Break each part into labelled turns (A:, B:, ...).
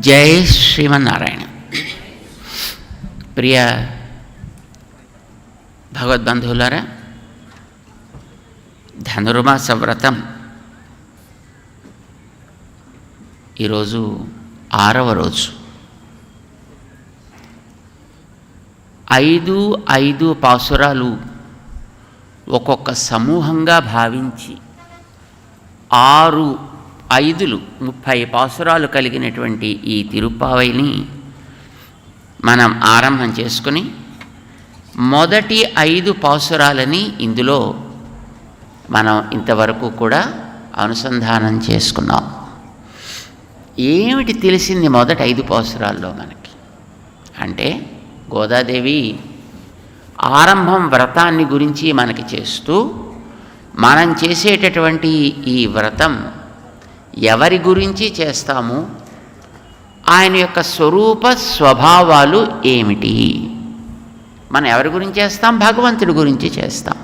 A: జై శ్రీమన్నారాయణ. ప్రియ భగవద్బంధువులారా, ధనుర్మాస వ్రతం ఈరోజు 6వ రోజు. 5 పాసురాలు ఒక్కొక్క సమూహంగా భావించి 6 5లు 30 పాసురాలు కలిగినటువంటి ఈ తిరుప్పావైని మనం ఆరంభం చేసుకుని మొదటి 5 పాసురాలని ఇందులో మనం ఇంతవరకు కూడా అనుసంధానం చేసుకున్నాం. ఏమిటి తెలిసింది మొదటి 5 పాసురాల్లో మనకి అంటే, గోదాదేవి ఆరంభం వ్రతాన్ని గురించి మనకి చేస్తూ, మనం చేసేటటువంటి ఈ వ్రతం ఎవరి గురించి చేస్తాము, ఆయన యొక్క స్వరూప స్వభావాలు ఏమిటి, మనం ఎవరి గురించి చేస్తాం, భగవంతుడి గురించి చేస్తాం.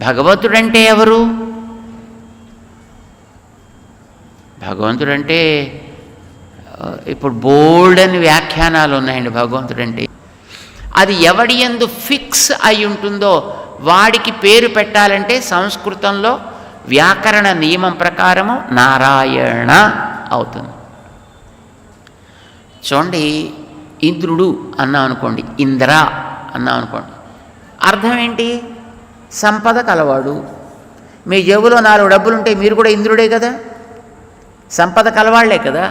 A: భగవంతుడంటే ఎవరు? భగవంతుడంటే ఇప్పుడు బోల్డ్ అని వ్యాఖ్యానాలు ఉన్నాయండి. భగవంతుడంటే అది ఎవడి యందు ఫిక్స్ అయి ఉంటుందో వాడికి పేరు పెట్టాలంటే సంస్కృతంలో వ్యాకరణ నియమం ప్రకారము నారాయణ అవుతుంది. చూడండి, ఇంద్రుడు అన్నాం అనుకోండి, ఇంద్ర అన్నాం అనుకోండి, అర్థం ఏంటి? సంపద కలవాడు. మీ జేబులో 4 డబ్బులుంటే మీరు కూడా ఇంద్రుడే కదా, సంపద కలవాళ్లే కదా.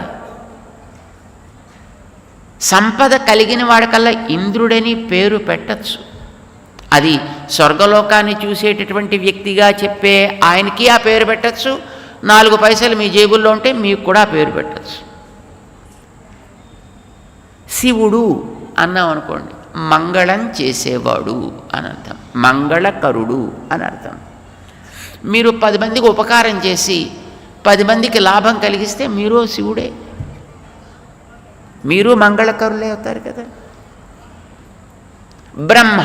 A: సంపద కలిగిన వాడికల్లా ఇంద్రుడని పేరు పెట్టచ్చు. అది స్వర్గలోకాన్ని చూసేటటువంటి వ్యక్తిగా చెప్పే ఆయనకి ఆ పేరు పెట్టచ్చు. 4 పైసలు మీ జేబుల్లో ఉంటే మీకు కూడా పేరు పెట్టచ్చు. శివుడు అన్నాం అనుకోండి, మంగళం చేసేవాడు అని అర్థం, మంగళకరుడు అని అర్థం. మీరు 10 మందికి ఉపకారం చేసి 10 మందికి లాభం కలిగిస్తే మీరు శివుడే, మీరు మంగళకరులే అవుతారు కదా. బ్రహ్మ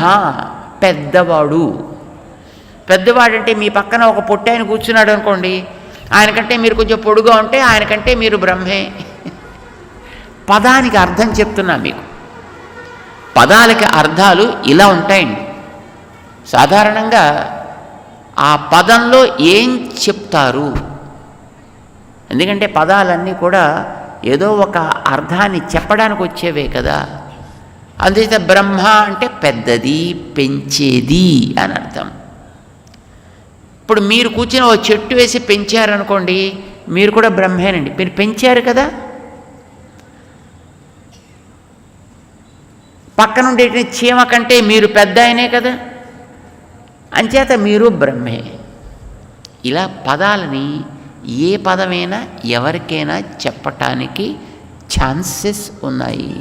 A: పెద్దవాడు. పెద్దవాడంటే మీ పక్కన ఒక పొట్టి ఆయన కూర్చున్నాడు అనుకోండి, ఆయనకంటే మీరు కొంచెం పొడుగా ఉంటే ఆయనకంటే మీరు బ్రహ్మే. పదానికి అర్థం చెప్తున్నా మీకు. పదాలకి అర్థాలు ఇలా ఉంటాయండి. సాధారణంగా ఆ పదంలో ఏం చెప్తారు, ఎందుకంటే పదాలన్నీ కూడా ఏదో ఒక అర్థాన్ని చెప్పడానికి వచ్చేవే కదా. అందుచేత బ్రహ్మ అంటే పెద్దది, పెంచేది అని అర్థం. ఇప్పుడు మీరు కూర్చుని ఓ చెట్టు వేసి పెంచారనుకోండి, మీరు కూడా బ్రహ్మేనండి, మీరు పెంచారు కదా. పక్కనుండే చీమ కంటే మీరు పెద్ద ఆయనే కదా, అంచేత మీరు బ్రహ్మే. ఇలా పదాలని ఏ పదమైనా ఎవరికైనా చెప్పటానికి ఛాన్సెస్ ఉన్నాయి.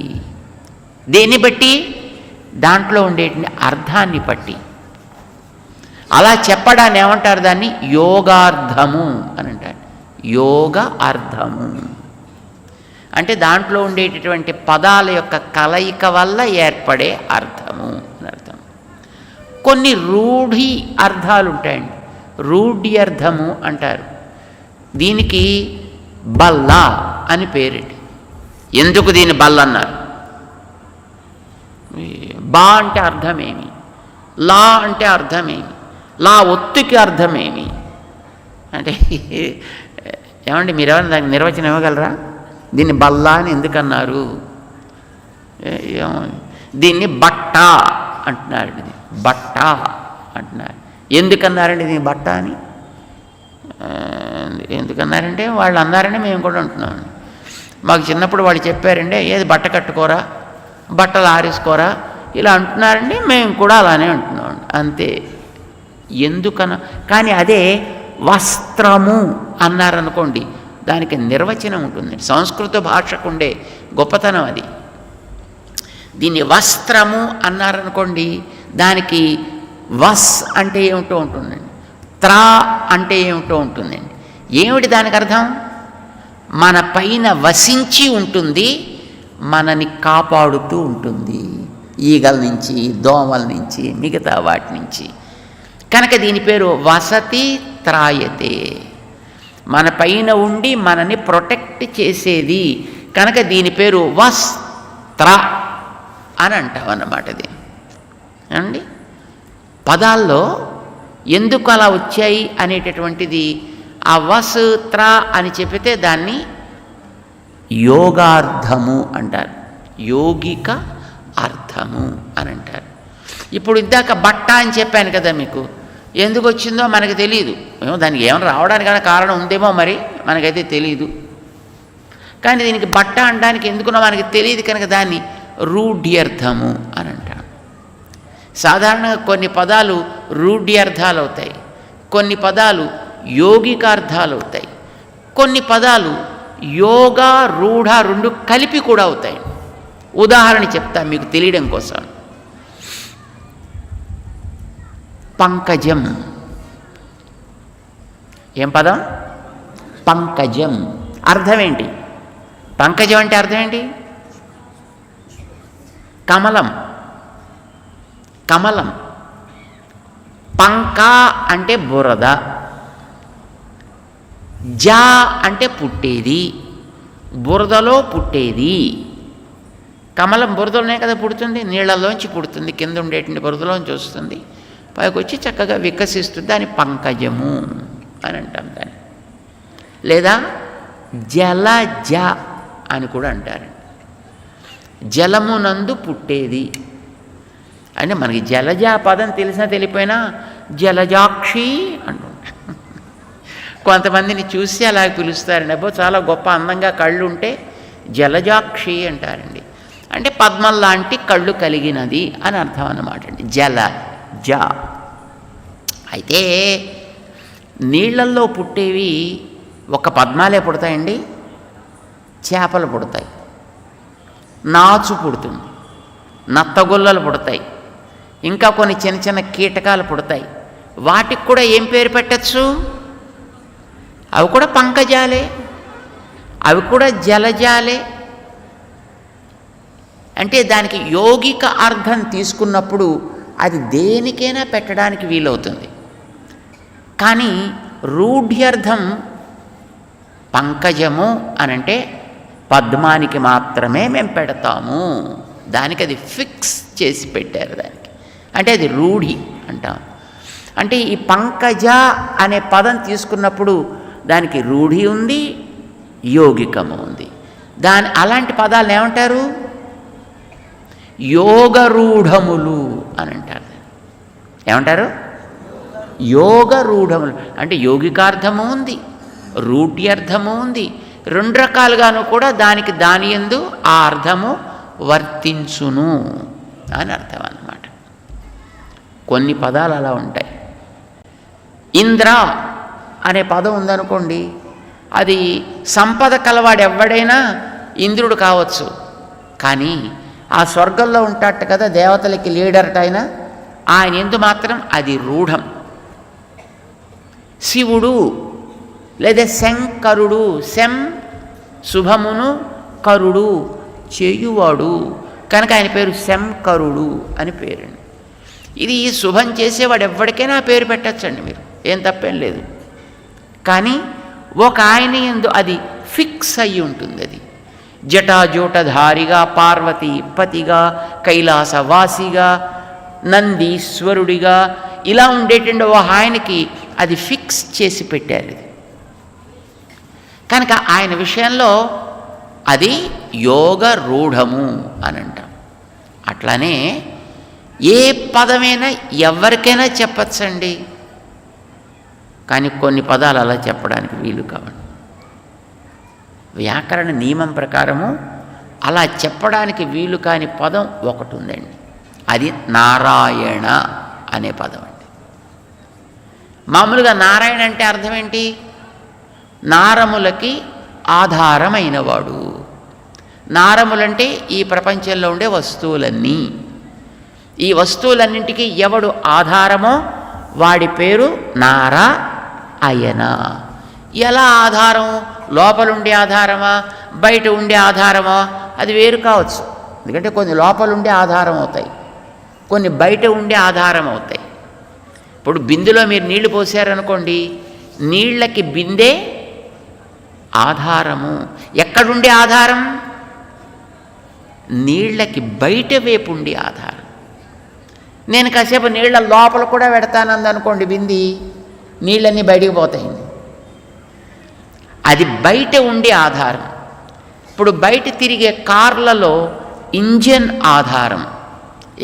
A: దేన్ని బట్టి? దాంట్లో ఉండే అర్థాన్ని బట్టి. అలా చెప్పడాన్ని ఏమంటారు? దాన్ని యోగార్థము అని అంటారు. యోగ అర్థము అంటే దాంట్లో ఉండేటటువంటి పదాల యొక్క కలయిక వల్ల ఏర్పడే అర్థము అని అర్థం. కొన్ని రూఢి అర్థాలు ఉంటాయండి, రూఢ్యర్థము అంటారు. దీనికి బల్ల అని పేరేంటి. ఎందుకు దీన్ని బల్ల అన్నారు? బా అంటే అర్థమేమి, లా అంటే అర్థమేమి, లా ఒత్తుకి అర్థమేమి అంటే ఏమండి, మీరెవరైనా దానికి నిర్వచనం ఇవ్వగలరా? దీన్ని బల్ల అని ఎందుకన్నారు? దీన్ని బట్ట అంటున్నారు, బట్ట అంటున్నారు. ఎందుకన్నారండి దీన్ని బట్ట అని? ఎందుకన్నారంటే వాళ్ళు అన్నారని మేము కూడా అంటున్నాం. మాకు చిన్నప్పుడు వాళ్ళు చెప్పారండి, ఏది బట్ట కట్టుకోరా, బట్టలు ఆరేసుకోరా, ఇలా అంటున్నారండి, మేము కూడా అలానే అంటున్నాం అంతే. ఎందుకన్నా కానీ అదే వస్త్రము అన్నారనుకోండి, దానికి నిర్వచనం ఉంటుంది. సంస్కృత భాషకు ఉండే గొప్పతనం అది. దీన్ని వస్త్రము అన్నారనుకోండి, దానికి వస్ అంటే ఏమిటో ఉంటుందండి, త్రా అంటే ఏమిటో ఉంటుందండి. ఏమిటి దానికి అర్థం? మన పైన వసించి ఉంటుంది, మనని కాపాడుతూ ఉంటుంది, ఈగల నుంచి, దోమల నుంచి, మిగతా వాటి నుంచి. కనుక దీని పేరు వసతి త్రాయతే. మన పైన ఉండి మనని ప్రొటెక్ట్ చేసేది, కనుక దీని పేరు వస్త్ర అని అంటాం అన్నమాట. దీన్ని అండి పదాల్లో ఎందుకు అలా వచ్చాయి అనేటటువంటిది ఆ వస్త్ర అని చెప్పితే దాన్ని యోగార్థము అంటారు, యోగిక అర్థము అని అంటారు. ఇప్పుడు ఇందాక బట్ట అని చెప్పాను కదా మీకు, ఎందుకు వచ్చిందో మనకు తెలియదు. దానికి ఏమైనా రావడానికి కారణం ఉందేమో మరి మనకైతే తెలియదు. కానీ దీనికి బట్ట అనడానికి ఎందుకున్నా మనకి తెలియదు కనుక దాన్ని రూఢ్యర్థము అని అంటాం. సాధారణంగా కొన్ని పదాలు రూఢ్యర్థాలు అవుతాయి, కొన్ని పదాలు యోగికార్థాలు అవుతాయి, కొన్ని పదాలు యోగ రూఢ రెండు కలిపి కూడా అవుతాయి. ఉదాహరణ చెప్తా మీకు తెలియడం కోసం. పంకజం. ఏం పదం? పంకజం. అర్థం ఏంటి? పంకజం అంటే అర్థం ఏంటి? కమలం. కమలం. పంక అంటే బురద, జా అంటే పుట్టేది, బురదలో పుట్టేది. కమలం బురదలోనే కదా పుడుతుంది, నీళ్ళలోంచి పుడుతుంది, కింద ఉండేటువంటి బురదలోంచి వస్తుంది, పైకి వచ్చి చక్కగా వికసిస్తుంది. దాని పంకజము అని అంటాం దాన్ని. లేదా జలజ అని కూడా అంటారు. జలమునందు పుట్టేది అంటే మనకి జలజ పదం తెలిసినా తెలియపోయినా జలజాక్షి అంటుంటాం. కొంతమందిని చూసి అలా పిలుస్తారండి. అబ్బో చాలా గొప్ప అందంగా కళ్ళు ఉంటే జలజాక్షి అంటారండి. అంటే పద్మం లాంటి కళ్ళు కలిగినది అని అర్థం అన్నమాట అండి జలజ. అయితే నీళ్లల్లో పుట్టేవి ఒక పద్మాలే పుడతాయండి, చేపలు పుడతాయి, నాచు పుడుతుంది, నత్తగుల్లలు పుడతాయి, ఇంకా కొన్ని చిన్న చిన్న కీటకాలు పుడతాయి. వాటికి కూడా ఏం పేరు పెట్టచ్చు? అవి కూడా పంకజాలే, అవి కూడా జలజాలే. అంటే దానికి యోగిక అర్థం తీసుకున్నప్పుడు అది దేనికైనా పెట్టడానికి వీలవుతుంది. కానీ రూఢ్యర్థం పంకజము అనంటే పద్మానికి మాత్రమే మేము పెడతాము, దానికి అది ఫిక్స్ చేసి పెట్టారు దానికి, అంటే అది రూఢి అంటాం. అంటే ఈ పంకజ అనే పదం తీసుకున్నప్పుడు దానికి రూఢి ఉంది, యోగికము ఉంది. అలాంటి పదాలను ఏమంటారు? యోగరూఢములు అని అంటారు. ఏమంటారు? యోగరూఢములు. అంటే యోగికార్థము ఉంది, రూఢ్యర్థము ఉంది, రెండు రకాలుగాను కూడా దానికి దాని యందు ఆ అర్థము వర్తించును అని అర్థం అన్నమాట. కొన్ని పదాలు అలా ఉంటాయి. ఇంద్ర అనే పదం ఉందనుకోండి, అది సంపద కలవాడు ఎవడైనా ఇంద్రుడు కావచ్చు, కానీ ఆ స్వర్గంలో ఉంటాట కదా దేవతలకి లీడర్ట ఆయన ఎందు మాత్రం అది రూఢం. శివుడు లేదా శంకరుడు, శం శుభమును, కరుడు చేయువాడు, కనుక ఆయన పేరు శంకరుడు అని పేరండి. ఇది శుభం చేసేవాడు ఎవరికైనా పేరు పెట్టచ్చండి, మీరు ఏం తప్పేం లేదు. కానీ ఒక ఆయన యందు అది ఫిక్స్ అయ్యి ఉంటుంది. అది జటాజూటధారిగా, పార్వతీ పతిగా, కైలాసవాసిగా, నందీశ్వరుడిగా ఇలా ఉండేటువంటి ఓ ఆయనకి అది ఫిక్స్ చేసి పెట్టారు. ఇది కనుక ఆయన విషయంలో అది యోగ రూఢము అని అంటాం. అట్లానే ఏ పదమైనా ఎవరికైనా చెప్పచ్చండి, కానీ కొన్ని పదాలు అలా చెప్పడానికి వీలు కావండి. వ్యాకరణ నియమం ప్రకారము అలా చెప్పడానికి వీలు కాని పదం ఒకటి ఉందండి, అది నారాయణ అనే పదం అండి. మామూలుగా నారాయణ అంటే అర్థం ఏంటి? నారములకి ఆధారమైనవాడు. నారములంటే ఈ ప్రపంచంలో ఉండే వస్తువులన్నీ. ఈ వస్తువులన్నింటికీ ఎవడు ఆధారమో వాడి పేరు నారాయణ. ఎలా ఆధారం? లోపలుండే ఆధారమా, బయట ఉండే ఆధారమా? అది వేరు కావచ్చు. ఎందుకంటే కొన్ని లోపలుండే ఆధారం అవుతాయి, కొన్ని బయట ఉండే ఆధారం అవుతాయి. ఇప్పుడు బిందెలో మీరు నీళ్లు పోసారనుకోండి, నీళ్ళకి బిందె ఆధారము. ఎక్కడుండే ఆధారం? నీళ్ళకి బయట వైపు ఉండి ఆధారం. నేను కాసేపు నీళ్ళ లోపల కూడా పెడతానందనుకోండి బింది, నీళ్ళన్నీ బయటికి పోతాయండి. అది బయట ఉండి ఆధారం. ఇప్పుడు బయట తిరిగే కార్లలో ఇంజన్ ఆధారం.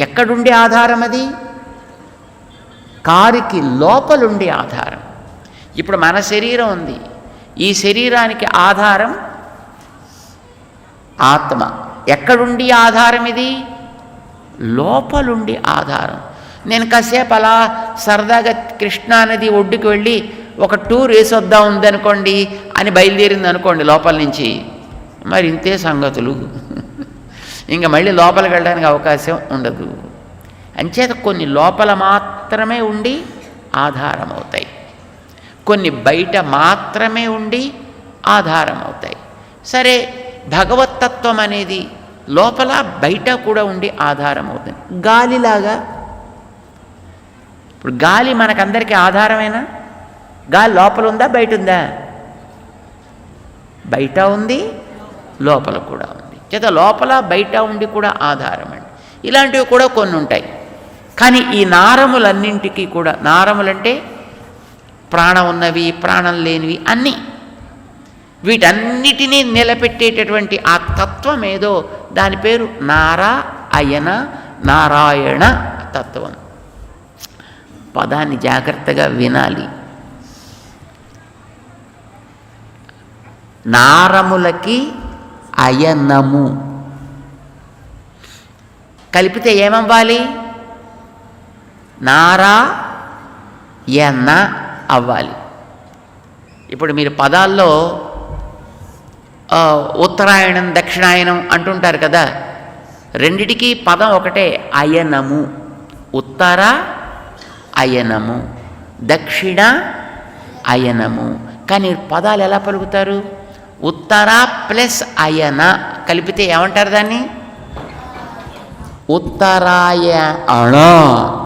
A: ఎక్కడుండే ఆధారం? అది కారుకి లోపలుండే ఆధారం. ఇప్పుడు మన శరీరం ఉంది, ఈ శరీరానికి ఆధారం ఆత్మ. ఎక్కడుండి ఆధారం? ఇది లోపలుండి ఆధారం. నేను కాసేపు అలా సరదాగా కృష్ణానది ఒడ్డుకు వెళ్ళి ఒక టూర్ వేసొద్దాం ఉందనుకోండి అని బయలుదేరింది అనుకోండి లోపల నుంచి, మరి ఇంతే సంగతులు. ఇంకా మళ్ళీ లోపలికి వెళ్ళడానికి అవకాశం ఉండదు. అంచేత కొన్ని లోపల మాత్రమే ఉండి ఆధారం అవుతాయి, కొన్ని బయట మాత్రమే ఉండి ఆధారం అవుతాయి. సరే, భగవత్తత్వం అనేది లోపల బయట కూడా ఉండి ఆధారం అవుతుంది. గాలిలాగా. ఇప్పుడు గాలి మనకందరికీ ఆధారమేనా? గాలి లోపల ఉందా బయట ఉందా? బయట ఉంది, లోపల కూడా ఉంది. చేత లోపల బయట ఉండి కూడా ఆధారం అండి. ఇలాంటివి కూడా కొన్ని ఉంటాయి. కానీ ఈ నారములన్నింటికీ కూడా, నారములంటే ప్రాణం ఉన్నవి ప్రాణం లేనివి అన్నీ, వీటన్నిటినీ నిలబెట్టేటటువంటి ఆ తత్వం ఏదో దాని పేరు నారాయణ, నారాయణ తత్వం. పదాన్ని జాగ్రత్తగా వినాలి. నారములకి అయనము కలిపితే ఏమవ్వాలి? నారాయణ అవ్వాలి. ఇప్పుడు మీరు పదాల్లో ఉత్తరాయణం దక్షిణాయనం అంటుంటారు కదా, రెండిటికి పదం ఒకటే, అయనము. ఉత్తర అయనము, దక్షిణ అయనము. కానీ పదాలు ఎలా పలుకుతారు? ఉత్తర ప్లస్ అయన కలిపితే ఏమంటారు దాన్ని? ఉత్తరాయణ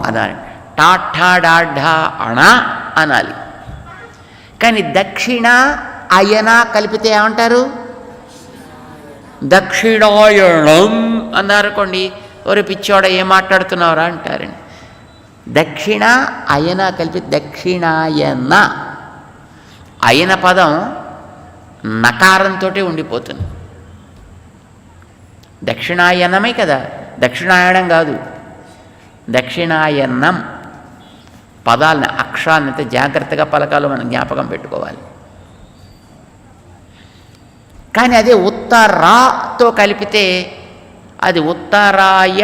A: అనాలి, టాఠా డాఢా అణ అనాలి. కానీ దక్షిణ అయన కలిపితే ఏమంటారు? దక్షిణాయణం అన్నారనుకోండి, ఎవరు పిచ్చోడ ఏం మాట్లాడుతున్నారా అంటారండి. దక్షిణ అయన కలిపి దక్షిణాయన. అయన పదం నకారంతో ఉండిపోతుంది. దక్షిణాయనమే కదా, దక్షిణాయనం కాదు, దక్షిణాయనం. పదాలని అక్షరాన్ని ఎంత జాగ్రత్తగా పలకాలో మనం జ్ఞాపకం పెట్టుకోవాలి. కానీ అదే ఉత్తరాతో కలిపితే అది ఉత్తరాయ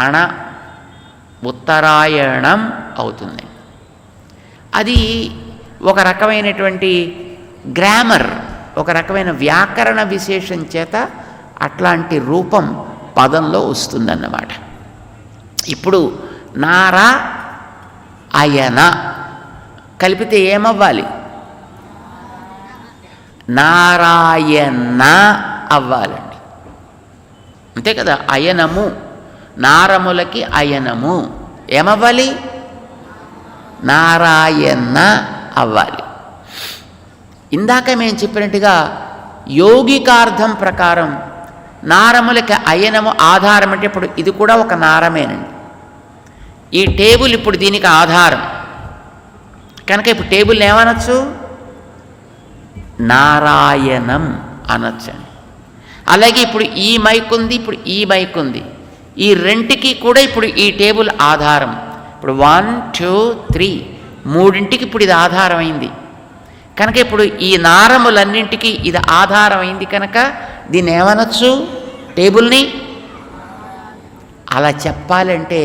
A: అణ, ఉత్తరాయణం అవుతుంది. అది ఒక రకమైనటువంటి గ్రామర్, ఒక రకమైన వ్యాకరణ విశేషం చేత అట్లాంటి రూపం పదంలో వస్తుందన్నమాట. ఇప్పుడు నారా అయన కలిపితే ఏమవ్వాలి? నారాయణ అవ్వాలండి. అంతే కదా. అయనము, నారములకి అయనము ఏమవ్వాలి? నారాయణ అవ్వాలి. ఇందాక మేము చెప్పినట్టుగా యోగికార్థం ప్రకారం నారములకి అయనము ఆధారం అంటే ఇప్పుడు ఇది కూడా ఒక నారమేనండి. ఈ టేబుల్ ఇప్పుడు దీనికి ఆధారం కనుక ఇప్పుడు టేబుల్ని ఏమనొచ్చు? నారాయణం అనొచ్చండి. అలాగే ఇప్పుడు ఈ మైక్ ఉంది, ఇప్పుడు ఈ మైక్ ఉంది, ఈ రెంటికి కూడా ఇప్పుడు ఈ టేబుల్ ఆధారం. ఇప్పుడు 1 2 3 మూడింటికి ఇప్పుడు ఇది ఆధారమైంది కనుక ఇప్పుడు ఈ నారములన్నింటికి ఇది ఆధారమైంది కనుక దీన్ని ఏమనొచ్చు? టేబుల్ని. అలా చెప్పాలంటే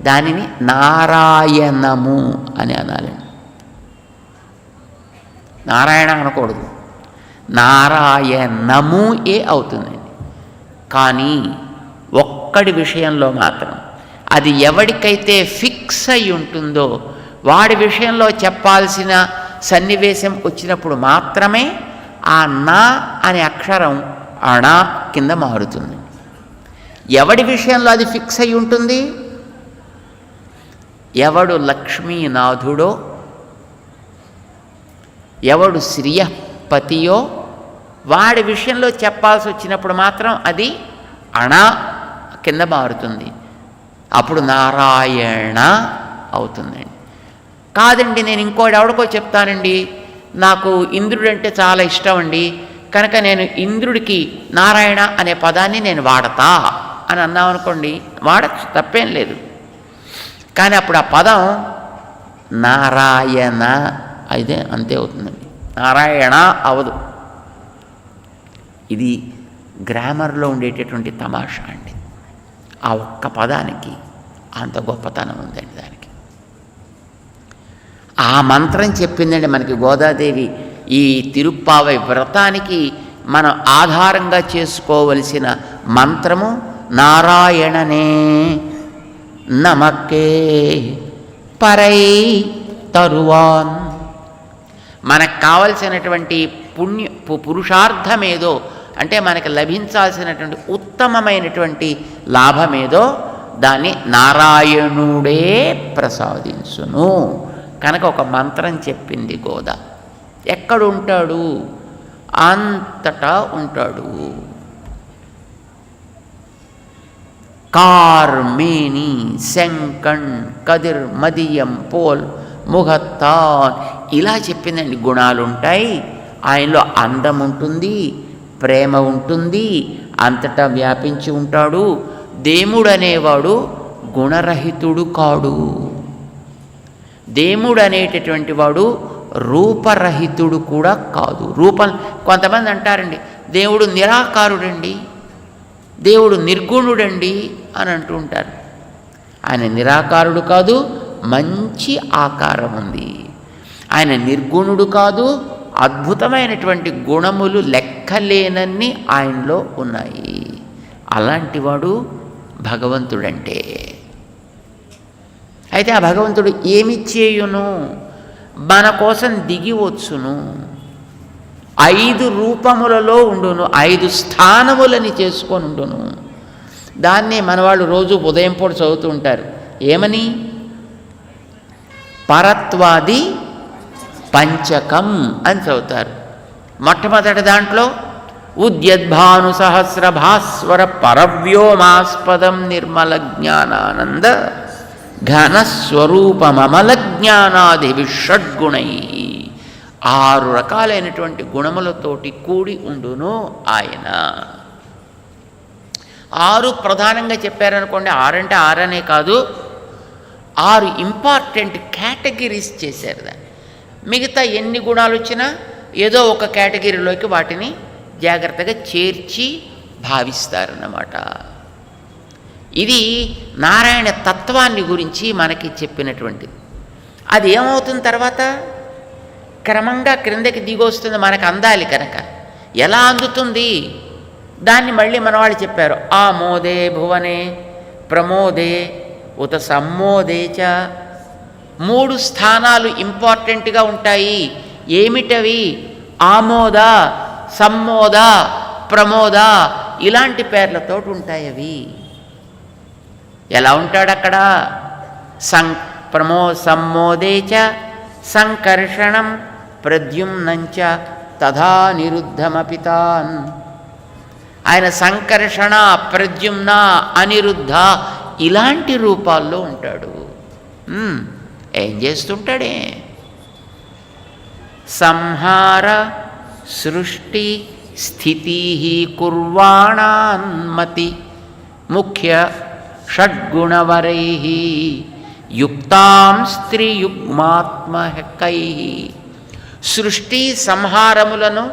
A: దానిని నారాయణము అని అనాలండి. నారాయణ అనకూడదు, నారాయణము ఏ అవుతుందండి. కానీ ఒక్కడి విషయంలో మాత్రం అది ఎవడికైతే ఫిక్స్ అయి ఉంటుందో వాడి విషయంలో చెప్పాల్సిన సన్నివేశం వచ్చినప్పుడు మాత్రమే ఆ నా అనే అక్షరం అణ కింద మారుతుంది. ఎవడి విషయంలో అది ఫిక్స్ అయి ఉంటుంది? ఎవడు లక్ష్మీనాథుడో, ఎవడు శ్రియపతియో వాడి విషయంలో చెప్పాల్సి వచ్చినప్పుడు మాత్రం అది అణ కింద మారుతుంది. అప్పుడు నారాయణ అవుతుందండి. కాదండి, నేను ఇంకోటి ఎవడికో చెప్తానండి, నాకు ఇంద్రుడు అంటే చాలా ఇష్టం అండి, కనుక నేను ఇంద్రుడికి నారాయణ అనే పదాన్ని నేను వాడతా అని అన్నామనుకోండి, వాడచ్చు, తప్పేం లేదు. కానీ అప్పుడు ఆ పదం నారాయణ అయితే అంతే అవుతుందండి, నారాయణ అవదు. ఇది గ్రామర్లో ఉండేటటువంటి తమాషా అండి. ఆ ఒక్క పదానికి అంత గొప్పతనం ఉందండి. దానికి ఆ మంత్రం చెప్పిందండి మనకి గోదాదేవి. ఈ తిరుప్పావై వ్రతానికి మనం ఆధారంగా చేసుకోవలసిన మంత్రము నారాయణనే నమక్కే పరై తరువాన్. మనకు కావలసినటువంటి పురుషార్థమేదో, అంటే మనకి లభించాల్సినటువంటి ఉత్తమమైనటువంటి లాభమేదో దాన్ని నారాయణుడే ప్రసాదించును. కనుక ఒక మంత్రం చెప్పింది గోద. ఎక్కడుంటాడు? అంతటా ఉంటాడు. కార్మేని శంకణ్ కదిర్ మదియం పోల్ ముఖత్తాన్ ఇలా చెప్పిందండి. గుణాలుంటాయి, ఆయనలో అందం ఉంటుంది, ప్రేమ ఉంటుంది, అంతటా వ్యాపించి ఉంటాడు. దేవుడు అనేవాడు గుణరహితుడు కాడు. దేవుడు అనేటటువంటి వాడు రూపరహితుడు కూడా కాదు. కొంతమంది అంటారండి, దేవుడు నిరాకారుడండి, దేవుడు నిర్గుణుడండి అని అంటూ ఉంటారు. ఆయన నిరాకారుడు కాదు, మంచి ఆకారం ఉంది. ఆయన నిర్గుణుడు కాదు, అద్భుతమైనటువంటి గుణములు లెక్కలేనన్ని ఆయనలో ఉన్నాయి. అలాంటివాడు భగవంతుడంటే. అయితే ఆ భగవంతుడు ఏమి చేయును? మన కోసం దిగి వచ్చును, 5 రూపములలో ఉండును, 5 స్థానములని చేసుకొని ఉండును. దాన్ని మనవాళ్ళు రోజు ఉదయం పూట చదువుతూ ఉంటారు. ఏమని? పరత్వాది పంచకం అని చదువుతారు. మొట్టమొదటి దాంట్లో ఉద్యద్భాను సహస్ర భాస్వర పరవ్యోమాస్పదం నిర్మల జ్ఞానానంద ఘనస్వరూపమమల జ్ఞానాది విషడ్గుణై, 6 రకాలైనటువంటి గుణములతోటి కూడి ఉండును ఆయన. 6 ప్రధానంగా చెప్పారనుకోండి. 6 అంటే 6 అనే కాదు, 6 ఇంపార్టెంట్ కేటగిరీస్ చేశారు దాన్ని. మిగతా ఎన్ని గుణాలు వచ్చినా ఏదో ఒక కేటగిరీలోకి వాటిని జాగ్రత్తగా చేర్చి భావిస్తారన్నమాట. ఇది నారాయణ తత్వాన్ని గురించి మనకి చెప్పినటువంటిది. అది ఏమవుతుంది తర్వాత? క్రమంగా క్రిందకి దిగొస్తుంది. మనకు అందాలి కనుక ఎలా అందుతుంది? దాన్ని మళ్ళీ మన వాళ్ళు చెప్పారు. ఆమోదే భువనే ప్రమోదే ఉత సమ్మోదే చ. 3 స్థానాలు ఇంపార్టెంట్గా ఉంటాయి. ఏమిటవి? ఆమోద, సమ్మోద, ప్రమోద ఇలాంటి పేర్లతో ఉంటాయి అవి. ఎలా ఉంటాడు అక్కడ? సమ్మోదే చ సంకర్షణం ప్రద్యుమ్నంచ తథా నిరుద్ధమపి తాన్. ఆయన సంకర్షణ, ప్రద్యుమ్న, అనిరుద్ధ ఇలాంటి రూపాల్లో ఉంటాడు. ఏం చేస్తుంటాడే? సంహార సృష్టి స్థితి కుర్వాణాన్మతి ముఖ్య షడ్గుణవరై యుక్తాం స్త్రీయుగ్మాత్మకై. సృష్టి సంహారములను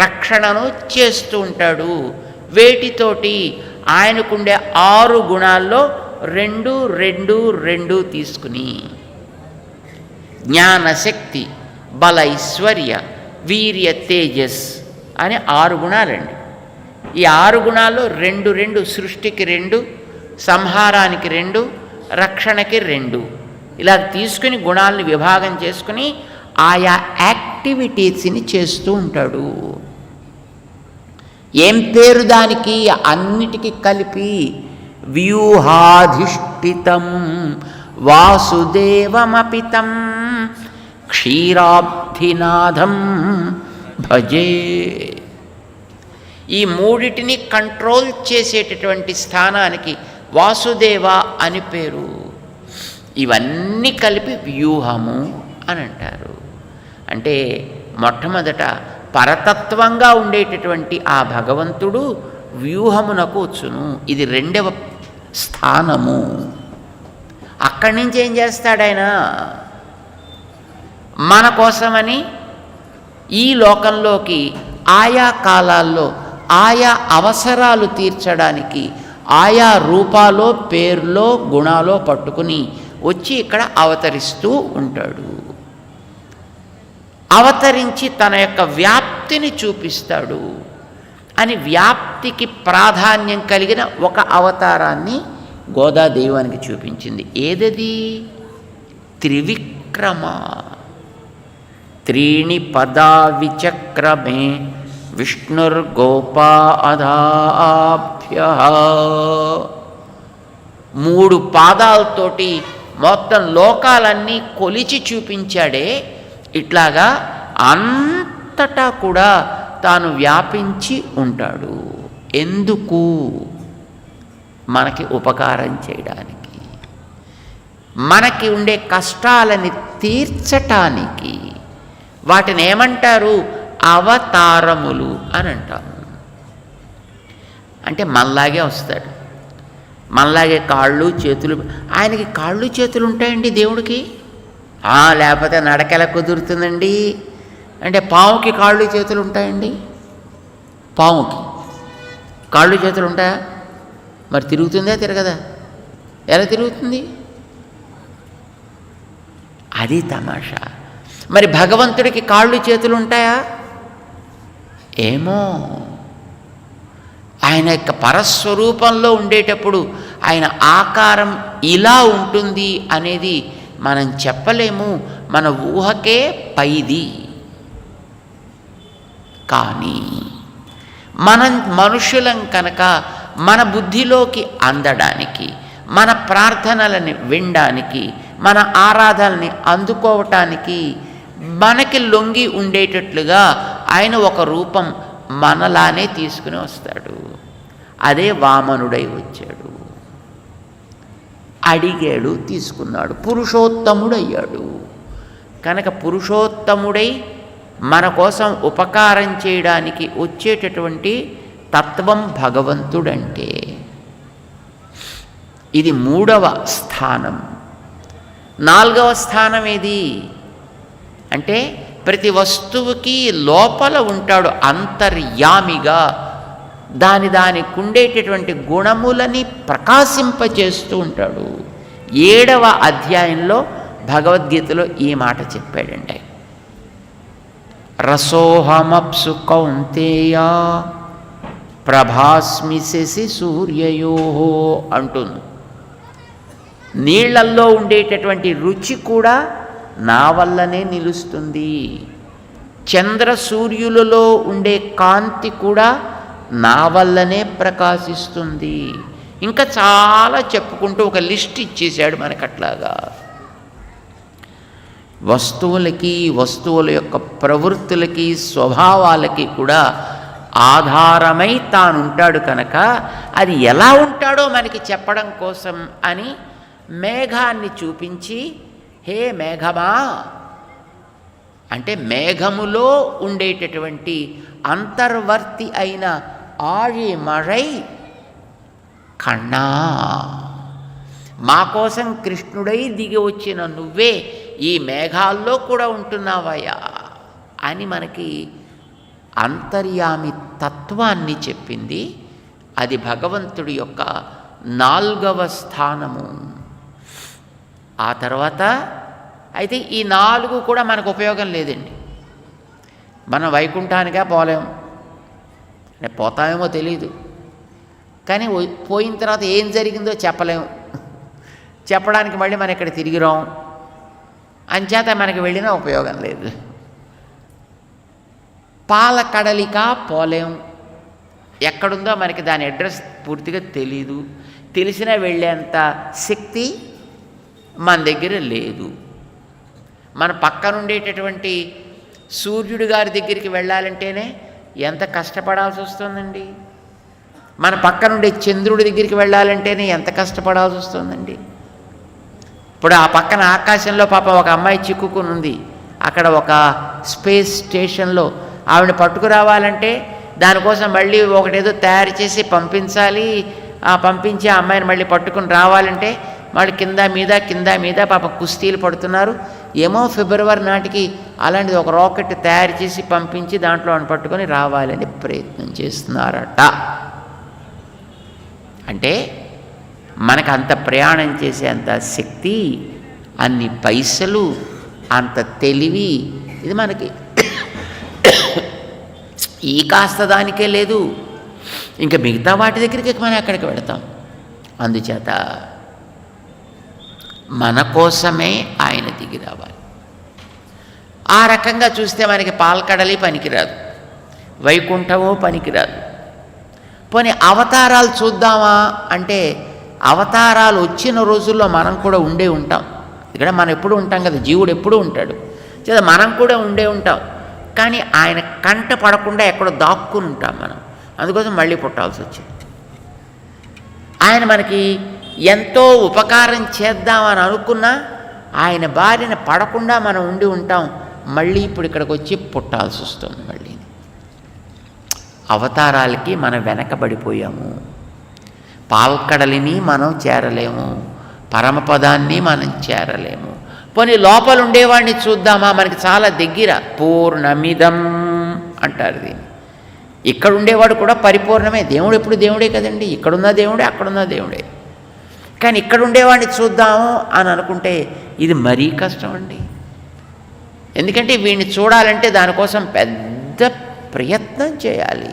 A: రక్షణను చేస్తూ ఉంటాడు. వేటితోటి? ఆయనకుండే 6 గుణాల్లో 2 2 2 తీసుకుని జ్ఞానశక్తి, బల, ఐశ్వర్య, వీర్య, తేజస్ అని 6 గుణాలండి. ఈ 6 గుణాల్లో 2 2 సృష్టికి 2, సంహారానికి 2, రక్షణకి 2 ఇలా తీసుకుని గుణాలను విభాగం చేసుకుని ఆయా యాక్టివిటీస్ని చేస్తూ ఉంటాడు. ఏం పేరు దానికి? అన్నిటికీ కలిపి వ్యూహాధిష్ఠితం వాసుదేవమపితం క్షీరాబ్ధినాథం భజే. ఈ మూడిటిని కంట్రోల్ చేసేటటువంటి స్థానానికి వాసుదేవ అని పేరు. ఇవన్నీ కలిపి వ్యూహము అని అంటారు. అంటే మొట్టమొదట పరతత్వంగా ఉండేటటువంటి ఆ భగవంతుడు వ్యూహమునకు వచ్చును. ఇది రెండవ స్థానము. అక్కడి నుంచి ఏం చేస్తాడు ఆయన? మన కోసమని ఈ లోకంలోకి ఆయా కాలాల్లో ఆయా అవసరాలు తీర్చడానికి ఆయా రూపాలో పేర్లో గుణాలో పట్టుకుని వచ్చి ఇక్కడ అవతరిస్తూ ఉంటాడు. అవతరించి తన యొక్క వ్యాప్తిని చూపిస్తాడు అని వ్యాప్తికి ప్రాధాన్యం కలిగిన ఒక అవతారాన్ని గోదాదేవానికి చూపించింది. ఏదది? త్రివిక్రమ. త్రీణి పదా విచక్రమే విష్ణుర్గోపాదాభ్య. 3 పాదాలతోటి మొత్తం లోకాలన్నీ కొలిచి చూపించాడే, ఇట్లాగా అంతటా కూడా తాను వ్యాపించి ఉంటాడు. ఎందుకు? మనకి ఉపకారం చేయడానికి, మనకి ఉండే కష్టాలని తీర్చటానికి. వాటిని ఏమంటారు? అవతారములు అని అంటాము. అంటే మనలాగే వస్తాడు, మనలాగే కాళ్ళు చేతులు. ఆయనకి కాళ్ళు చేతులు ఉంటాయండి దేవుడికి? లేకపోతే నడకెలా కుదురుతుందండి? అంటే పావుకి కాళ్ళు చేతులు ఉంటాయండి? పావుకి కాళ్ళు చేతులు ఉంటాయా? మరి తిరుగుతుందా తిరగదా? ఎలా తిరుగుతుంది? అది తమాషా. మరి భగవంతుడికి కాళ్ళు చేతులు ఉంటాయా? ఏమో. ఆయన యొక్క పరస్వరూపంలో ఉండేటప్పుడు ఆయన ఆకారం ఇలా ఉంటుంది అనేది మనం చెప్పలేము, మన ఊహకే పైది. కానీ మనం మనుషులం కనుక మన బుద్ధిలోకి అందడానికి, మన ప్రార్థనలని వినడానికి, మన ఆరాధనని అందుకోవటానికి మనకి లొంగి ఉండేటట్లుగా ఆయన ఒక రూపం మనలానే తీసుకుని వస్తాడు. అదే వామనుడై వచ్చాడు. అడిగాడు, తీసుకున్నాడు, పురుషోత్తముడయ్యాడు. కనుక పురుషోత్తముడై మన కోసం ఉపకారం చేయడానికి వచ్చేటటువంటి తత్వం భగవంతుడంటే. ఇది 3వ స్థానం. 4వ స్థానం ఏది అంటే ప్రతి వస్తువుకి లోపల ఉంటాడు అంతర్యామిగా. దానికి ఉండేటటువంటి గుణములని ప్రకాశింపచేస్తూ ఉంటాడు. 7వ అధ్యాయంలో భగవద్గీతలో ఈ మాట చెప్పాడండి. రసోహమప్సు కౌంతేయ ప్రభాస్మి శశి సూర్యయో అంటుంది. నీళ్లల్లో ఉండేటటువంటి రుచి కూడా నా వల్లనే నిలుస్తుంది. చంద్ర సూర్యులలో ఉండే కాంతి కూడా నా వల్లనే ప్రకాశిస్తుంది. ఇంకా చాలా చెప్పుకుంటూ ఒక లిస్ట్ ఇచ్చేశాడు మనకట్లాగా. వస్తువులకి, వస్తువుల యొక్క ప్రవృత్తులకి, స్వభావాలకి కూడా ఆధారమై తానుంటాడు కనుక అది ఎలా ఉంటాడో మనకి చెప్పడం కోసం అని మేఘాన్ని చూపించి, హే మేఘమా అంటే మేఘములో ఉండేటటువంటి అంతర్వర్తి అయిన ఆഴి మழை కన్నా, మా కోసం కృష్ణుడై దిగి వచ్చిన నువ్వే ఈ మేఘాల్లో కూడా ఉంటున్నావయ్యా అని మనకి అంతర్యామి తత్వాన్ని చెప్పింది. అది భగవంతుడి యొక్క 4వ స్థానము. ఆ తర్వాత అయితే ఈ 4 కూడా మనకు ఉపయోగం లేదండి. మనం వైకుంఠానికే పోలేము, అంటే పోతామేమో తెలీదు, కానీ పోయిన తర్వాత ఏం జరిగిందో చెప్పలేము. చెప్పడానికి మళ్ళీ మనం ఇక్కడ తిరిగి రాం, అంచేత మనకి వెళ్ళినా ఉపయోగం లేదు. పాల కడలిక పోలేం, ఎక్కడుందో మనకి దాని అడ్రస్ పూర్తిగా తెలీదు, తెలిసినా వెళ్ళేంత శక్తి మన దగ్గర లేదు. మన పక్కన ఉండేటటువంటి సూర్యుడు గారి దగ్గరికి వెళ్ళాలంటేనే ఎంత కష్టపడాల్సి వస్తుందండి. మన పక్కనుండే చంద్రుడి దగ్గరికి వెళ్ళాలంటేనే ఎంత కష్టపడాల్సి వస్తుందండి. ఇప్పుడు ఆ పక్కన ఆకాశంలో పాపం ఒక అమ్మాయి చిక్కుకుని ఉంది. అక్కడ ఒక స్పేస్ స్టేషన్లో ఆవిడ పట్టుకురావాలంటే దానికోసం మళ్ళీ ఒకటేదో తయారు చేసి పంపించాలి. పంపించి ఆ అమ్మాయిని మళ్ళీ పట్టుకుని రావాలంటే వాళ్ళు కింద మీద పాపం కుస్తీలు పడుతున్నారు. ఏమో ఫిబ్రవరి నాటికి అలాంటిది ఒక రాకెట్ తయారు చేసి పంపించి దాంట్లో పట్టుకొని రావాలని ప్రయత్నం చేస్తున్నారట. అంటే మనకు అంత ప్రయాణం చేసే అంత శక్తి, అన్ని పైసలు, అంత తెలివి ఇది మనకి ఈ కాస్త దానికే లేదు. ఇంకా మిగతా వాటి దగ్గరికి మనం ఎక్కడికి వెళతాం. అందుచేత మన కోసమే ఆయన దిగి రావాలి. ఆ రకంగా చూస్తే మనకి పాల్కడలి పనికిరాదు, వైకుంఠమో పనికిరాదు. పోనీ అవతారాలు చూద్దామా అంటే అవతారాలు వచ్చిన రోజుల్లో మనం కూడా ఉండే ఉంటాం. ఇక్కడ మనం ఎప్పుడు ఉంటాం కదా, జీవుడు ఎప్పుడూ ఉంటాడు. చేత మనం కూడా ఉండే ఉంటాం. కానీ ఆయన కంట పడకుండా ఎక్కడో దాక్కుని ఉంటాం మనం. అందుకోసం మళ్ళీ పుట్టాల్సి వచ్చింది. ఆయన మనకి ఎంతో ఉపకారం చేద్దామని అనుకున్నా ఆయన బారిన పడకుండా మనం ఉండి ఉంటాం. మళ్ళీ ఇప్పుడు ఇక్కడికి వచ్చి పుట్టాల్సి వస్తుంది. మళ్ళీ అవతారాలకి మనం వెనకబడిపోయాము. పాల్కడలిని మనం చేరలేము, పరమపదాన్ని మనం చేరలేము. పోనీ లోపల ఉండేవాడిని చూద్దామా, మనకి చాలా దగ్గర. పూర్ణమిదం అంటారు దీన్ని. ఇక్కడ ఉండేవాడు కూడా పరిపూర్ణమే. దేవుడు ఎప్పుడు దేవుడే కదండి. ఇక్కడున్న దేవుడే, అక్కడున్న దేవుడే. కానీ ఇక్కడ ఉండేవాడిని చూద్దాము అని అనుకుంటే ఇది మరీ కష్టం అండి. ఎందుకంటే వీడిని చూడాలంటే దానికోసం పెద్ద ప్రయత్నం చేయాలి,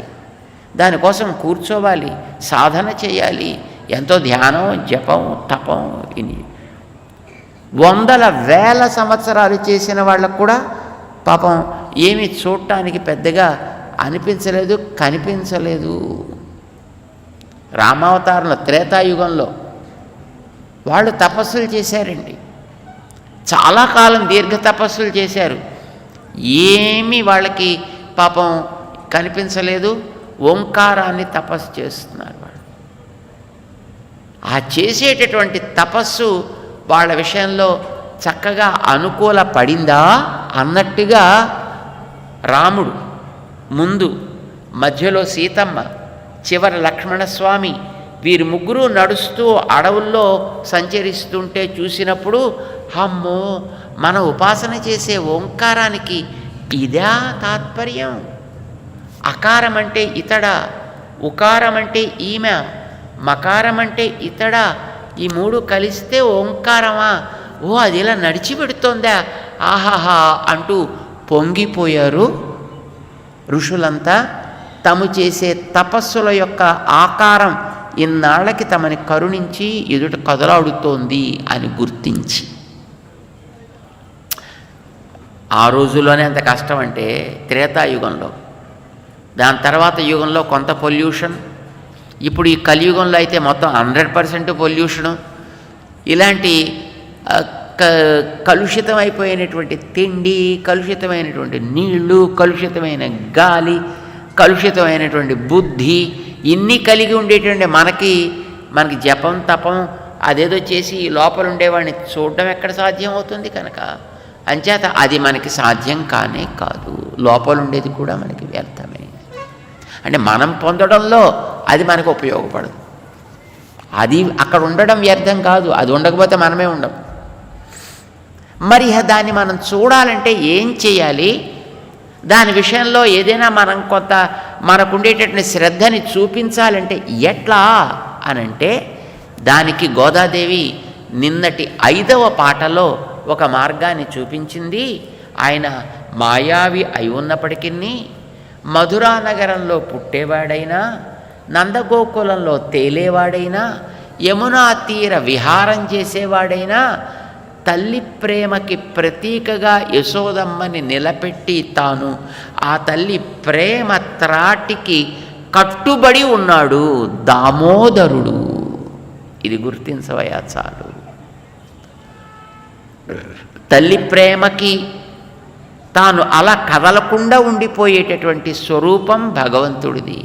A: దానికోసం కూర్చోవాలి, సాధన చేయాలి, ఎంతో ధ్యానం, జపం, తపం. ఇని వందల వేల సంవత్సరాలు చేసిన వాళ్ళకు కూడా పాపం ఏమీ చూడటానికి పెద్దగా అనిపించలేదు, కనిపించలేదు. రామావతారంలో త్రేతాయుగంలో వాళ్ళు తపస్సులు చేశారండి. చాలా కాలం దీర్ఘ తపస్సులు చేశారు. ఏమీ వాళ్ళకి పాపం కనిపించలేదు. ఓంకారాన్ని తపస్సు చేస్తున్నారు వాళ్ళు. ఆ చేసేటటువంటి తపస్సు వాళ్ళ విషయంలో చక్కగా అనుకూల పడిందా అన్నట్టుగా రాముడు ముందు, మధ్యలో సీతమ్మ, చివర లక్ష్మణస్వామి, వీరు ముగ్గురు నడుస్తూ అడవుల్లో సంచరిస్తుంటే చూసినప్పుడు అమ్మో, మన ఉపాసన చేసే ఓంకారానికి ఇదా తాత్పర్యం. అకారం అంటే ఇతడా, ఉకారం అంటే ఈమె, మకారం అంటే ఇతడా, ఈ మూడు కలిస్తే ఓంకారమా? ఓ, అది ఇలా నడిచి పెడుతోందా, ఆహాహా అంటూ పొంగిపోయారు ఋషులంతా. తాము చేసే తపస్సుల యొక్క ఆకారం ఇన్నాళ్ళకి తమని కరుణించి ఎదుట కదలాడుతోంది అని గుర్తించి. ఆ రోజుల్లోనే అంత కష్టం అంటే త్రేతాయుగంలో. దాని తర్వాత యుగంలో కొంత పొల్యూషన్, ఇప్పుడు ఈ కలియుగంలో అయితే మొత్తం 100% పొల్యూషను. ఇలాంటి కలుషితమైపోయినటువంటి తిండి, కలుషితమైనటువంటి నీళ్లు, కలుషితమైన గాలి, కలుషితమైనటువంటి బుద్ధి, ఇన్ని కలిగి ఉండేటువంటి మనకి జపం, తపం అదేదో చేసి లోపల ఉండేవాడిని చూడడం ఎక్కడ సాధ్యం అవుతుంది కనుక. అంచేత అది మనకి సాధ్యం కానే కాదు. లోపల ఉండేది కూడా మనకి వ్యర్థమే. అంటే మనం పొందడంలో అది మనకు ఉపయోగపడదు. అది అక్కడ ఉండడం వ్యర్థం కాదు, అది ఉండకపోతే మనమే ఉండం. మరి దాన్ని మనం చూడాలంటే ఏం చేయాలి? దాని విషయంలో ఏదైనా మనం కొంత మనకుండేటటువంటి శ్రద్ధని చూపించాలంటే ఎట్లా అనంటే దానికి గోదాదేవి నిన్నటి 5వ పాటలో ఒక మార్గాన్ని చూపించింది. ఆయన మాయావి అయి ఉన్నప్పటికీ మధురా నగరంలో పుట్టేవాడైనా, నందగోకులంలో తేలేవాడైనా, యమునా తీర విహారం చేసేవాడైనా, తల్లి ప్రేమకి ప్రతీకగా యశోదమ్మని నిలబెట్టి తాను ఆ తల్లి ప్రేమ త్రాటికి కట్టుబడి ఉన్నాడు దామోదరుడు. ఇది గుర్తించవయ్యా చాలు. తల్లి ప్రేమకి తాను అలా కదలకుండా ఉండిపోయేటటువంటి స్వరూపం భగవంతుడిది.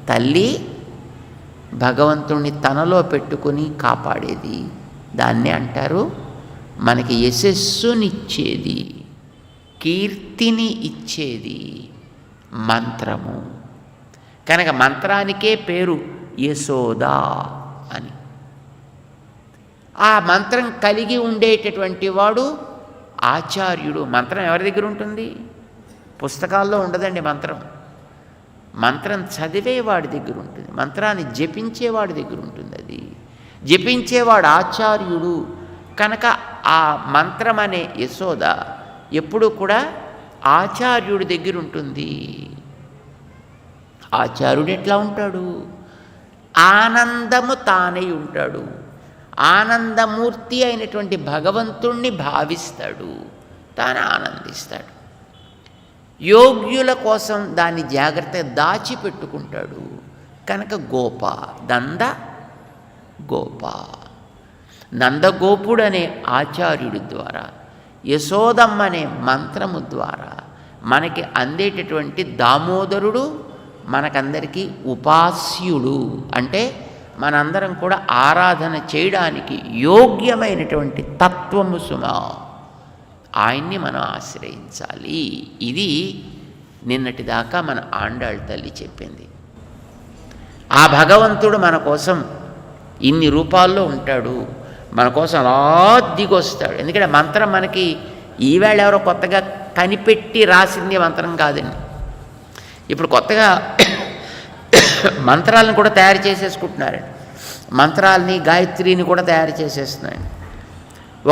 A: తల్లి భగవంతుణ్ణి తనలో పెట్టుకుని కాపాడేది. దాన్నే అంటారు మనకి యశస్సునిచ్చేది, కీర్తిని ఇచ్చేది మంత్రము. కనుక మంత్రానికే పేరు యశోద అని. ఆ మంత్రం కలిగి ఉండేటటువంటి వాడు ఆచార్యుడు. మంత్రం ఎవరి దగ్గర ఉంటుంది? పుస్తకాల్లో ఉండదండి మంత్రం. మంత్రం చదివేవాడి దగ్గర ఉంటుంది, మంత్రాన్ని జపించేవాడి దగ్గర ఉంటుంది. అది జపించేవాడు ఆచార్యుడు. కనుక ఆ మంత్రం అనే యశోద ఎప్పుడు కూడా ఆచార్యుడి దగ్గర ఉంటుంది. ఆచార్యుడు ఎట్లా ఉంటాడు? ఆనందము తానై ఉంటాడు. ఆనందమూర్తి అయినటువంటి భగవంతుణ్ణి భావిస్తాడు, తాను ఆనందిస్తాడు. యోగ్యుల కోసం దాన్ని జాగ్రత్తగా దాచిపెట్టుకుంటాడు. కనుక గోప, నంద గోప. నందగోపుడు అనే ఆచార్యుడి ద్వారా, యశోదమ్మ అనే మంత్రము ద్వారా మనకి అందేటటువంటి దామోదరుడు మనకందరికీ ఉపాస్యుడు. అంటే మనందరం కూడా ఆరాధన చేయడానికి యోగ్యమైనటువంటి తత్వము సుమా. ఆయన్ని మనం ఆశ్రయించాలి. ఇది నిన్నటిదాకా మన ఆండాళ్ళ తల్లి చెప్పింది. ఆ భగవంతుడు మన కోసం ఇన్ని రూపాల్లో ఉంటాడు, మన కోసం అలా దిగొస్తాడు. ఎందుకంటే మంత్రం మనకి ఈవేళ ఎవరో కొత్తగా కనిపెట్టి రాసింది మంత్రం కాదండి. ఇప్పుడు కొత్తగా మంత్రాలను కూడా తయారు చేసేసుకుంటున్నారండి. మంత్రాలని, గాయత్రిని కూడా తయారు చేసేస్తున్నాయండి.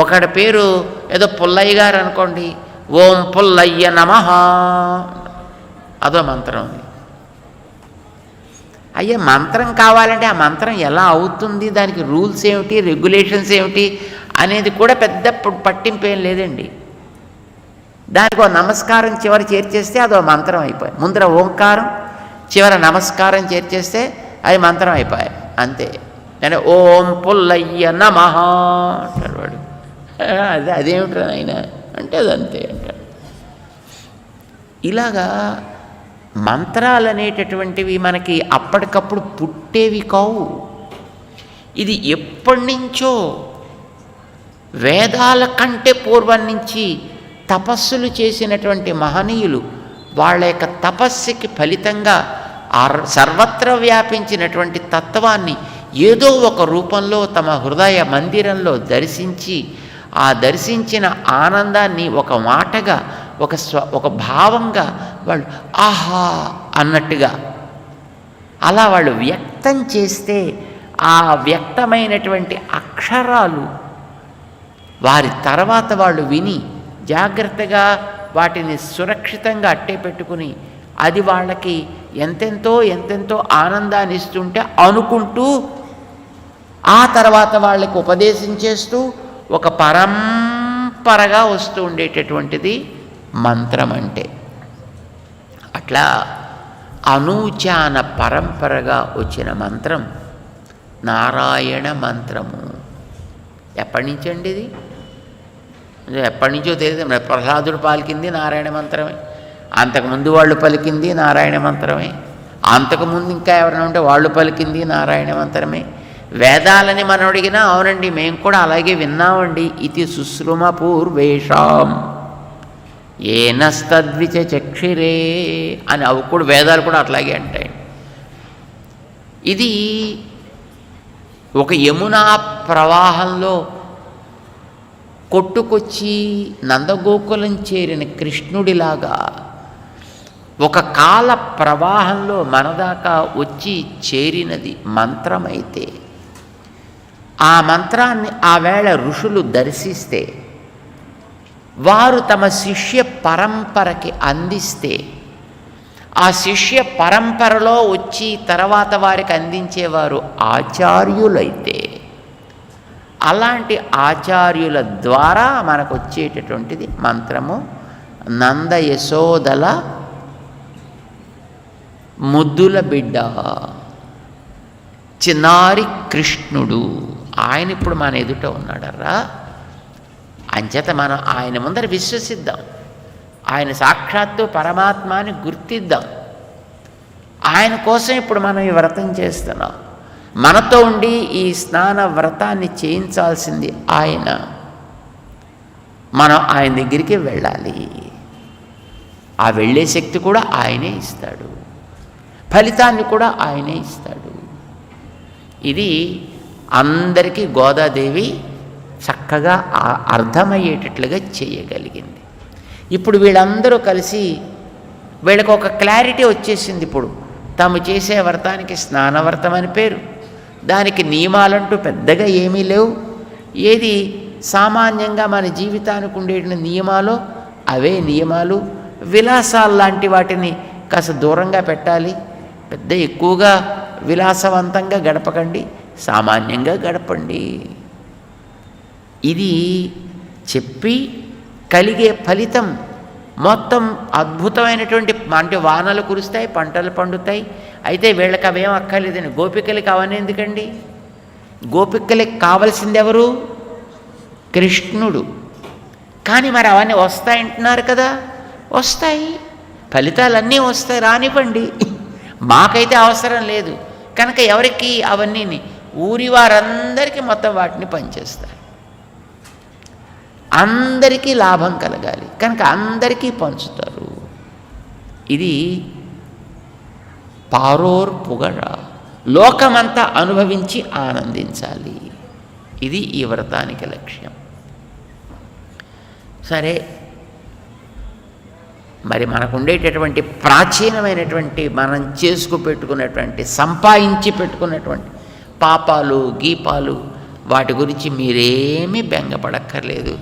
A: ఒకడి పేరు ఏదో పుల్లయ్య గారు అనుకోండి, ఓం పుల్లయ్య నమః, అదో మంత్రం. అయ్యే మంత్రం కావాలంటే ఆ మంత్రం ఎలా అవుతుంది, దానికి రూల్స్ ఏమిటి, రెగ్యులేషన్స్ ఏమిటి అనేది కూడా పెద్ద పట్టింపు ఏం లేదండి. దానికి ఒక నమస్కారం చివరి చేర్చేస్తే అదో మంత్రం అయిపోయాయి. ముందర ఓంకారం, చివర నమస్కారం చేర్చేస్తే అది మంత్రం అయిపోయాయి అంతే. అంటే ఓం పుల్లయ్య నమః అంటాడు వాడు. అదేమిట్రా ఆయన అంటే అదంతే అంటాడు. ఇలాగా మంత్రాలు అనేటటువంటివి మనకి అప్పటికప్పుడు పుట్టేవి కావు. ఇది ఎప్పటి నుంచో వేదాల కంటే పూర్వం నుంచి తపస్సులు చేసినటువంటి మహనీయులు వాళ్ళ యొక్క తపస్సుకి ఫలితంగా సర్వత్ర వ్యాపించినటువంటి తత్వాన్ని ఏదో ఒక రూపంలో తమ హృదయ మందిరంలో దర్శించి, ఆ దర్శించిన ఆనందాన్ని ఒక మాటగా, ఒక భావంగా వాళ్ళు ఆహా అన్నట్టుగా అలా వాళ్ళు వ్యక్తం చేస్తే, ఆ వ్యక్తమైనటువంటి అక్షరాలు వారి తర్వాత వాళ్ళు విని జాగ్రత్తగా వాటిని సురక్షితంగా అట్టే పెట్టుకుని అది వాళ్ళకి ఎంతెంతో ఆనందాన్ని ఇస్తుంటే అనుకుంటూ ఆ తర్వాత వాళ్ళకి ఉపదేశం చేస్తూ ఒక పరంపరగా వస్తూ ఉండేటటువంటిది మంత్రం అంటే. అట్లా అనూచాన పరంపరగా వచ్చిన మంత్రం నారాయణ మంత్రము. ఎప్పటి నుంచి అండి ఇది? ఎప్పటి నుంచో తెలియదు. ప్రహ్లాదుడు పలికింది నారాయణ మంత్రమే, అంతకుముందు వాళ్ళు పలికింది నారాయణ మంత్రమే, అంతకుముందు ఇంకా ఎవరైనా ఉంటే వాళ్ళు పలికింది నారాయణ మంత్రమే. వేదాలని మనం అడిగినా అవునండి మేము కూడా అలాగే విన్నామండి. ఇది శుశ్రుమ పూర్వేషాం ఏనస్తద్విచ చక్షిరే అని అవి కూడా వేదాలు కూడా అట్లాగే అంటాయి. ఇది ఒక యమునా ప్రవాహంలో కొట్టుకొచ్చి నందగోకులం చేరిన కృష్ణుడిలాగా ఒక కాల ప్రవాహంలో మనదాకా వచ్చి చేరినది మంత్రమైతే, ఆ మంత్రాన్ని ఆవేళ ఋషులు దర్శిస్తే, వారు తమ శిష్య పరంపరకి అందిస్తే, ఆ శిష్య పరంపరలో వచ్చి తర్వాత వారికి అందించేవారు ఆచార్యులైతే, అలాంటి ఆచార్యుల ద్వారా మనకు వచ్చేటటువంటిది మంత్రము. నంద యశోదల ముద్దుల బిడ్డ చిన్నారి కృష్ణుడు, ఆయన ఇప్పుడు మన ఎదుట ఉన్నాడర్రా. అంచేత మనం ఆయన ముందర విశ్వసిద్దాం, ఆయన సాక్షాత్తు పరమాత్మ అని గుర్తిద్దాం. ఆయన కోసం ఇప్పుడు మనం ఈ వ్రతం చేస్తున్నాం. మనతో ఉండి ఈ స్నాన వ్రతాన్ని చేయించాల్సింది ఆయన. మనం ఆయన దగ్గరికి వెళ్ళాలి. ఆ వెళ్ళే శక్తి కూడా ఆయనే ఇస్తాడు, ఫలితాన్ని కూడా ఆయనే ఇస్తాడు. ఇది అందరికీ గోదాదేవి చక్కగా అర్థమయ్యేటట్లుగా చేయగలిగింది. ఇప్పుడు వీళ్ళందరూ కలిసి వీళ్ళకి ఒక క్లారిటీ వచ్చేసింది. ఇప్పుడు తాము చేసే వ్రతానికి స్నానవ్రతం అని పేరు, దానికి నియమాలంటూ పెద్దగా ఏమీ లేవు. ఏది సామాన్యంగా మన జీవితానికి ఉండే నియమాలు అవే నియమాలు. విలాసాలు లాంటి వాటిని కాస్త దూరంగా పెట్టాలి. పెద్ద ఎక్కువగా విలాసవంతంగా గడపకండి, సామాన్యంగా గడపండి. ఇది చెప్పి కలిగే ఫలితం మొత్తం అద్భుతమైనటువంటి, అంటే వానలు కురుస్తాయి, పంటలు పండుతాయి. అయితే వీళ్ళకి అవేం అక్కర్లేదండి. గోపికలకి అవన్నీ ఎందుకండి? గోపికలకి కావలసింది ఎవరు? కృష్ణుడు. కానీ మరి అవన్నీ వస్తాయంటున్నారు కదా, వస్తాయి, ఫలితాలన్నీ వస్తాయి, రానివ్వండి. మాకైతే అవసరం లేదు కనుక ఎవరికి అవన్నీ ఊరి వారందరికీ మొత్తం వాటిని పనిచేస్తారు. అందరికీ లాభం కలగాలి కనుక అందరికీ పంచుతారు. ఇది పారోర్ పుగడ, లోకమంతా అనుభవించి ఆనందించాలి. ఇది ఈ వ్రతానికి లక్ష్యం. సరే, మరి మనకు ఉండేటటువంటి ప్రాచీనమైనటువంటి మనం పెట్టుకున్నటువంటి సంపాదించి పెట్టుకున్నటువంటి పాపాలు గీపాలు వాటి గురించి మీరేమీ బెంగపడక్కర్లేదు.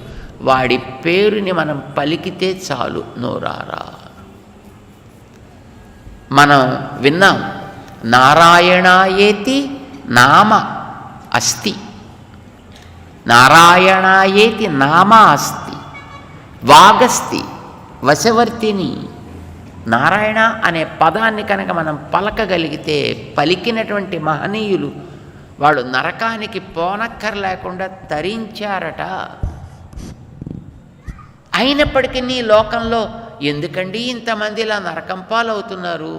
A: వాడి పేరుని మనం పలికితే చాలు నోరారా. మనం విన్నాం, నారాయణాయేతి నామ అస్తి, నారాయణాయేతి నామ అస్తి, వాగస్తి వశవర్తిని. నారాయణ అనే పదాన్ని కనుక మనం పలకగలిగితే, పలికినటువంటి మహనీయులు వాళ్ళు నరకానికి పోనక్కర్లేకుండా తరించారట. అయినప్పటికీ నీ లోకంలో ఎందుకండి ఇంతమంది ఇలా నరకం పాలవుతున్నారు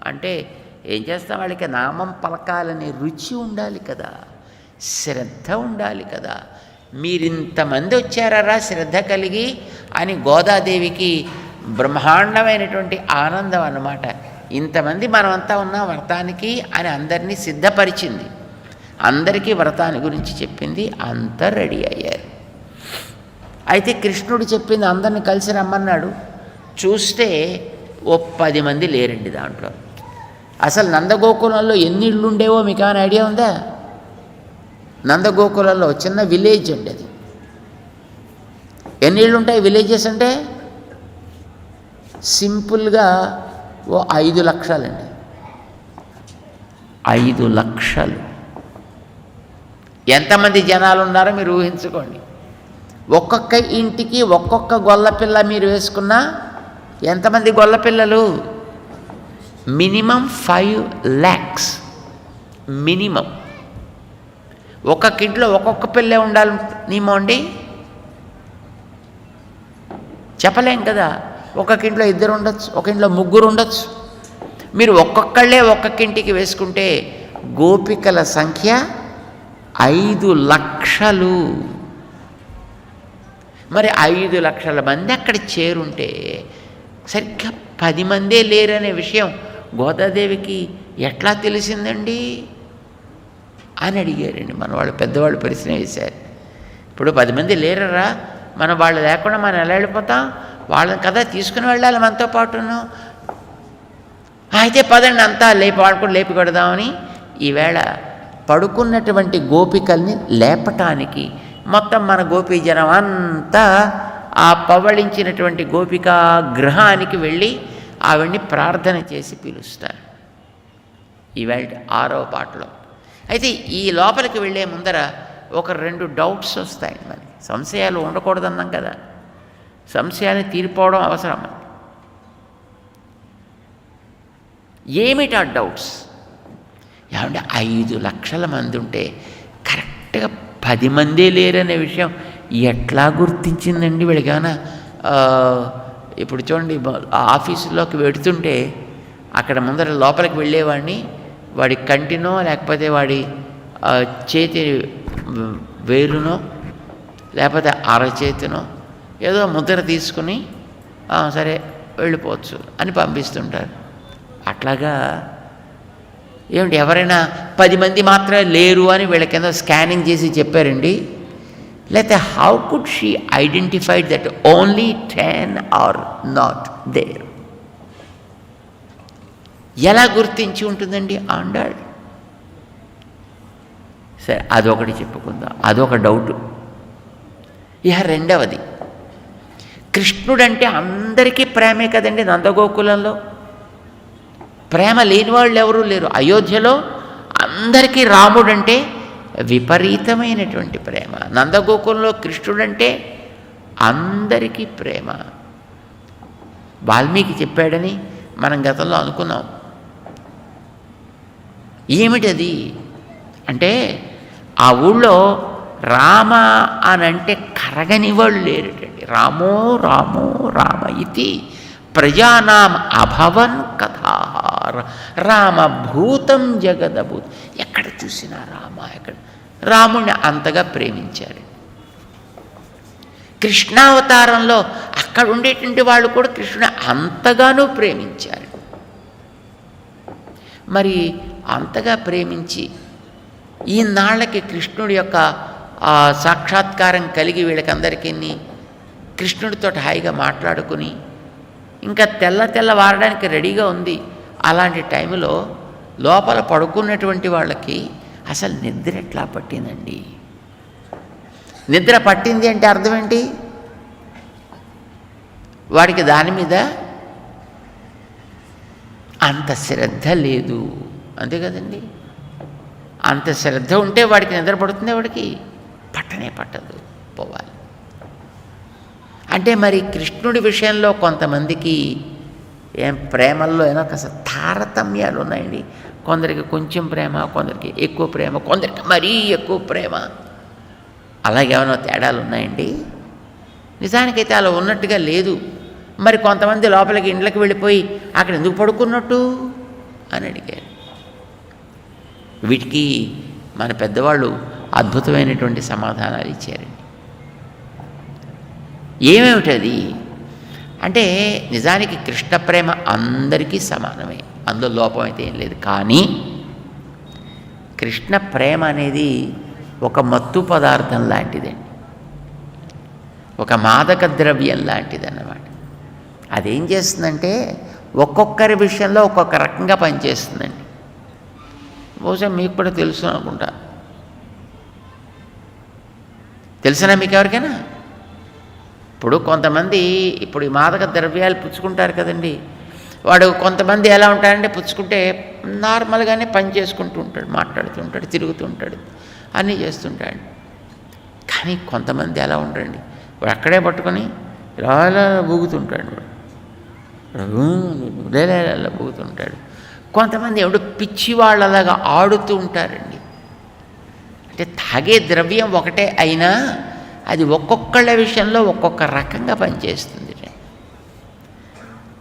A: అంటే ఏం చేస్తాం? వాళ్ళకి నామం పలకాలని రుచి ఉండాలి కదా, శ్రద్ధ ఉండాలి కదా. మీరింతమంది వచ్చారా శ్రద్ధ కలిగి అని గోదాదేవికి బ్రహ్మాండమైనటువంటి ఆనందం అన్నమాట. ఇంతమంది మనమంతా ఉన్నాం వ్రతానికి అని అందరినీ సిద్ధపరిచింది, అందరికీ వ్రతాన్ని గురించి చెప్పింది, అంతా రెడీ అయ్యారు. అయితే కృష్ణుడు చెప్పింది అందరిని కలిసి రమ్మన్నాడు. చూస్తే ఓ 10 మంది లేరండి దాంట్లో. అసలు నందగోకులంలో ఎన్ని ఇళ్ళు ఉండేవో మీకు ఏమైనా ఐడియా ఉందా? నందగోకులంలో చిన్న విలేజ్ అండి అది. ఎన్ని ఇళ్ళు ఉంటాయి విలేజెస్ అంటే? సింపుల్గా ఓ 5 లక్షలండి. 5 లక్షలు. ఎంతమంది జనాలు ఉన్నారో మీరు ఊహించుకోండి. ఒక్కొక్క ఇంటికి ఒక్కొక్క గొల్లపిల్ల మీరు వేసుకున్నా ఎంతమంది గొల్లపిల్లలు? Minimum 5 lakhs minimum. ఒక్కొక్క ఇంట్లో ఒక్కొక్క పిల్లే ఉండాలి నియమం అండి. చెప్పలేం కదా. ఒక్కొక్క ఇంట్లో 2 ఉండొచ్చు, ఒక ఇంట్లో 3 ఉండొచ్చు. మీరు ఒక్కొక్కళ్ళే ఒక్కొక్క ఇంటికి వేసుకుంటే గోపికల సంఖ్య 5 లక్షలు. మరి 5 లక్షల మంది అక్కడ చేరుంటే సరిగ్గా 10 మందే లేరనే విషయం గోదాదేవికి ఎట్లా తెలిసిందండి అని అడిగారండి మన వాళ్ళు. పెద్దవాళ్ళు ప్రశ్న వేశారు. ఇప్పుడు 10 మంది లేరరా, మనం వాళ్ళు లేకుండా మనం ఎలా వెళ్ళిపోతాం? వాళ్ళని కదా తీసుకుని వెళ్ళాలి మనతో పాటును. అయితే పదండి అంతా వాళ్ళు లేపి కొడదామని ఈవేళ పడుకున్నటువంటి గోపికల్ని లేపటానికి మొత్తం మన గోపీజనం అంతా ఆ పవళించినటువంటి గోపికా గృహానికి వెళ్ళి ఆవిడ్ని ప్రార్థన చేసి పిలుస్తారు ఈవేళ 6వ పాటలో. అయితే ఈ లోపలికి వెళ్ళే ముందర ఒక 2 డౌట్స్ వస్తాయి మనకి. సంశయాలు ఉండకూడదన్నాం కదా, సంశయాన్ని తీరిపోవడం అవసరం. ఏమిటా డౌట్స్? ఏమంటే 5 లక్షల మంది ఉంటే కరెక్ట్గా 10 మందే లేరనే విషయం ఎట్లా గుర్తించిందండి? వీళ్ళకేమైనా ఇప్పుడు చూడండి, ఆఫీసులోకి వెడుతుంటే అక్కడ ముందర లోపలికి వెళ్ళేవాడిని వాడి కంటినో లేకపోతే వాడి చేతి వేలునో లేకపోతే అరచేతినో ఏదో ముద్ర తీసుకుని సరే వెళ్ళిపోవచ్చు అని పంపిస్తుంటారు. అట్లాగా ఏమిటి, ఎవరైనా 10 మంది మాత్రమే లేరు అని వీళ్ళ కింద స్కానింగ్ చేసి చెప్పారండి, లేకపోతే how could she identified that only 10 or not there? ఎలా గుర్తించి ఉంటుందండి ఆండాళ్? సరే, అదొకటి చెప్పుకుందాం, అదొక డౌటు. ఇక రెండవది, కృష్ణుడంటే అందరికీ ప్రేమే కదండి. నందగోకులంలో ప్రేమ లేని వాళ్ళు ఎవరూ లేరు. అయోధ్యలో అందరికీ రాముడంటే విపరీతమైనటువంటి ప్రేమ. నందగోకులంలో కృష్ణుడంటే అందరికీ ప్రేమ. వాల్మీకి చెప్పాడని మనం గతంలో అనుకున్నాం. ఏమిటది అంటే, ఆ ఊళ్ళో రామ అనంటే కరగని వాళ్ళు లేరుటండి. రామో రామో రామ ఇది ప్రజానాం అభవన్ కథా రామభూతం జగదభూత. ఎక్కడ చూసినా రామ, ఎక్కడ రాముణ్ణి అంతగా ప్రేమించారు. కృష్ణావతారంలో అక్కడ ఉండేటువంటి వాళ్ళు కూడా కృష్ణుని అంతగానూ ప్రేమించారు. మరి అంతగా ప్రేమించి ఈనాళ్ళకి కృష్ణుడి యొక్క సాక్షాత్కారం కలిగి వీళ్ళకందరికీ కృష్ణుడితో హాయిగా మాట్లాడుకుని ఇంకా తెల్లవారడానికి రెడీగా ఉంది. అలాంటి టైంలో లోపల పడుకున్నటువంటి వాళ్ళకి అసలు నిద్ర ఎట్లా పట్టిందండి? నిద్ర పట్టింది అంటే అర్థం ఏంటి? వాడికి దాని మీద అంత శ్రద్ధ లేదు, అంతే కదండి. అంత శ్రద్ధ ఉంటే వాడికి నిద్ర పడుతుంది, వాడికి పట్టనే పట్టదు, పోవాలి. అంటే మరి కృష్ణుడి విషయంలో కొంతమందికి ప్రేమల్లో ఏమో కాస్త తారతమ్యాలు ఉన్నాయండి. కొందరికి కొంచెం ప్రేమ, కొందరికి ఎక్కువ ప్రేమ, కొందరికి మరీ ఎక్కువ ప్రేమ, అలాగేమైనా తేడాలు ఉన్నాయండి. నిజానికైతే అలా ఉన్నట్టుగా లేదు. మరి కొంతమంది లోపలికి ఇండ్లకి వెళ్ళిపోయి అక్కడ ఎందుకు పడుకున్నట్టు అని అడిగారు. వీటికి మన పెద్దవాళ్ళు అద్భుతమైనటువంటి సమాధానాలు ఇచ్చారండి. ఏమేమిటది అంటే, నిజానికి కృష్ణ ప్రేమ అందరికీ సమానమే, అందులో లోపం అయితే ఏం లేదు. కానీ కృష్ణ ప్రేమ అనేది ఒక మత్తు పదార్థం లాంటిదండి, ఒక మాదక ద్రవ్యం లాంటిదన్నమాట. అదేం చేస్తుందంటే ఒక్కొక్కరి విషయంలో ఒక్కొక్క రకంగా పనిచేస్తుందండి. బహుశా మీకు కూడా తెలుసు అనుకుంటా. తెలుసునా మీకు ఎవరికైనా? ఇప్పుడు కొంతమంది ఇప్పుడు ఈ మాదక ద్రవ్యాలు పుచ్చుకుంటారు కదండి. వాడు కొంతమంది ఎలా ఉంటారంటే పుచ్చుకుంటే నార్మల్గానే పని చేసుకుంటూ ఉంటాడు, మాట్లాడుతూ ఉంటాడు, తిరుగుతూ ఉంటాడు, అన్నీ చేస్తుంటాడు. కానీ కొంతమంది ఎలా ఉంటారండి, వాడు అక్కడే పట్టుకొని ఇలా ఊగుతుంటాడు, లేలా ఊగుతుంటాడు. కొంతమంది ఎవడు పిచ్చి వాళ్ళలాగా ఆడుతూ ఉంటారండి. అంటే తాగే ద్రవ్యం ఒకటే అయినా అది ఒక్కొక్కళ్ళ విషయంలో ఒక్కొక్క రకంగా పనిచేస్తుంది.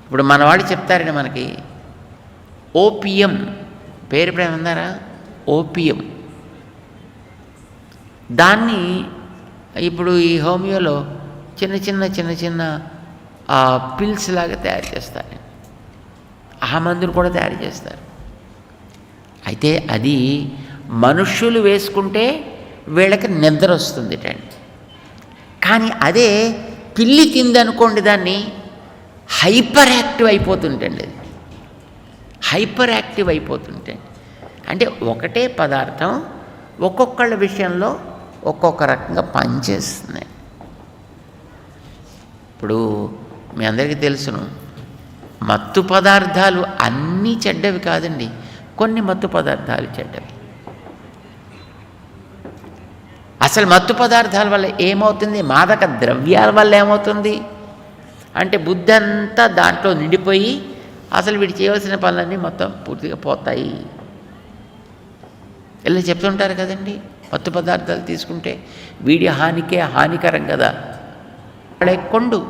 A: ఇప్పుడు మన వాళ్ళు చెప్తారండి మనకి, ఓపియం పేరు ప్రేమ ఉన్నారా? ఓపియం, దాన్ని ఇప్పుడు ఈ హోమియోలో చిన్న చిన్న పిల్స్ లాగా తయారు చేస్తారు. ఆ మందులు కూడా తయారు చేస్తారు. అయితే అది మనుష్యులు వేసుకుంటే వీళ్ళకి నిద్ర వస్తుందిటండి. కానీ అదే పిల్లి తిందనుకోండి, దాన్ని హైపర్ యాక్టివ్ అయిపోతుంటండి. అది హైపర్ యాక్టివ్ అయిపోతుంటండి. అంటే ఒకటే పదార్థం ఒక్కొక్కళ్ళ విషయంలో ఒక్కొక్క రకంగా పనిచేస్తుంది. ఇప్పుడు మీ అందరికీ తెలుసును, మత్తు పదార్థాలు అన్నీ చెడ్డవి కాదండి, కొన్ని మత్తు పదార్థాలు చెడ్డవి. అసలు మత్తు పదార్థాల వల్ల ఏమవుతుంది? మాదక ద్రవ్యాల వల్ల ఏమవుతుంది అంటే బుద్ధి అంతా దాంట్లో నిండిపోయి అసలు వీడు చేయవలసిన పనులన్నీ మొత్తం పూర్తిగా పోతాయి. ఇలా చెప్తుంటారు కదండి. మత్తు పదార్థాలు తీసుకుంటే వీడి హానికే హానికరం కదా. కొండు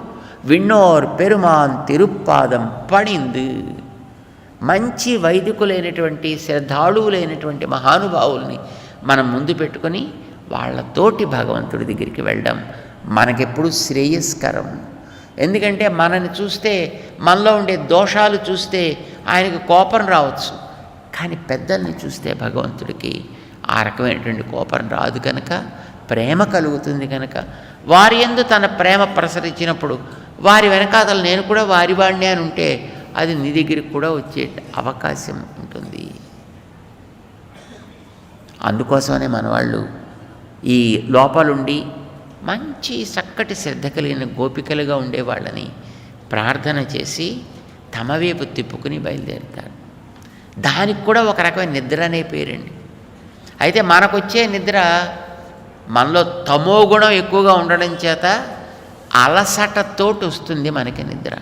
A: విన్నోర్ పెరుమాన్ తిరుప్పాదం పడింది. మంచి వైదికులైనటువంటి శ్రద్ధాళువులైనటువంటి మహానుభావుల్ని మనం ముందు పెట్టుకొని వాళ్ళతోటి భగవంతుడి దగ్గరికి వెళ్ళడం మనకెప్పుడు శ్రేయస్కరం. ఎందుకంటే మనని చూస్తే, మనలో ఉండే దోషాలు చూస్తే ఆయనకు కోపం రావచ్చు, కానీ పెద్దల్ని చూస్తే భగవంతుడికి ఆ రకమైనటువంటి కోపం రాదు కనుక ప్రేమ కలుగుతుంది. కనుక వారి యందు తన ప్రేమ ప్రసరించినప్పుడు వారి వెనకాతలు నేను కూడా వారి వాడిని అని ఉంటే అది నీ దగ్గరికి కూడా వచ్చే అవకాశం ఉంటుంది. అందుకోసమనే మన వాళ్ళు ఈ లోపలుండి మంచి చక్కటి శ్రద్ధ కలిగిన గోపికలుగా ఉండేవాళ్ళని ప్రార్థన చేసి తమ వైపు తిప్పుకుని బయలుదేరుతారు. దానికి కూడా ఒక రకమైన నిద్ర అనే పేరండి. అయితే మనకొచ్చే నిద్ర మనలో తమో గుణం ఎక్కువగా ఉండడం చేత అలసటతోటి వస్తుంది మనకి నిద్ర.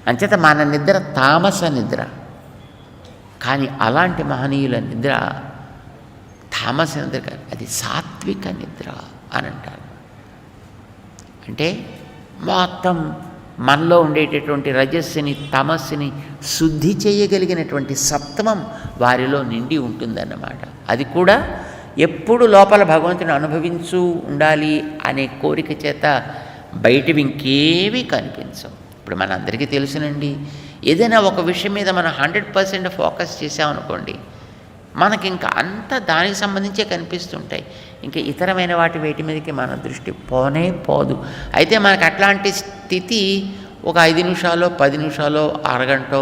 A: అంచేత మన నిద్ర తామస నిద్ర. కానీ అలాంటి మహనీయుల నిద్ర తామస నిద్ర కాదు, అది సాత్విక నిద్ర అని అంటారు. అంటే మొత్తం మనలో ఉండేటటువంటి రజస్సుని తమస్సుని శుద్ధి చేయగలిగినటువంటి సత్వం వారిలో నిండి ఉంటుందన్నమాట. అది కూడా ఎప్పుడు లోపల భగవంతుని అనుభవించు ఉండాలి అనే కోరిక చేత బయటవి ఇంకేవి కనిపించవు. ఇప్పుడు మనందరికీ తెలుసునండి, ఏదైనా ఒక విషయం మీద మనం 100% ఫోకస్ చేసామనుకోండి, మనకి ఇంకా అంతా దానికి సంబంధించే కనిపిస్తుంటాయి. ఇంకా ఇతరమైన వేటి మీదకి మన దృష్టి పోనే పోదు. అయితే మనకు అట్లాంటి స్థితి ఒక 5 నిమిషాలు 10 నిమిషాలు అరగంట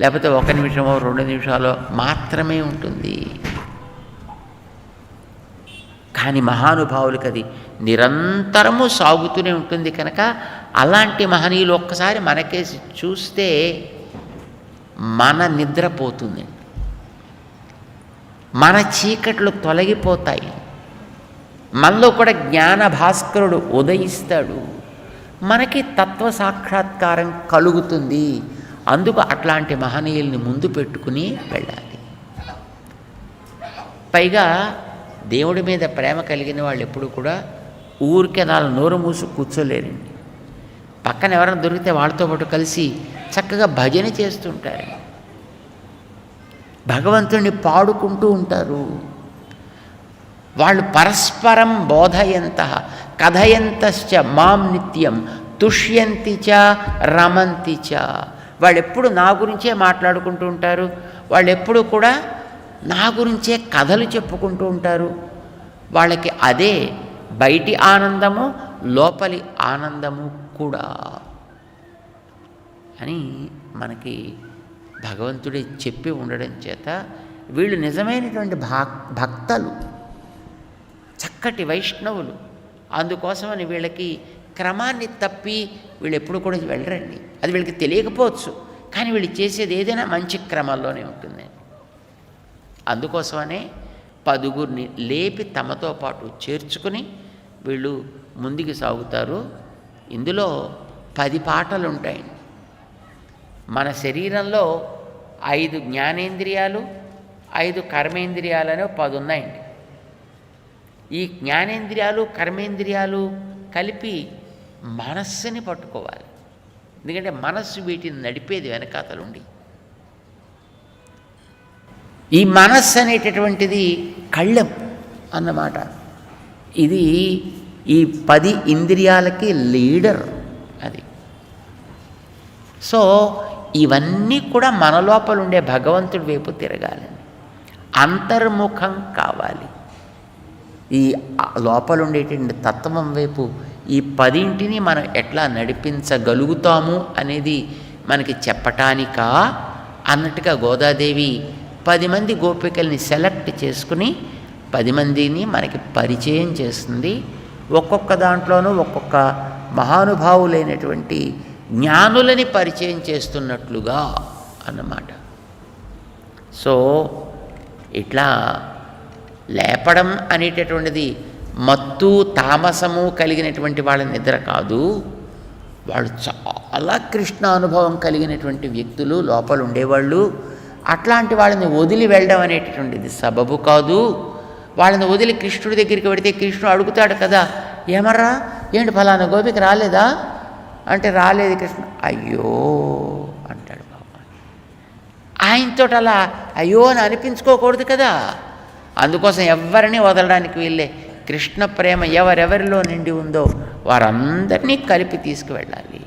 A: లేకపోతే 1 నిమిషమో 2 నిమిషాలు మాత్రమే ఉంటుంది. కానీ మహానుభావులకి అది నిరంతరము సాగుతూనే ఉంటుంది. కనుక అలాంటి మహనీయులు ఒక్కసారి మనకేసి చూస్తే మన నిద్రపోతుంది, మన చీకట్లు తొలగిపోతాయి, మనలో కూడా జ్ఞాన భాస్కరుడు ఉదయిస్తాడు, మనకి తత్వ సాక్షాత్కారం కలుగుతుంది. అందుకు అట్లాంటి మహనీయుల్ని ముందు పెట్టుకుని వెళ్ళాలి. పైగా దేవుడి మీద ప్రేమ కలిగిన వాళ్ళు ఎప్పుడు కూడా ఊరికే నోరు మూసు కూర్చోలేరండి. పక్కన ఎవరైనా దొరికితే వాళ్ళతో పాటు కలిసి చక్కగా భజన చేస్తుంటారు, భగవంతుడిని పాడుకుంటూ ఉంటారు. వాళ్ళు పరస్పరం బోధయంత కథయంతశ్చ మాం నిత్యం తుష్యంతి చ రమంతి చ. వాళ్ళు ఎప్పుడు నా గురించే మాట్లాడుకుంటూ ఉంటారు, వాళ్ళు ఎప్పుడు కూడా నా గురించే కథలు చెప్పుకుంటూ ఉంటారు. వాళ్ళకి అదే బయటి ఆనందము లోపలి ఆనందము కూడా అని మనకి భగవంతుడే చెప్పి ఉండడం చేత వీళ్ళు నిజమైనటువంటి భక్తలు, చక్కటి వైష్ణవులు. అందుకోసమని వీళ్ళకి క్రమాన్ని తప్పి వీళ్ళు ఎప్పుడు కూడా వెళ్ళరండి. అది వీళ్ళకి తెలియకపోవచ్చు, కానీ వీళ్ళు చేసేది ఏదైనా మంచి క్రమంలోనే ఉంటుంది. అందుకోసమనే 10గురిని లేపి తమతో పాటు చేర్చుకుని వీళ్ళు ముందుకు సాగుతారు. ఇందులో 10 పాటలు ఉంటాయండి. మన శరీరంలో 5 జ్ఞానేంద్రియాలు 5 కర్మేంద్రియాలు 10 ఉన్నాయండి. ఈ జ్ఞానేంద్రియాలు కర్మేంద్రియాలు కలిపి మనస్సుని పట్టుకోవాలి. ఎందుకంటే మనస్సు వీటిని నడిపేది వెనకాతలుండి. ఈ మనస్సు అనేటటువంటిది కళ్ళెం అన్నమాట. ఇది ఈ 10 ఇంద్రియాలకి లీడర్ అది. సో ఇవన్నీ కూడా మన లోపల ఉండే భగవంతుడి వైపు తిరగాలండి, అంతర్ముఖం కావాలి. ఈ లోపల ఉండేటువంటి తత్వం వైపు ఈ 10ంటిని మనం ఎట్లా నడిపించగలుగుతాము అనేది మనకి చెప్పటానికా అన్నట్టుగా గోదాదేవి 10 మంది గోపికల్ని సెలెక్ట్ చేసుకుని 10 మందిని మనకి పరిచయం చేస్తుంది. ఒక్కొక్క దాంట్లోనూ ఒక్కొక్క మహానుభావులైనటువంటి జ్ఞానులని పరిచయం చేస్తున్నట్లుగా అన్నమాట. సో ఇట్లా లేపడం అనేటటువంటిది మత్తు తామసము కలిగినటువంటి వాళ్ళ నిద్ర కాదు. వాళ్ళు చాలా కృష్ణ అనుభవం కలిగినటువంటి వ్యక్తులు లోపల ఉండేవాళ్ళు. అట్లాంటి వాళ్ళని వదిలి వెళ్ళడం అనేటటువంటిది సబబు కాదు. వాళ్ళని వదిలి కృష్ణుడి దగ్గరికి వెడితే కృష్ణుడు అడుగుతాడు కదా, ఏమర్రా ఏంటి ఫలానా గోపిక రాలేదా అంటే రాలేదు కృష్ణ. అయ్యో అంటాడు భగవాన్. ఆయనతో అలా అయ్యో అని అనిపించుకోకూడదు కదా. అందుకోసం ఎవరిని వదలడానికి వీళ్ళే. కృష్ణ ప్రేమ ఎవరెవరిలో నిండి ఉందో వారందరినీ కలిపి తీసుకువెళ్ళాలి.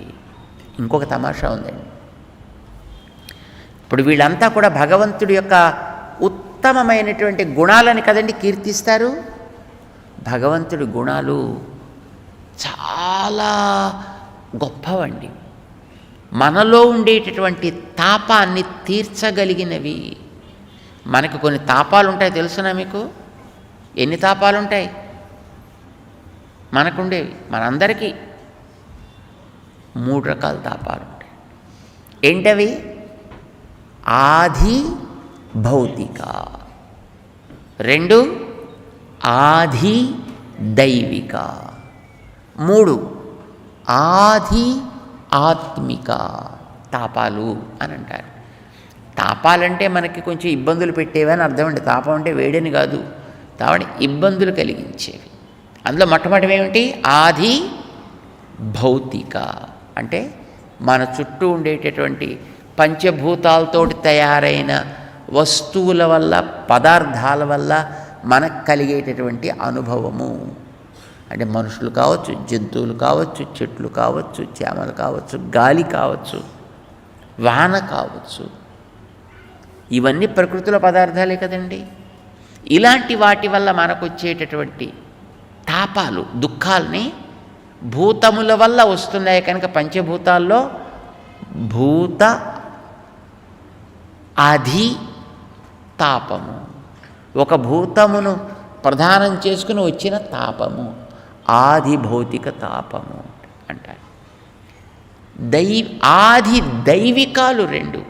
A: ఇంకొక తమాషా ఉందండి. ఇప్పుడు వీళ్ళంతా కూడా భగవంతుడి యొక్క ఉత్తమమైనటువంటి గుణాలని కదండి కీర్తిస్తారు. భగవంతుడి గుణాలు చాలా గొప్పవండి. మనలో ఉండేటటువంటి తాపాన్ని తీర్చగలిగినవి. మనకు కొన్ని తాపాలు ఉంటాయి, తెలుసునా మీకు? ఎన్ని తాపాలు ఉంటాయి మనకుండేవి? మనందరికీ 3 రకాల తాపాలు ఉంటాయి. ఏంటవి? ఆది భౌతిక, 2 ఆది దైవిక, 3 ఆది ఆత్మిక తాపాలు అని అంటారు. తాపాలంటే మనకి కొంచెం ఇబ్బందులు పెట్టేవని అర్థం అండి. తాపం అంటే వేడిని కాదు, తాపని ఇబ్బందులు కలిగించేవి. అందులో మొట్టమొదటి ఏమిటి? ఆది భౌతిక అంటే మన చుట్టూ ఉండేటటువంటి పంచభూతాలతోటి తయారైన వస్తువుల వల్ల, పదార్థాల వల్ల మనకు కలిగేటటువంటి అనుభవము. అంటే మనుషులు కావచ్చు, జంతువులు కావచ్చు, చెట్లు కావచ్చు, చేమలు కావచ్చు, గాలి కావచ్చు, వాన కావచ్చు, ఇవన్నీ ప్రకృతిలో పదార్థాలే కదండి. ఇలాంటి వాటి వల్ల మనకు వచ్చేటటువంటి తాపాలు, దుఃఖాలని భూతముల వల్ల వస్తున్నాయి కనుక పంచభూతాల్లో భూత ఆది తాపము, ఒక భూతమును ప్రధానం చేసుకుని వచ్చిన తాపము ఆది భౌతిక తాపము అంటారు. ఆది దైవికాలు 2.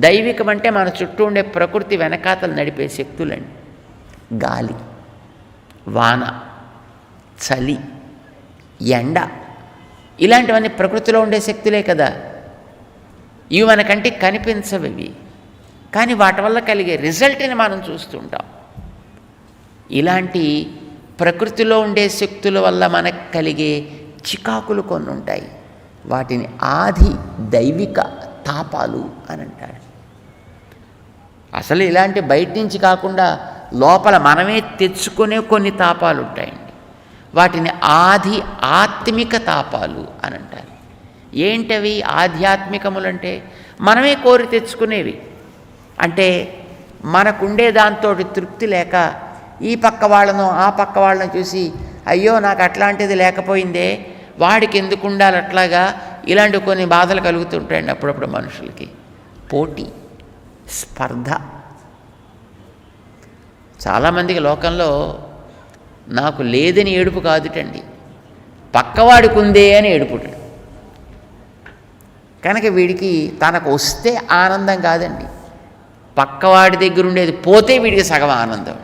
A: దైవికం అంటే మన చుట్టూ ఉండే ప్రకృతి వెనకాతలు నడిపే శక్తులండి. గాలి, వాన, చలి, ఎండ, ఇలాంటివన్నీ ప్రకృతిలో ఉండే శక్తులే కదా. ఇవి మన కంటికి కనిపించవి, కానీ వాటి వల్ల కలిగే రిజల్ట్ని మనం చూస్తుంటాం. ఇలాంటి ప్రకృతిలో ఉండే శక్తుల వల్ల మనకు కలిగే చికాకులు కొన్ని ఉంటాయి. వాటిని ఆది దైవిక తాపాలు అని అంటారు. అసలు ఇలాంటి బయట నుంచి కాకుండా లోపల మనమే తెచ్చుకునే కొన్ని తాపాలు ఉంటాయండి. వాటిని ఆది ఆత్మిక తాపాలు అని అంటారు. ఏంటవి ఆధ్యాత్మికములంటే? మనమే కోరి తెచ్చుకునేవి. అంటే మనకుండే దాంతో తృప్తి లేక ఈ పక్క వాళ్ళను ఆ పక్క వాళ్ళను చూసి అయ్యో నాకు అట్లాంటిది లేకపోయిందే, వాడికి ఎందుకు ఉండాలి అట్లాగా, ఇలాంటి కొన్ని బాధలు కలుగుతుంటాయండి అప్పుడప్పుడు మనుషులకి. పోటీ, స్పర్ధ. చాలామందికి లోకంలో నాకు లేదని ఏడుపు కాదుటండి, పక్కవాడికి ఉందే అని ఏడుపుటాడు. కనుక వీడికి తనకు వస్తే ఆనందం కాదండి, పక్కవాడి దగ్గర ఉండేది పోతే వీడికి సగం ఆనందం.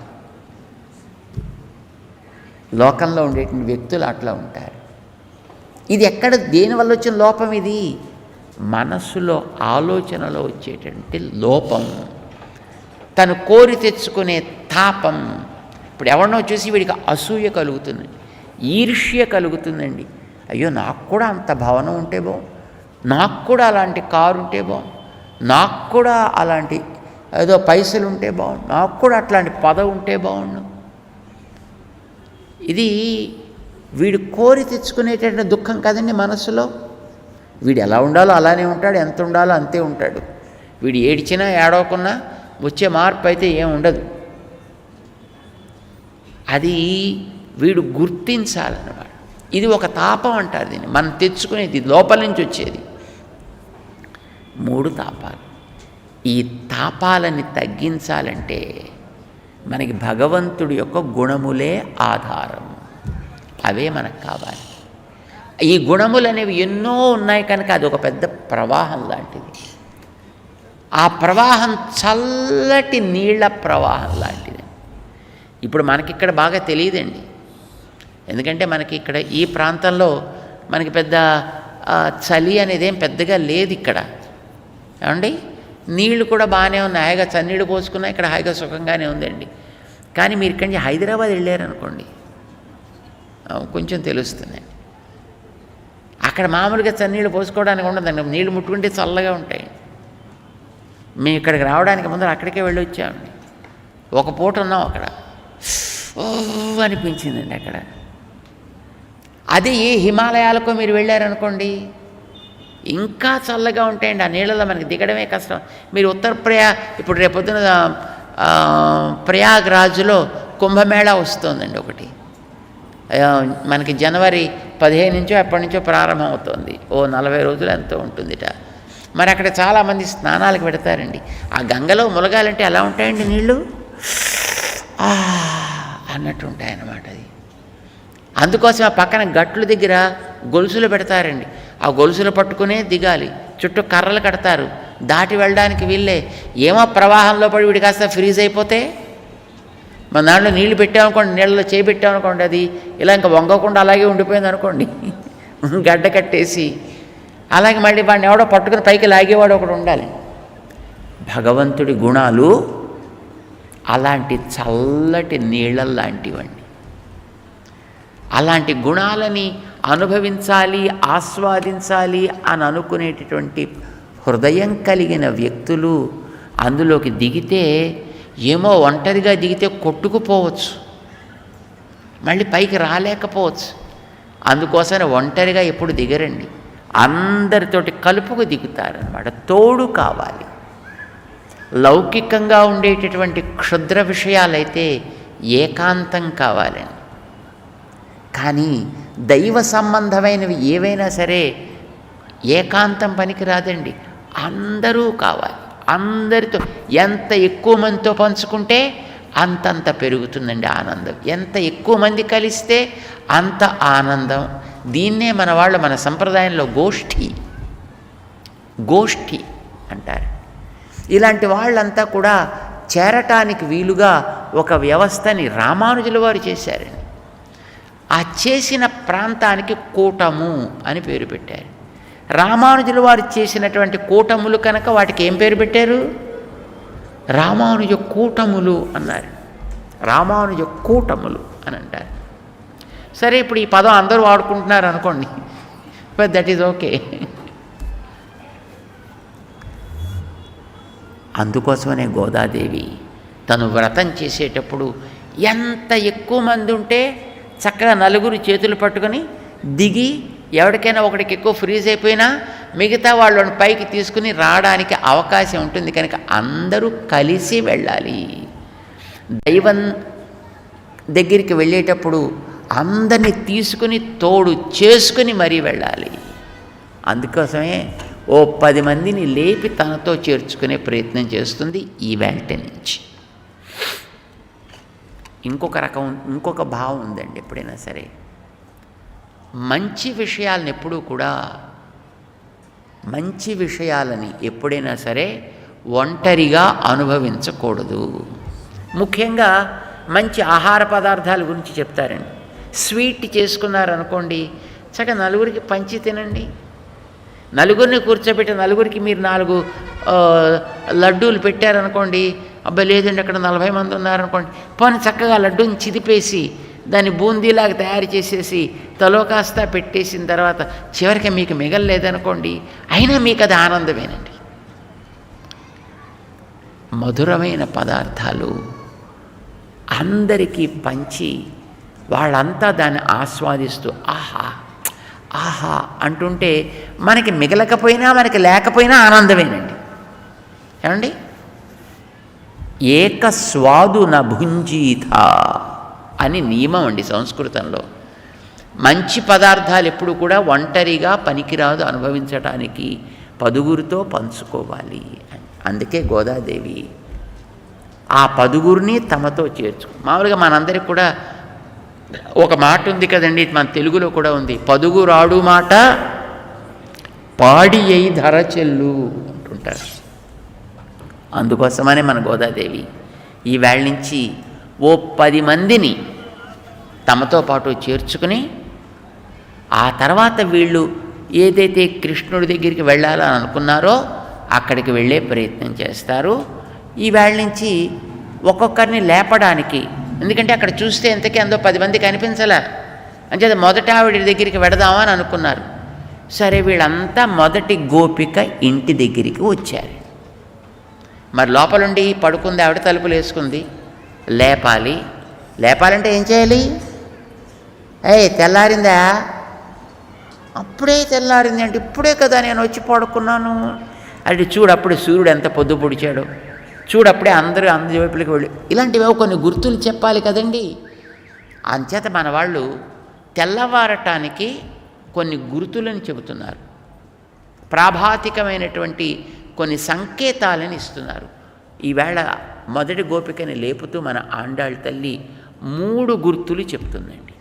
A: లోకంలో ఉండేటువంటి వ్యక్తులు అట్లా ఉంటారు. ఇది ఎక్కడ, దేనివల్ల వచ్చిన లోపం? ఇది మనస్సులో ఆలోచనలో వచ్చేటువంటి లోపం, తను కోరి తెచ్చుకునే తాపం. ఇప్పుడు ఎవరినో చూసి వీడికి అసూయ కలుగుతుంది, ఈర్ష్య కలుగుతుందండి. అయ్యో నాకు కూడా అంత భవనం ఉంటే బాగుండు, నాకు కూడా అలాంటి కారు ఉంటే బాగుండు, నాకు కూడా అలాంటి ఏదో పైసలు ఉంటే బాగుండు, నాకు కూడా అట్లాంటి పదవి ఉంటే బాగుండు. ఇది వీడు కోరి తెచ్చుకునేటటువంటి దుఃఖం కదండి మనస్సులో. వీడు ఎలా ఉండాలో అలానే ఉంటాడు, ఎంత ఉండాలో అంతే ఉంటాడు. వీడు ఏడ్చినా ఏడవకున్నా వచ్చే మార్పు అయితే ఏం ఉండదు. అది వీడు గుర్తించాలన్నమాట. ఇది ఒక తాపం అంటారు దీన్ని, మనం తెచ్చుకునేది, లోపల నుంచి వచ్చేది. 3 తాపాలు. ఈ తాపాలని తగ్గించాలంటే మనకి భగవంతుడి యొక్క గుణములే ఆధారం, అవే మనకు కావాలి. ఈ గుణములు అనేవి ఎన్నో ఉన్నాయి కనుక అది ఒక పెద్ద ప్రవాహం లాంటిది. ఆ ప్రవాహం చల్లటి నీళ్ల ప్రవాహం లాంటిది. ఇప్పుడు మనకిక్కడ బాగా తెలియదండి, ఎందుకంటే మనకి ఇక్కడ ఈ ప్రాంతంలో మనకి పెద్ద చలి అనేది ఏం పెద్దగా లేదు ఇక్కడ. ఏమండి, నీళ్లు కూడా బాగానే ఉన్నాయి, హాయిగా చన్నీళ్ళు పోసుకున్నా ఇక్కడ హాయిగా సుఖంగానే ఉందండి. కానీ మీరు ఇక్కడి నుంచి హైదరాబాద్ వెళ్ళారనుకోండి కొంచెం తెలుస్తుందండి. అక్కడ మామూలుగా చన్నీళ్ళు పోసుకోవడానికి ఉండదండి, నీళ్ళు ముట్టుకుంటే చల్లగా ఉంటాయి. మేము ఇక్కడికి రావడానికి ముందర అక్కడికే వెళ్ళి వచ్చామండి. ఒక పూట ఉన్నాం అక్కడ, ఓ అనిపించిందండి అక్కడ. అదే ఏ హిమాలయాలకు మీరు వెళ్ళారనుకోండి, ఇంకా చల్లగా ఉంటాయండి. ఆ నీళ్ళలో మనకి దిగడమే కష్టం. మీరు ఇప్పుడు రేపొద్దున ప్రయాగ్రాజ్లో కుంభమేళా వస్తుందండి ఒకటి, మనకి జనవరి 15 నుంచో ఎప్పటి నుంచో ప్రారంభం అవుతుంది. ఓ 40 రోజులు ఎంతో ఉంటుందిట. మరి అక్కడ చాలామంది స్నానాలకు పెడతారండి. ఆ గంగలో ములగాలంటే ఎలా ఉంటాయండి నీళ్ళు, అన్నట్టు ఉంటాయన్నమాట. అది అందుకోసం ఆ పక్కన గట్లు దగ్గర గొలుసులు పెడతారండి. ఆ గొలుసులు పట్టుకునే దిగాలి, చుట్టూ కర్రలు కడతారు, దాటి వెళ్ళడానికి వీళ్ళే. ఏమో ప్రవాహంలో పడి వీడి కాస్త ఫ్రీజ్ అయిపోతే, మన దాంట్లో నీళ్లు పెట్టామనుకోండి, నీళ్ళలో చేయి పెట్టామనుకోండి, అది ఇలా ఇంకా వంగకుండా అలాగే ఉండిపోయింది అనుకోండి, గడ్డ కట్టేసి. అలాగే మళ్ళీ వాడిని ఎవడో పట్టుకుని పైకి లాగేవాడు ఒకడు ఉండాలి. భగవంతుడి గుణాలు అలాంటి చల్లటి నీళ్ళల్లాంటివండి. అలాంటి గుణాలని అనుభవించాలి, ఆస్వాదించాలి అని అనుకునేటటువంటి హృదయం కలిగిన వ్యక్తులు అందులోకి దిగితే, ఏమో ఒంటరిగా దిగితే కొట్టుకుపోవచ్చు, మళ్ళీ పైకి రాలేకపోవచ్చు. అందుకోసమే ఒంటరిగా ఎప్పుడు దిగరండి, అందరితోటి కలుపుకు దిగుతారనమాట. తోడు కావాలి. లౌకికంగా ఉండేటటువంటి క్షుద్ర విషయాలైతే ఏకాంతం కావాలండి. కానీ దైవ సంబంధమైనవి ఏవైనా సరే ఏకాంతం పనికి రాదండి, అందరూ కావాలి. అందరితో ఎంత ఎక్కువ మందితో పంచుకుంటే అంతంత పెరుగుతుందండి ఆనందం. ఎంత ఎక్కువ మంది కలిస్తే అంత ఆనందం. దీన్నే మన వాళ్ళు మన సంప్రదాయంలో గోష్ఠి అంటారు. ఇలాంటి వాళ్ళంతా కూడా చేరటానికి వీలుగా ఒక వ్యవస్థని రామానుజుల వారు చేశారండి. ఆ చేసిన ప్రాంతానికి కూటము అని పేరు పెట్టారు. రామానుజుల వారు చేసినటువంటి కూటములు కనుక వాటికి ఏం పేరు పెట్టారు? రామానుజ కూటములు అన్నారు. రామానుజ కూటములు అని అంటారు. సరే, ఇప్పుడు ఈ పదం అందరూ వాడుకుంటున్నారు అనుకోండి, బట్ దట్ ఈజ్ ఓకే. అందుకోసమనే గోదాదేవి తను వ్రతం చేసేటప్పుడు ఎంత ఎక్కువ మంది ఉంటే చక్కగా నలుగురు చేతులు పట్టుకొని దిగి, ఎవరికైనా ఒకటికి ఎక్కువ ఫ్రీజ్ అయిపోయినా మిగతా వాళ్ళని పైకి తీసుకుని రావడానికి అవకాశం ఉంటుంది. కనుక అందరూ కలిసి వెళ్ళాలి. దైవం దగ్గరికి వెళ్ళేటప్పుడు అందరినీ తీసుకుని తోడు చేసుకుని మరీ వెళ్ళాలి. అందుకోసమే ఓ 10 మందిని లేపి తనతో చేర్చుకునే ప్రయత్నం చేస్తుంది ఈ వేట నుంచి. ఇంకొక భావం ఉందండి. ఎప్పుడైనా సరే మంచి విషయాలని ఎప్పుడైనా సరే ఒంటరిగా అనుభవించకూడదు. ముఖ్యంగా మంచి ఆహార పదార్థాల గురించి చెప్తారండి. స్వీట్ చేసుకున్నారనుకోండి, చక్కగా నలుగురికి పంచి తినండి. నలుగురిని కూర్చోబెట్టి నలుగురికి మీరు 4 లడ్డూలు పెట్టారనుకోండి, అబ్బాయి లేదండి అక్కడ 40 మంది ఉన్నారనుకోండి, పోనీ చక్కగా లడ్డూని చిదిపేసి దాన్ని బూందీలాగా తయారు చేసేసి తలో కాస్త పెట్టేసిన తర్వాత చివరికి మీకు మిగలలేదనుకోండి, అయినా మీకు అది ఆనందమేనండి. మధురమైన పదార్థాలు అందరికీ పంచి వాళ్ళంతా దాన్ని ఆస్వాదిస్తూ ఆహా ఆహా అంటుంటే మనకి మిగలకపోయినా మనకి లేకపోయినా ఆనందమేనండి. ఏమండి? ఏక స్వాదు న భుంజీత అని నియమం అండి సంస్కృతంలో. మంచి పదార్థాలు ఎప్పుడు కూడా ఒంటరిగా పనికిరాదు అనుభవించటానికి, 10గురితో పంచుకోవాలి. అందుకే గోదాదేవి ఆ 10గురిని తమతో మామూలుగా మనందరికి కూడా ఒక మాట ఉంది కదండి, మన తెలుగులో కూడా ఉంది, 10గురాడు మాట పాడి అయి ధర చెల్లు అంటుంటారు. అందుకోసమనే మన గోదాదేవి ఈ వేళ నుంచి ఓ 10 మందిని తమతో పాటు చేర్చుకుని ఆ తర్వాత వీళ్ళు ఏదైతే కృష్ణుడి దగ్గరికి వెళ్ళాలని అనుకున్నారో అక్కడికి వెళ్ళే ప్రయత్నం చేస్తారు. ఈ వేళ నుంచి ఒక్కొక్కరిని లేపడానికి, ఎందుకంటే అక్కడ చూస్తే ఎంతకీ 10 మంది కనిపించలే, అంచేది మొదట ఆవిడ దగ్గరికి వెడదామని అనుకున్నారు. సరే వీళ్ళంతా మొదటి గోపిక ఇంటి దగ్గరికి వచ్చారు. మరి లోపలుండి పడుకుంది ఆవిడ, తలుపులు వేసుకుంది. లేపాలంటే ఏం చేయాలి? తెల్లారిందా? అప్పుడే తెల్లారింది అంటే ఇప్పుడే కదా నేను వచ్చి పడుకున్నాను అంటే చూడు అప్పుడే సూర్యుడు ఎంత పొద్దు పొడిచాడో, చూడప్పుడే అందరూ అందరి వైపులకి వెళ్ళి ఇలాంటివి కొన్ని గుర్తులు చెప్పాలి కదండి. అంచేత మన వాళ్ళు తెల్లవారటానికి కొన్ని గుర్తులను చెబుతున్నారు, ప్రాభాతికమైనటువంటి కొన్ని సంకేతాలను ఇస్తున్నారు. ఈవేళ మొదటి గోపికని లేపుతూ మన ఆండాళ్ళ తల్లి 3 గుర్తులు చెప్తుందండి.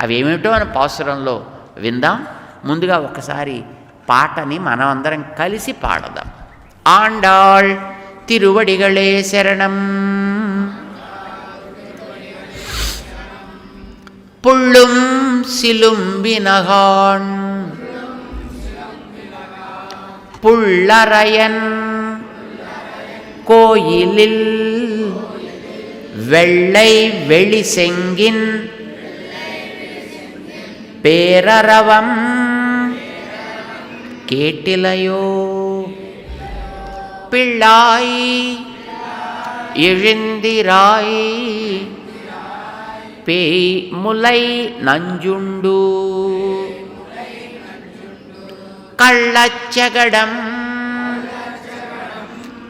A: అవి ఏమిటో మన పాసురంలో విందాం. ముందుగా ఒకసారి పాటని మనం అందరం కలిసి పాడదాం. ఆండాళ్ తిరువడిగళే శరణం, పుళ్ళుం సిలుంబినగాన్ புள்ளரையன் கோயிலில் வெள்ளை வெளி செங்கின் பேரரவம் கேட்டிலையோ பிள்ளாய் எழுந்திராய் பேய் முலை நஞ்சுண்டு கள்ளச்சகடம்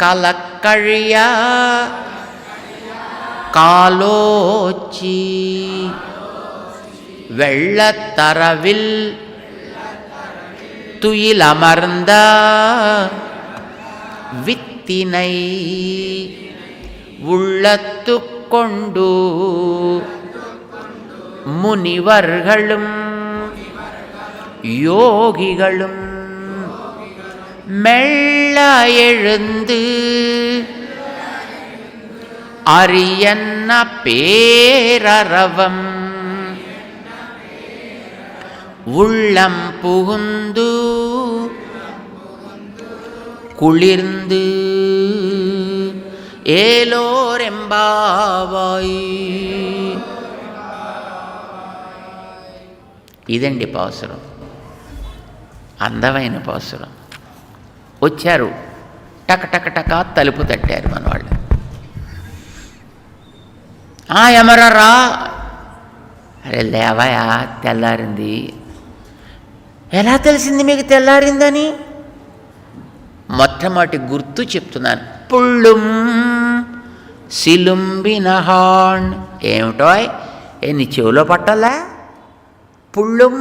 A: கலக்கழிய காலோச்சி வெள்ளத்தரவில் துயிலமர்ந்த வித்தினை உள்ளத்துக் கொண்டு முனிவர்களும் யோகிகளும் மெல்ல எழுந்து அரியன்ன பேரரவம் உள்ளம் புகுந்து குளிர்ந்து ఏలోరెంబావాయి. ఇదండి పాసురం, అందమైన పాసురం. వచ్చారు, టక తలుపు తట్టారు మన వాళ్ళు. ఎమరరా? అరే లేవయా, తెల్లారింది. ఎలా తెలిసింది మీకు తెల్లారిందని? మొట్టమొదటి గుర్తు చెప్తున్నాను. పుళ్ళుం సిలుంబినహాన్. ఏమిటో నీ చెవిలో పట్టాలా? పుళ్ళుం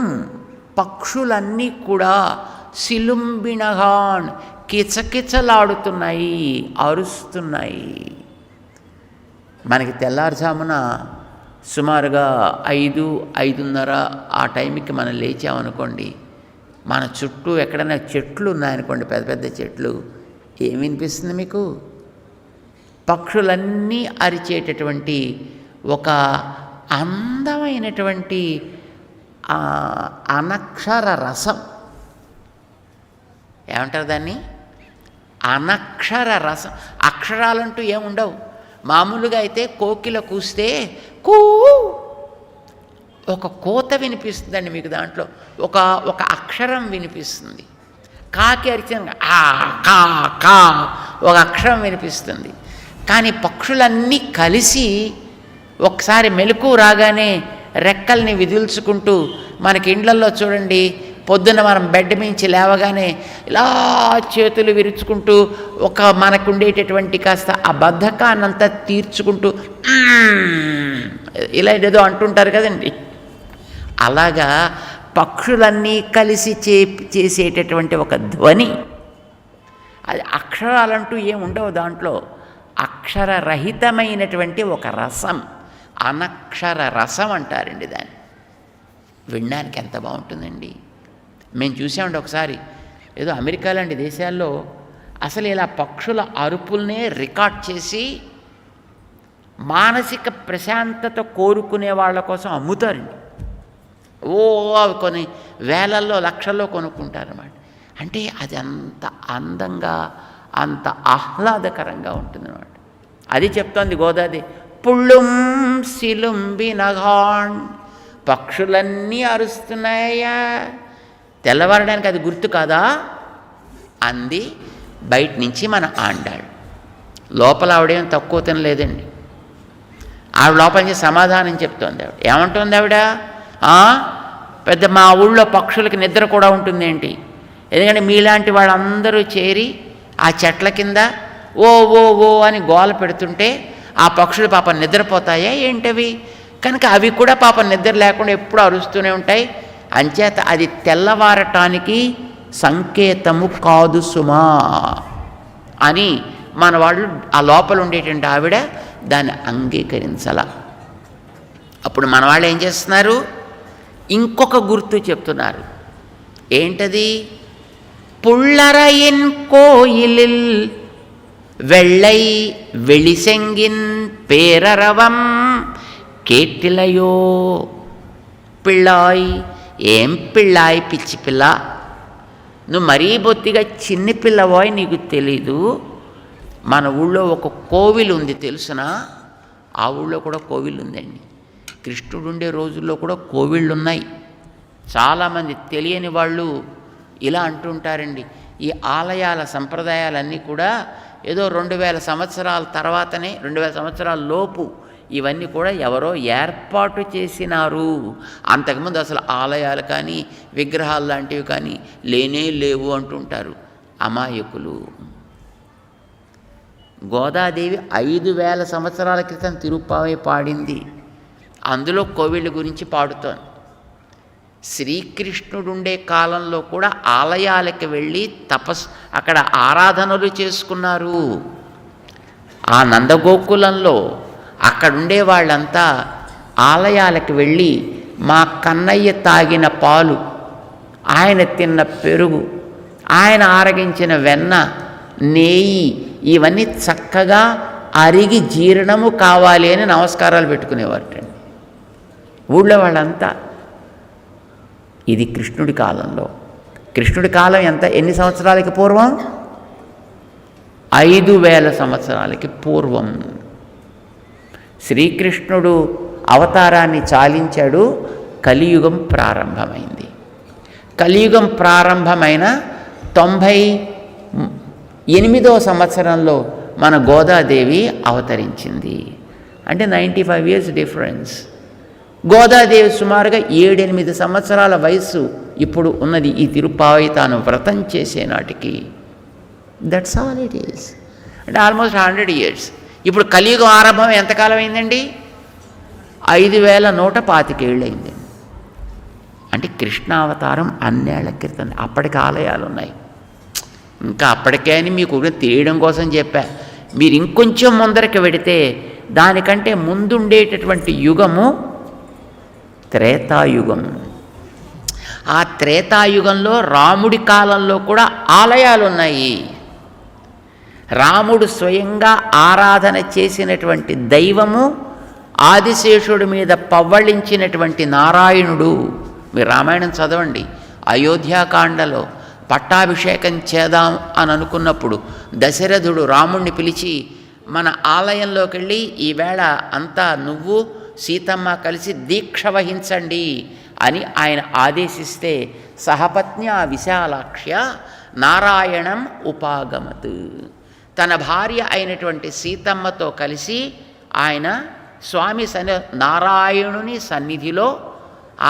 A: పక్షులన్నీ కూడా సిలుంబినహాన్ కిచకిచలాడుతున్నాయి, అరుస్తున్నాయి. మనకి తెల్లారుజామున సుమారుగా 5-5:30 ఆ టైంకి మనం లేచామనుకోండి, మన చుట్టూ ఎక్కడైనా చెట్లు ఉన్నాయనుకోండి, పెద్ద పెద్ద చెట్లు, ఏం వినిపిస్తుంది మీకు? పక్షులన్నీ అరిచేటటువంటి ఒక అందమైనటువంటి అనక్షర రసం. ఏమంటారు దాన్ని? అనక్షర రసం. అక్షరాలంటూ ఏముండవు. మామూలుగా అయితే కోకిల కూస్తే కూ ఒక కోత వినిపిస్తుందండి మీకు, దాంట్లో ఒక అక్షరం వినిపిస్తుంది. కాకి అరిచిన కా కా ఒక అక్షరం వినిపిస్తుంది. కానీ పక్షులన్నీ కలిసి ఒకసారి మెలకు రాగానే రెక్కల్ని విదిల్చుకుంటూ, మనకి ఇండ్లల్లో చూడండి, పొద్దున్న మనం బెడ్ మించి లేవగానే ఇలా చేతులు విరుచుకుంటూ మనకు ఉండేటటువంటి కాస్త ఆ బద్ధకాన్నంతా తీర్చుకుంటూ ఇలా ఏదో అంటుంటారు కదండి. అలాగా పక్షులన్నీ కలిసి చేసేటటువంటి ఒక ధ్వని. అది అక్షరాలంటూ ఏముండవు దాంట్లో, అక్షరరహితమైనటువంటి ఒక రసం, అనక్షర రసం అంటారండి దాన్ని. వినడానికి ఎంత బాగుంటుందండి. మేము చూసామండి ఒకసారి, ఏదో అమెరికా లాంటి దేశాల్లో అసలు ఇలా పక్షుల అరుపుల్నే రికార్డ్ చేసి మానసిక ప్రశాంతత కోరుకునే వాళ్ళ కోసం అమ్ముతారండి. అవి కొన్ని వేలల్లో లక్షల్లో కొనుక్కుంటారన్నమాట. అంటే అది అంత అందంగా, అంత ఆహ్లాదకరంగా ఉంటుందన్నమాట. అది చెప్తోంది గోదాది. పుళ్ళుం సిలుంబినగాన్, పక్షులన్నీ అరుస్తున్నాయా. తెల్లవారడానికి అది గుర్తు కాదా అంది బయట నుంచి మన ఆండాడు. లోపల ఆవిడేం తక్కువ తినలేదండి. ఆవిడ లోపల నుంచి సమాధానం చెప్తోంది. ఆవిడ ఏమంటుంది? ఆవిడ పెద్ద మా ఊళ్ళో పక్షులకి నిద్ర కూడా ఉంటుందేంటి? ఎందుకంటే మీలాంటి వాళ్ళందరూ చేరి ఆ చెట్ల కింద ఓ ఓ ఓ అని గోల పెడుతుంటే ఆ పక్షులు పాపం నిద్రపోతాయా ఏంటవి? కనుక అవి కూడా పాపం నిద్ర లేకుండా ఎప్పుడూ అరుస్తూనే ఉంటాయి. అంచేత అది తెల్లవారటానికి సంకేతము కాదు సుమా అని మన వాళ్ళు ఆ లోపల ఉండేటువంటి ఆవిడ దాన్ని అంగీకరించాల. అప్పుడు మన వాళ్ళు ఏం చేస్తున్నారు? ఇంకొక గుర్తు చెప్తున్నారు. ఏంటది? పుల్లరయిన్ కోయిలిల్ వెள்ளై వెళిసెంగిన్ పేరరవం కేటిలయో. పిళ్ళాయ్, ఏం పిళ్ళాయి పిచ్చి పిల్ల, నువ్వు మరీ బొత్తిగా చిన్ని పిల్లవాయ్, నీకు తెలీదు. మన ఊళ్ళో ఒక కోవిల్ ఉంది తెలుసునా? ఆ ఊళ్ళో కూడా కోవిల్ ఉందండి. కృష్ణుడు ఉండే రోజుల్లో కూడా కోవిళ్ళు ఉన్నాయి. చాలామంది తెలియని వాళ్ళు ఇలా అంటుంటారండి, ఈ ఆలయాల సంప్రదాయాలన్నీ కూడా ఏదో 2000 సంవత్సరాల తర్వాతనే, 2000 సంవత్సరాల లోపు ఇవన్నీ కూడా ఎవరో ఏర్పాటు చేసినారు. అంతకుముందు అసలు ఆలయాలు కానీ విగ్రహాలు లాంటివి కానీ లేనే లేవు అంటుంటారు అమాయకులు. గోదాదేవి 5000 సంవత్సరాల క్రితం తిరుప్పావై పాడింది. అందులో కోవిళ్ళ గురించి పాడుతోంది. శ్రీకృష్ణుడుండే కాలంలో కూడా ఆలయాలకు వెళ్ళి అక్కడ ఆరాధనలు చేసుకున్నారు. ఆ నందగోకులంలో అక్కడుండే వాళ్ళంతా ఆలయాలకు వెళ్ళి మా కన్నయ్య తాగిన పాలు, ఆయన తిన్న పెరుగు, ఆయన ఆరగించిన వెన్న, నెయ్యి ఇవన్నీ చక్కగా అరిగి జీర్ణము కావాలి అని నమస్కారాలు పెట్టుకునేవారటండి ఊళ్ళో వాళ్ళంతా. ఇది కృష్ణుడి కాలంలో. కృష్ణుడి కాలం ఎన్ని సంవత్సరాలకి పూర్వం? 5000 సంవత్సరాలకి పూర్వం శ్రీకృష్ణుడు అవతారాన్ని చాలించాడు. కలియుగం ప్రారంభమైంది. కలియుగం ప్రారంభమైన 98వ సంవత్సరంలో మన గోదాదేవి అవతరించింది. అంటే 95 years డిఫరెన్స్. గోదాదేవి సుమారుగా 7-8 సంవత్సరాల వయస్సు ఇప్పుడు ఉన్నది ఈ తిరుప్పావై తాను వ్రతం చేసే నాటికి. That's all it is. అంటే ఆల్మోస్ట్ 100 years. ఇప్పుడు కలియుగం ఆరంభం ఎంతకాలం అయిందండి? 5125 ఏళ్ళు అయిందండి. అంటే కృష్ణావతారం అన్నేళ్ల క్రితం. అప్పటికి ఆలయాలు ఉన్నాయి. ఇంకా అప్పటికే అని మీకు తెలియడం కోసం చెప్పా. మీరు ఇంకొంచెం ముందరికి వెడితే దానికంటే ముందుండేటటువంటి యుగము త్రేతాయుగం. ఆ త్రేతాయుగంలో రాముడి కాలంలో కూడా ఆలయాలు ఉన్నాయి. రాముడు స్వయంగా ఆరాధన చేసినటువంటి దైవము ఆదిశేషుడి మీద పవ్వళించినటువంటి నారాయణుడు. మీరు రామాయణం చదవండి. అయోధ్యాకాండలో పట్టాభిషేకం చేద్దాం అని అనుకున్నప్పుడు దశరథుడు రాముణ్ణి పిలిచి మన ఆలయంలోకి వెళ్ళి ఈవేళ అంతా నువ్వు సీతమ్మ కలిసి దీక్ష వహించండి అని ఆయన ఆదేశిస్తే సహపత్న్యా విశాలాక్ష్య నారాయణం ఉపాగమత్. తన భార్య అయినటువంటి సీతమ్మతో కలిసి ఆయన స్వామి నారాయణుని సన్నిధిలో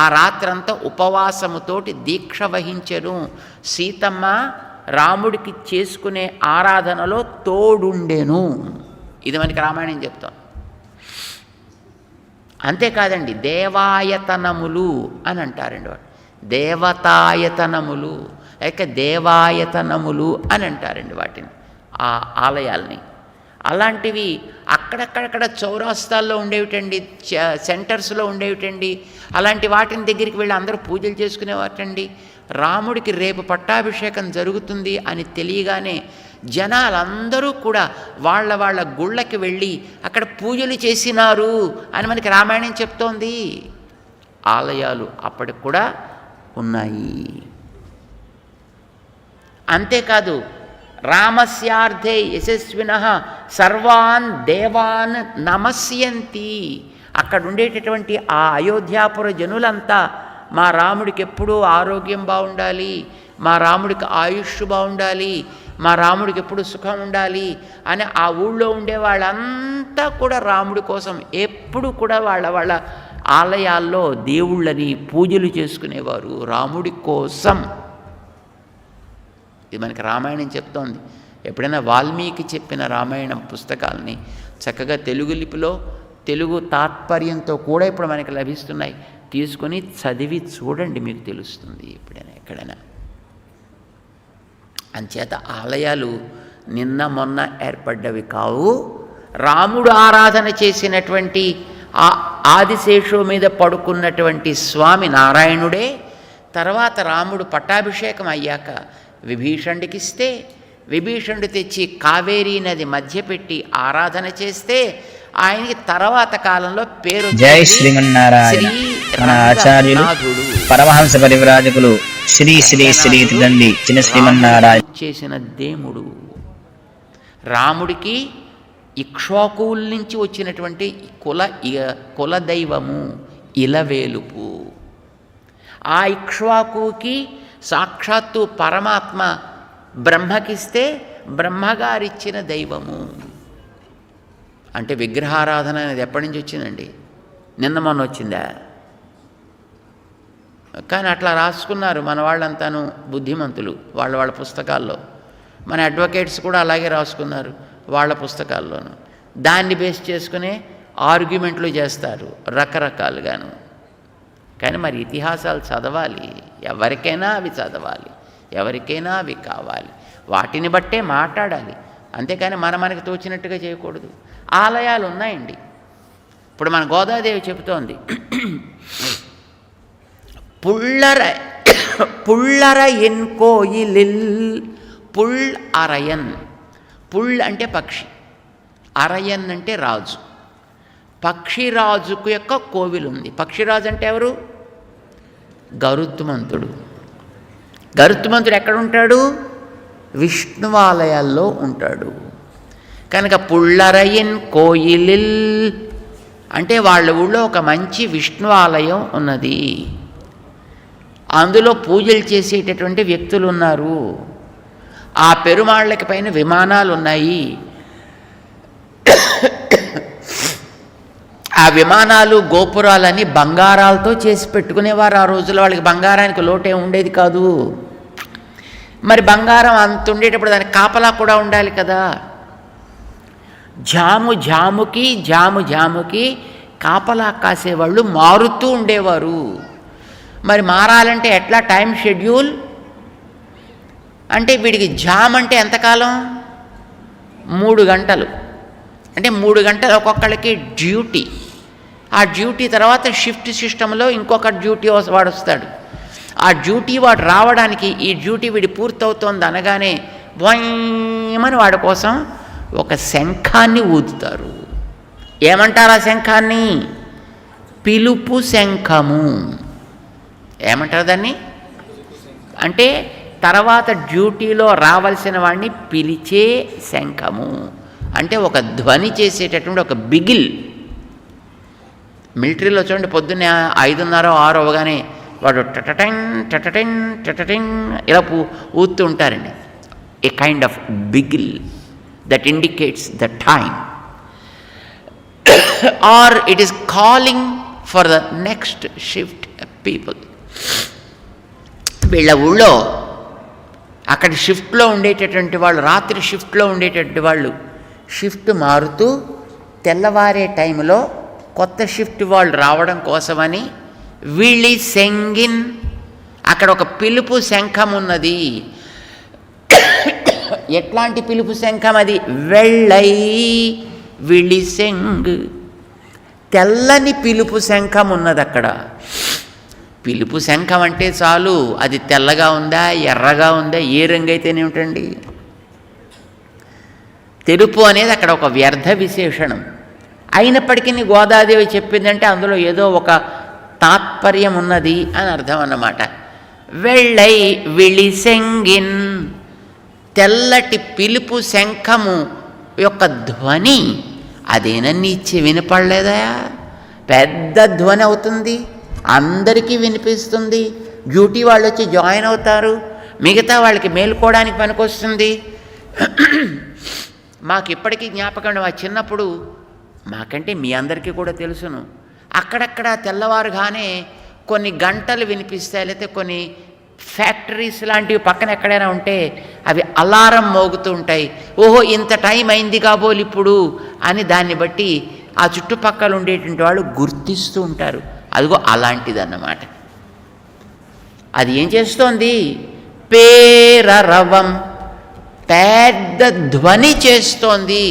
A: ఆ రాత్రంతా ఉపవాసముతోటి దీక్ష వహించెను. సీతమ్మ రాముడికి చేసుకునే ఆరాధనలో తోడుండెను. ఇది మనకి రామాయణం చెప్తాం. అంతేకాదండి, దేవాయతనములు అని అంటారండి వాడు. దేవతాయతనములు లేక దేవాయతనములు అని అంటారండి వాటిని, ఆ ఆలయాల్ని. అలాంటివి అక్కడక్కడక్కడ చౌరాస్తాల్లో ఉండేవిటండి, సెంటర్స్లో ఉండేవిటండి. అలాంటి వాటిని దగ్గరికి వెళ్ళి అందరూ పూజలు చేసుకునేవాటండి. రాముడికి రేపు పట్టాభిషేకం జరుగుతుంది అని తెలియగానే జనాలందరూ కూడా వాళ్ళ వాళ్ళ గుళ్ళకి వెళ్ళి అక్కడ పూజలు చేసినారు అని మనకి రామాయణం చెప్తోంది. ఆలయాలు అప్పటికి కూడా ఉన్నాయి. అంతేకాదు, రామస్యార్థే యశస్వినః సర్వాన్ దేవాన్ నమస్యంతి. అక్కడ ఉండేటటువంటి ఆ అయోధ్యాపుర జనులంతా మా రాముడికి ఎప్పుడూ ఆరోగ్యం బాగుండాలి, మా రాముడికి ఆయుష్ బాగుండాలి, మా రాముడికి ఎప్పుడు సుఖం ఉండాలి అని ఆ ఊళ్ళో ఉండే వాళ్ళంతా కూడా రాముడి కోసం ఎప్పుడు కూడా వాళ్ళ ఆలయాల్లో దేవుళ్ళని పూజలు చేసుకునేవారు రాముడి కోసం. ఇది మనకి రామాయణం చెప్తోంది. ఎప్పుడైనా వాల్మీకి చెప్పిన రామాయణం పుస్తకాలని చక్కగా తెలుగు లిపిలో తెలుగు తాత్పర్యంతో కూడా ఇప్పుడు మనకి లభిస్తున్నాయి. తీసుకొని చదివి చూడండి, మీకు తెలుస్తుంది ఎప్పుడైనా ఎక్కడైనా. అంచేత ఆలయాలు నిన్న మొన్న ఏర్పడ్డవి కావు. రాముడు ఆరాధన చేసినటువంటి ఆ ఆదిశేషు మీద పడుకున్నటువంటి స్వామి నారాయణుడే తర్వాత రాముడు పట్టాభిషేకం అయ్యాక విభీషణుడికిస్తే విభీషణుడు తెచ్చి కావేరీ నది మధ్య పెట్టి ఆరాధన చేస్తే ఆయనకి తర్వాత కాలంలో పేరు
B: జై శ్రీమన్నారాయణ. మన ఆచార్యులు పరమహంస పరివ్రాజకులు శ్రీ శ్రీ శ్రీ దండి చిన్న శ్రీమన్నారాయణ
A: చేసిన దేవుడు. రాముడికి ఇక్ష్వాకుల నుంచి వచ్చినటువంటి కులదైవము ఇలవేలుపు. ఆ ఇక్ష్వాకుకి సాక్షాత్తు పరమాత్మ బ్రహ్మకిస్తే బ్రహ్మగారిచ్చిన దైవము. అంటే విగ్రహారాధన అనేది ఎప్పటి నుంచి వచ్చిందండి? నిన్న మొన్న వచ్చిందా? కానీ అట్లా రాసుకున్నారు మన వాళ్ళంతాను బుద్ధిమంతులు వాళ్ళ పుస్తకాల్లో. మన అడ్వకేట్స్ కూడా అలాగే రాసుకున్నారు వాళ్ళ పుస్తకాల్లోనూ. దాన్ని బేస్ చేసుకునే ఆర్గ్యుమెంట్లు చేస్తారు రకరకాలుగాను. కానీ మరి ఇతిహాసాలు చదవాలి, ఎవరికైనా అవి చదవాలి, ఎవరికైనా అవి కావాలి, వాటిని బట్టే మాట్లాడాలి. అంతేకాని మనకి తోచినట్టుగా చేయకూడదు. ఆలయాలు ఉన్నాయండి. ఇప్పుడు మన గోదాదేవి చెబుతోంది, పుళ్ళర ఎన్ కోయిలిల్ పుల్ అరయన్. పుల్ అంటే పక్షి, అరయన్ అంటే రాజు. పక్షిరాజుకు యొక్క కోవిలు ఉంది. పక్షిరాజు అంటే ఎవరు? గరుత్మంతుడు. గరుత్మంతుడు ఎక్కడుంటాడు? విష్ణువాలయాల్లో ఉంటాడు. కనుక పుళ్ళరయన్ కోయిలిల్ అంటే వాళ్ళ ఊళ్ళో ఒక మంచి విష్ణు ఆలయం ఉన్నది. అందులో పూజలు చేసేటటువంటి వ్యక్తులు ఉన్నారు. ఆ పెరుమాళ్ళకి పైన విమానాలు ఉన్నాయి. ఆ విమానాలు గోపురాలని బంగారాలతో చేసి పెట్టుకునేవారు. ఆ రోజుల్లో వాళ్ళకి బంగారానికి లోటే ఉండేది కాదు. మరి బంగారం అంత ఉండేటప్పుడు దానికి కాపలా కూడా ఉండాలి కదా. జాముకి కాపలా కాసేవాళ్ళు మారుతూ ఉండేవారు. మరి మారాలంటే ఎట్లా? టైం షెడ్యూల్ అంటే వీడికి జామ్ అంటే ఎంతకాలం? 3 గంటలు. అంటే 3 గంటలు ఒక్కొక్కళ్ళకి డ్యూటీ. ఆ డ్యూటీ తర్వాత షిఫ్ట్ సిస్టంలో ఇంకొక డ్యూటీ వాడు వస్తాడు. ఆ డ్యూటీ వాడు రావడానికి ఈ డ్యూటీ వీడి పూర్తవుతోంది అనగానే భయమని వాడి కోసం ఒక శంఖాన్ని ఊదుతారు. ఏమంటారు ఆ శంఖాన్ని? పిలుపు శంఖము. ఏమంటారు దాన్ని? అంటే తర్వాత డ్యూటీలో రావాల్సిన వాడిని పిలిచే శంఖము. అంటే ఒక ధ్వని చేసేటటువంటి ఒక బిగిల్. మిలిటరీలో చూడండి, పొద్దున్నే 5:30, 6 అవగానే వాడు టటటెన్ టటటెన్ టటటెన్ ఇలా ఊదుతూ ఉంటారండి. ఏ కైండ్ ఆఫ్ బిగిల్ that indicates the time or it is calling for the next shift people. వీళ్ళ ఊళ్ళో అక్కడ షిఫ్ట్లో ఉండేటటువంటి వాళ్ళు, రాత్రి షిఫ్ట్లో ఉండేటటువంటి వాళ్ళు షిఫ్ట్ మారుతూ తెల్లవారే టైంలో కొత్త షిఫ్ట్ వాళ్ళు రావడం కోసమని విళి సెంగిన్ అక్కడ ఒక పిలుపు శంఖం ఉన్నది. ఎట్లాంటి పిలుపు శంఖం అది? వెళ్ళై విళిసెంగ్, తెల్లని పిలుపు శంఖం ఉన్నది అక్కడ. పిలుపు శంఖం అంటే చాలు, అది తెల్లగా ఉందా ఎర్రగా ఉందా ఏ రంగు అయితేనేమిటండి. తెలుపు అనేది అక్కడ ఒక వ్యర్థ విశేషణం. అయినప్పటికీ గోదాదేవి చెప్పిందంటే అందులో ఏదో ఒక తాత్పర్యం ఉన్నది అని అర్థం అన్నమాట. వెళ్ళై విళిసెంగిన్, తెల్లటి పిలుపు శంఖము యొక్క ధ్వని అదేనన్నీ ఇచ్చి వినపడలేదా? పెద్ద ధ్వని అవుతుంది. అందరికీ వినిపిస్తుంది. డ్యూటీ వాళ్ళు వచ్చి జాయిన్ అవుతారు, మిగతా వాళ్ళకి మేలుకోవడానికి పనికొస్తుంది. మాకు ఇప్పటికీ జ్ఞాపకం, మా చిన్నప్పుడు, మాకంటే మీ అందరికీ కూడా తెలుసును, అక్కడక్కడ తెల్లవారుగానే కొన్ని గంటలు వినిపిస్తాయి, లేకపోతే కొన్ని ఫ్యాక్టరీస్ లాంటివి పక్కన ఎక్కడైనా ఉంటే అవి అలారం మోగుతూ ఉంటాయి. ఓహో ఇంత టైం అయింది కాబోలు ఇప్పుడు అని దాన్ని బట్టి ఆ చుట్టుపక్కల ఉండేటువంటి వాళ్ళు గుర్తిస్తూ ఉంటారు. అదిగో అలాంటిదన్నమాట. అది ఏం చేస్తోంది? పేరరవం, పెద్ద ధ్వని చేస్తోంది.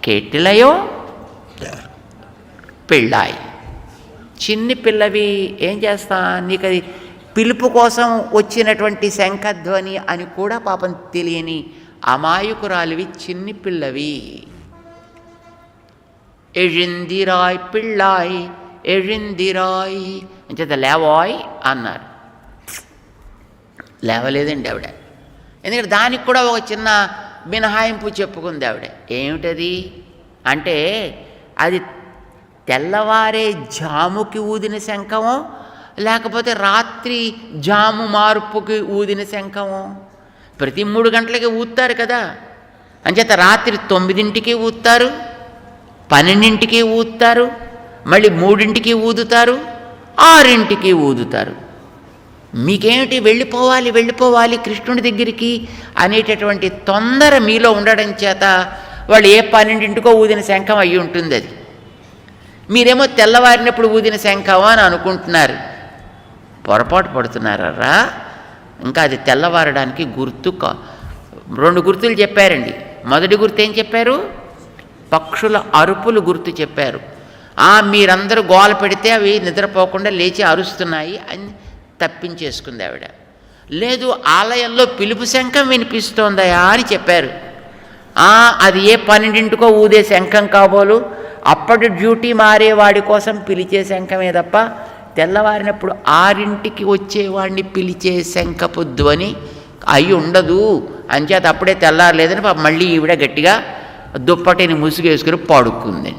A: కేటిలయో పిళ్ళాయి, చిన్ని పిల్లవి ఏం చేస్తా, నీకు అది పిలుపు కోసం వచ్చినటువంటి శంఖధ్వని అని కూడా పాపం తెలియని అమాయకురాలివి చిన్ని పిల్లవి. ఎழிందిరాయ్ పిళ్ళాయ్ ఎழிందిరాయ్ అంచేత లేవాయ్ అన్నారు. లేవలేదండి ఆవిడ. ఎందుకంటే దానికి కూడా ఒక చిన్న మినహాయింపు చెప్పుకుంది ఆవిడ. ఏమిటది అంటే, అది తెల్లవారే జాముకి ఊదిన శంఖమో లేకపోతే రాత్రి జాము మార్పుకి ఊదిన శంఖమో. ప్రతి 3 గంటలకి ఊదుతారు కదా, అంచేత రాత్రి 9ంటికి ఊదుతారు, 12ంటికి ఊదుతారు, మళ్ళీ 3ంటికి ఊదుతారు, 6ంటికి ఊదుతారు. మీకేమిటి వెళ్ళిపోవాలి వెళ్ళిపోవాలి కృష్ణుడి దగ్గరికి అనేటటువంటి తొందర మీలో ఉండడం చేత వాళ్ళు ఏ 12ంటికో ఊదిన శంఖం అయ్యి ఉంటుంది అది. మీరేమో తెల్లవారినప్పుడు ఊదిన శంఖం అని అనుకుంటున్నారు, పొరపాటు పడుతున్నారా. ఇంకా అది తెల్లవారడానికి గుర్తు 2 గుర్తులు చెప్పారండి. మొదటి గుర్తు ఏం చెప్పారు? పక్షుల అరుపులు గుర్తు చెప్పారు. మీరందరూ గోల పెడితే అవి నిద్రపోకుండా లేచి అరుస్తున్నాయి అని తప్పించేసుకుంది ఆవిడ. లేదు, ఆలయంలో పిలుపు శంఖం వినిపిస్తోందయా అని చెప్పారు. అది ఏ 12ంటికో ఊదే శంఖం కాబోలు, అప్పటి డ్యూటీ మారేవాడి కోసం పిలిచే శంఖమే తప్ప తెల్లవారినప్పుడు 6ంటికి వచ్చేవాడిని పిలిచే శంఖపు ధ్వని అయి ఉండదు. అంచేత అప్పుడే తెల్లారలేదని మళ్ళీ ఈవిడ గట్టిగా దుప్పటిని ముసుగేసుకుని పడుకుంది.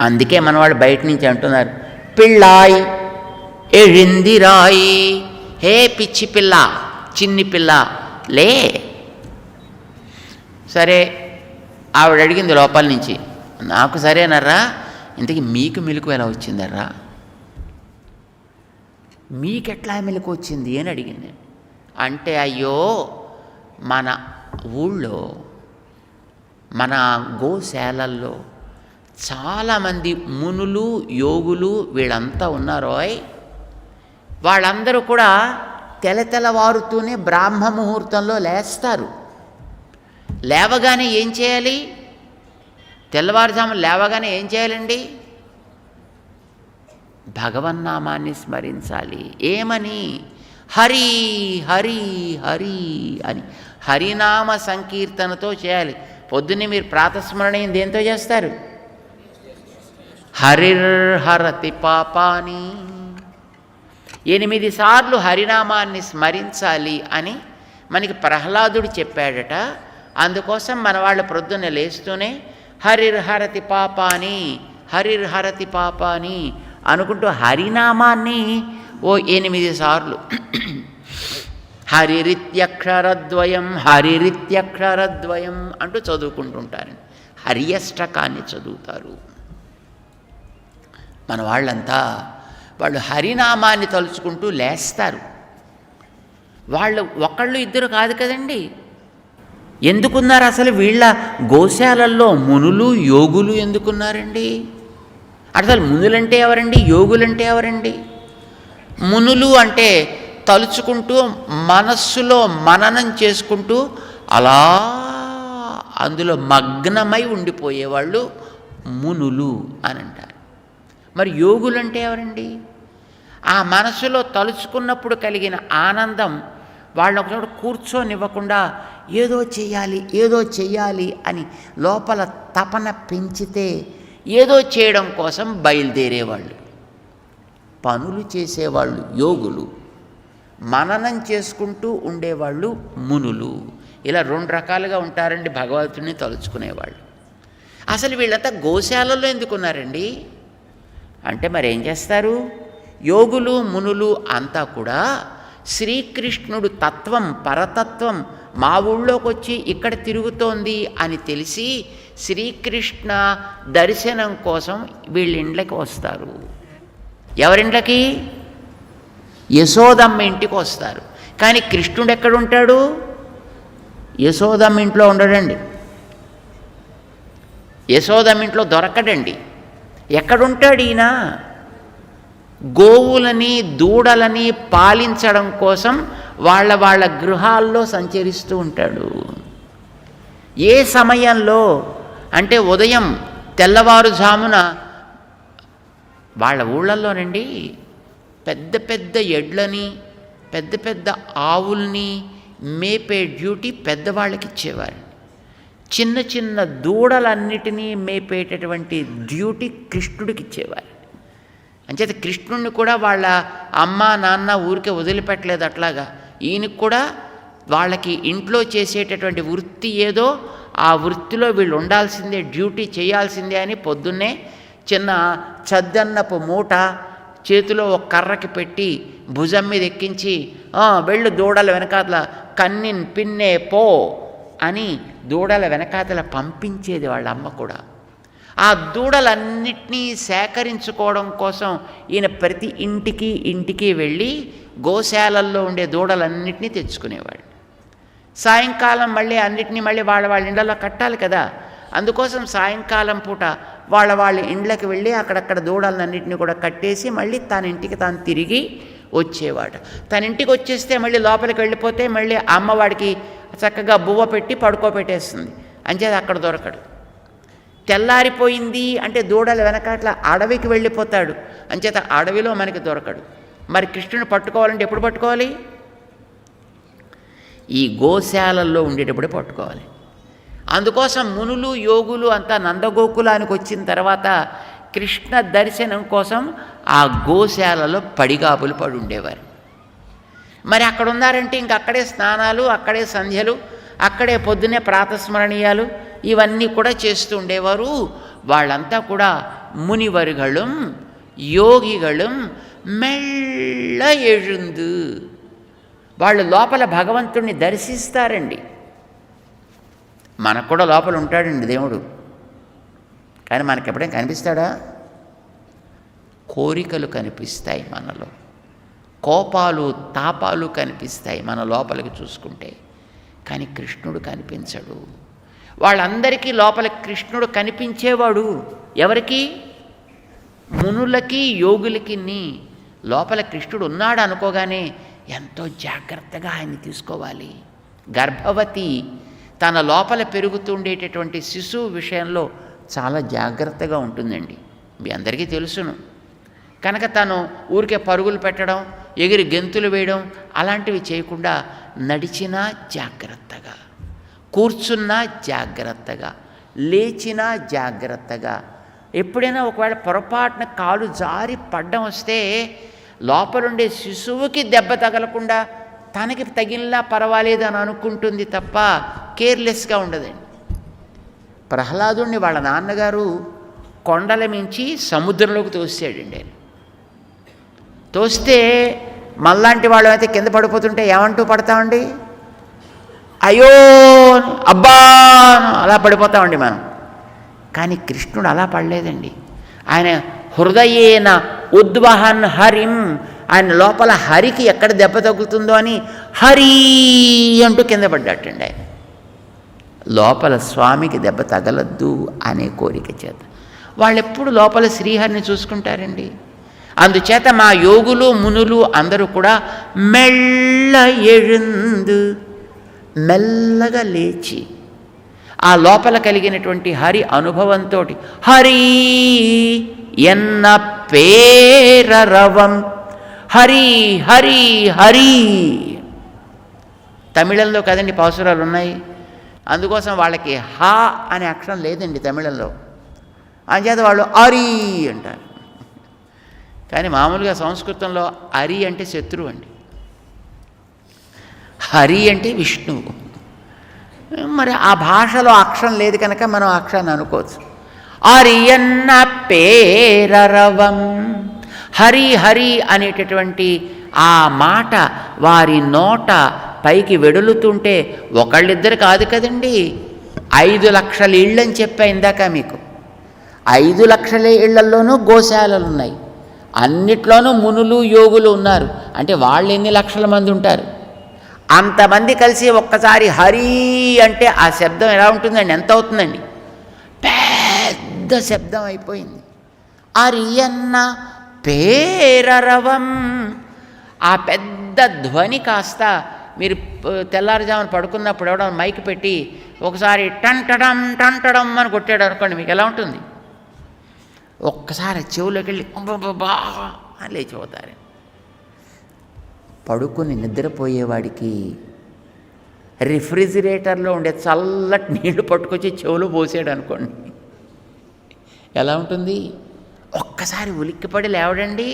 A: అందుకే మనవాళ్ళు బయట నుంచి అంటున్నారు, పిళ్ళాయి ఎழிందిరాయి, హే పిచ్చి పిల్ల, చిన్ని పిల్ల లే. సరే, ఆవిడ అడిగింది లోపల నుంచి, నాకు సరేనర్రా, ఇంతకీ మీకు మెలకు ఎలా వచ్చిందర్రా, మీకెట్లా మెలకు వచ్చింది అని అడిగింది. అంటే, అయ్యో మన ఊళ్ళో మన గోశాలల్లో చాలామంది మునులు యోగులు వీళ్ళంతా ఉన్నారోయ్. వాళ్ళందరూ కూడా తెల్లవారుతూనే బ్రాహ్మ ముహూర్తంలో లేస్తారు. లేవగానే ఏం చేయాలి? తెల్లవారుజామున లేవగానే ఏం చేయాలండి? భగవన్నామాన్ని స్మరించాలి. ఏమని? హరి హరి హరి అని హరినామ సంకీర్తనతో చేయాలి. పొద్దున్నే మీరు ప్రాతస్మరణ దేంతో చేస్తారు? హరిర్హరతి పాపాని, 8 సార్లు హరినామాన్ని స్మరించాలి అని మనకి ప్రహ్లాదుడు చెప్పాడట. అందుకోసం మన వాళ్ళు ప్రొద్దున్న లేస్తూనే హరిర్హరతి పాపాని హరిర్హరతి పాపాని అనుకుంటూ హరినామాన్ని ఓ 8 సార్లు హరిరిత్యక్షరద్వయం హరిరిత్యక్షరద్వయం అంటూ చదువుకుంటుంటారు. హరియష్టకాన్ని చదువుతారు మన వాళ్ళంతా. వాళ్ళు హరినామాన్ని తలుచుకుంటూ లేస్తారు. వాళ్ళు ఒకళ్ళు ఇద్దరు కాదు కదండి. ఎందుకున్నారు అసలు వీళ్ళ గోశాలల్లో మునులు యోగులు ఎందుకున్నారండి? అసలు మునులంటే ఎవరండి? యోగులంటే ఎవరండి? మునులు అంటే తలుచుకుంటూ మనస్సులో మననం చేసుకుంటూ అలా అందులో మగ్నమై ఉండిపోయేవాళ్ళు మునులు అని అంటారు. మరి యోగులంటే ఎవరండి? ఆ మనసులో తలుచుకున్నప్పుడు కలిగిన ఆనందం వాళ్ళని ఒకచోట కూర్చోనివ్వకుండా ఏదో చెయ్యాలి అని లోపల తపన పెంచితే ఏదో చేయడం కోసం బయలుదేరేవాళ్ళు. పనులు చేసేవాళ్ళు యోగులు, మననం చేసుకుంటూ ఉండేవాళ్ళు మునులు. ఇలా 2 రకాలుగా ఉంటారండి భగవంతుడిని తలుచుకునేవాళ్ళు. అసలు వీళ్ళంతా గోశాలలో ఎందుకున్నారండి? అంటే మరి ఏం చేస్తారు? యోగులు మునులు అంతా కూడా శ్రీకృష్ణుడు తత్వం, పరతత్వం మా ఊళ్ళోకి వచ్చి ఇక్కడ తిరుగుతోంది అని తెలిసి శ్రీకృష్ణ దర్శనం కోసం వీళ్ళిండ్లకి వస్తారు. ఎవరిండ్లకి? యశోదమ్మ ఇంటికి వస్తారు. కానీ కృష్ణుడు ఎక్కడుంటాడు? యశోదమ్మ ఇంట్లో ఉండడండి. యశోదమ్మ ఇంట్లో దొరకడండి. ఎక్కడుంటాడు ఈయన? గోవులని దూడలని పాలించడం కోసం వాళ్ళ గృహాల్లో సంచరిస్తూ ఉంటాడు. ఏ సమయంలో అంటే ఉదయం తెల్లవారుజామున వాళ్ళ ఊళ్ళల్లోనండి పెద్ద పెద్ద ఎడ్లని పెద్ద పెద్ద ఆవుల్ని మేపే డ్యూటీ పెద్దవాళ్ళకి ఇచ్చేవారు. చిన్న చిన్న దూడలన్నిటినీ మేపేటటువంటి డ్యూటీ కృష్ణుడికి ఇచ్చేవారు. అంచేత కృష్ణుడిని కూడా వాళ్ళ అమ్మ నాన్న ఊరికే వదిలిపెట్టలేదు. అట్లాగా ఈయనకు కూడా వాళ్ళకి ఇంట్లో చేసేటటువంటి వృత్తి ఏదో ఆ వృత్తిలో వీళ్ళు ఉండాల్సిందే, డ్యూటీ చేయాల్సిందే అని పొద్దున్నే చిన్న చద్దన్నపు మూట చేతిలో ఒక కర్రకి పెట్టి భుజం మీద ఎక్కించి వెళ్ళు దూడల వెనకాతల కన్నిన్ పిన్నే పో అని దూడల వెనకాతల పంపించేది వాళ్ళ అమ్మ కూడా. ఆ దూడలన్నిటినీ సేకరించుకోవడం కోసం ఈయన ప్రతి ఇంటికి వెళ్ళి గోశాలల్లో ఉండే దూడలన్నిటినీ తెచ్చుకునేవాడు. సాయంకాలం మళ్ళీ అన్నిటినీ మళ్ళీ వాళ్ళ ఇళ్ళలో కట్టాలి కదా, అందుకోసం సాయంకాలం పూట వాళ్ళ ఇండ్లకి వెళ్ళి అక్కడక్కడ దూడలన్నింటినీ కూడా కట్టేసి మళ్ళీ తన ఇంటికి తాను తిరిగి వచ్చేవాడు. తన ఇంటికి వచ్చేస్తే మళ్ళీ లోపలికి వెళ్ళిపోతే మళ్ళీ అమ్మవాడికి చక్కగా బువ్వ పెట్టి పడుకోబెట్టేస్తుంది. అంచేది అక్కడ దొరకడు. తెల్లారిపోయింది అంటే దూడల వెనకాట్ల అడవికి వెళ్ళిపోతాడు. అంచేత అడవిలో మనకి దొరకడు. మరి కృష్ణుని పట్టుకోవాలంటే ఎప్పుడు పట్టుకోవాలి? ఈ గోశాలల్లో ఉండేటప్పుడే పట్టుకోవాలి. అందుకోసం మునులు యోగులు అంతా నందగోకులానికి వచ్చిన తర్వాత కృష్ణ దర్శనం కోసం ఆ గోశాలలో పడిగాపులు పడి ఉండేవారు. మరి అక్కడ ఉన్నారంటే ఇంక అక్కడే స్నానాలు, అక్కడే సంధ్యలు, అక్కడే పొద్దునే ప్రాతస్మరణీయాలు ఇవన్నీ కూడా చేస్తూ ఉండేవారు. వాళ్ళంతా కూడా మునివరుగళం యోగిగళం మెళ్ళ ఎഴുந்து వాళ్ళు లోపల భగవంతుణ్ణి దర్శిస్తారండి. మనకు కూడా లోపల ఉంటాడండి దేవుడు, కానీ మనకి ఎప్పుడైనా కనిపిస్తాడా? కోరికలు కనిపిస్తాయి మనలో, కోపాలు తాపాలు కనిపిస్తాయి మన లోపలికి చూసుకుంటే, కానీ కృష్ణుడు కనిపించడు. వాళ్ళందరికీ లోపల కృష్ణుడు కనిపించేవాడు. ఎవరికి? మునులకి యోగులకి. లోపల కృష్ణుడు ఉన్నాడు అనుకోగానే ఎంతో జాగ్రత్తగా ఆయన్ని తీసుకోవాలి. గర్భవతి తన లోపల పెరుగుతుండేటటువంటి శిశువు విషయంలో చాలా జాగ్రత్తగా ఉంటుందండి. మీ అందరికీ తెలుసును. కనుక తను ఊరికే పరుగులు పెట్టడం, ఎగిరి గెంతులు వేయడం అలాంటివి చేయకుండా నడిచినా జాగ్రత్తగా, కూర్చున్నా జాగ్రత్తగా, లేచినా జాగ్రత్తగా. ఎప్పుడైనా ఒకవేళ పొరపాటున కాలు జారి పడ్డం వస్తే లోపలుండే శిశువుకి దెబ్బ తగలకుండా తనకి తగిలినా పర్వాలేదు అని అనుకుంటుంది తప్ప కేర్లెస్గా ఉండదండి. ప్రహ్లాదుడిని వాళ్ళ నాన్నగారు కొండల మించి సముద్రంలోకి తోసాడండి. ఆయన తోస్తే మళ్ళాంటి వాళ్ళు అయితే కింద పడిపోతుంటే ఏమంటూ పడతామండి? అయ్యో అబ్బా అలా పడిపోతామండి మనం. కానీ కృష్ణుడు అలా పడలేదండి. ఆయన హృదయేన ఉద్వహన్ హరిం, ఆయన లోపల హరికి ఎక్కడ దెబ్బ తగులుతుందో అని హరి అంటూ కింద పడ్డట్టండి. ఆయన లోపల స్వామికి దెబ్బ తగలద్దు అనే కోరిక చేత వాళ్ళు ఎప్పుడు లోపల శ్రీహరిని చూసుకుంటారండి. అందుచేత మా యోగులు మునులు అందరూ కూడా మెళ్ళ ఎഴുந்து మెల్లగా లేచి ఆ లోపల కలిగినటువంటి హరి అనుభవంతో హరి ఎన్న పేరరవం హరి హరి హరి. తమిళంలో కదండి పాసురాలు ఉన్నాయి, అందుకోసం వాళ్ళకి హా అనే అక్షరం లేదండి తమిళంలో. అంచేత వాళ్ళు అరి అంటారు. కానీ మామూలుగా సంస్కృతంలో అరి అంటే శత్రువు అండి, హరి అంటే విష్ణువు. మరి ఆ భాషలో అక్షరం లేదు కనుక మనం అక్షరాన్ని అనుకోవచ్చు. అరియన్న పేరరవం. హరి హరి అనేటటువంటి ఆ మాట వారి నోట పైకి వెడులుతుంటే ఒకళ్ళిద్దరు కాదు కదండి, 5 లక్షల ఇళ్ళని చెప్పా ఇందాక మీకు. 5 లక్షల ఇళ్లలోనూ గోశాలలు ఉన్నాయి, అన్నిట్లోనూ మునులు యోగులు ఉన్నారు. అంటే వాళ్ళు ఎన్ని లక్షల మంది ఉంటారు? అంతమంది కలిసి ఒక్కసారి హరి అంటే ఆ శబ్దం ఎలా ఉంటుందండి? ఎంత అవుతుందండి? పెద్ద శబ్దం అయిపోయింది. అరియన్న పేరరవం. ఆ పెద్ద ధ్వని కాస్త మీరు తెల్లారుజామున పడుకున్నప్పుడు ఎవడో మైక్ పెట్టి ఒకసారి టంటడం టంటడం అని కొట్టాడు అనుకోండి, మీకు ఎలా ఉంటుంది? ఒక్కసారి చెవులోకి వెళ్ళి బా అని లేచిపోతారు. పడుకుని నిద్రపోయేవాడికి రిఫ్రిజిరేటర్లో ఉండే చల్లటి నీళ్లు పట్టుకొచ్చి చెవులో పోసాడు అనుకోండి, ఎలా ఉంటుంది? ఒక్కసారి ఉలిక్కిపడి లేవడండి.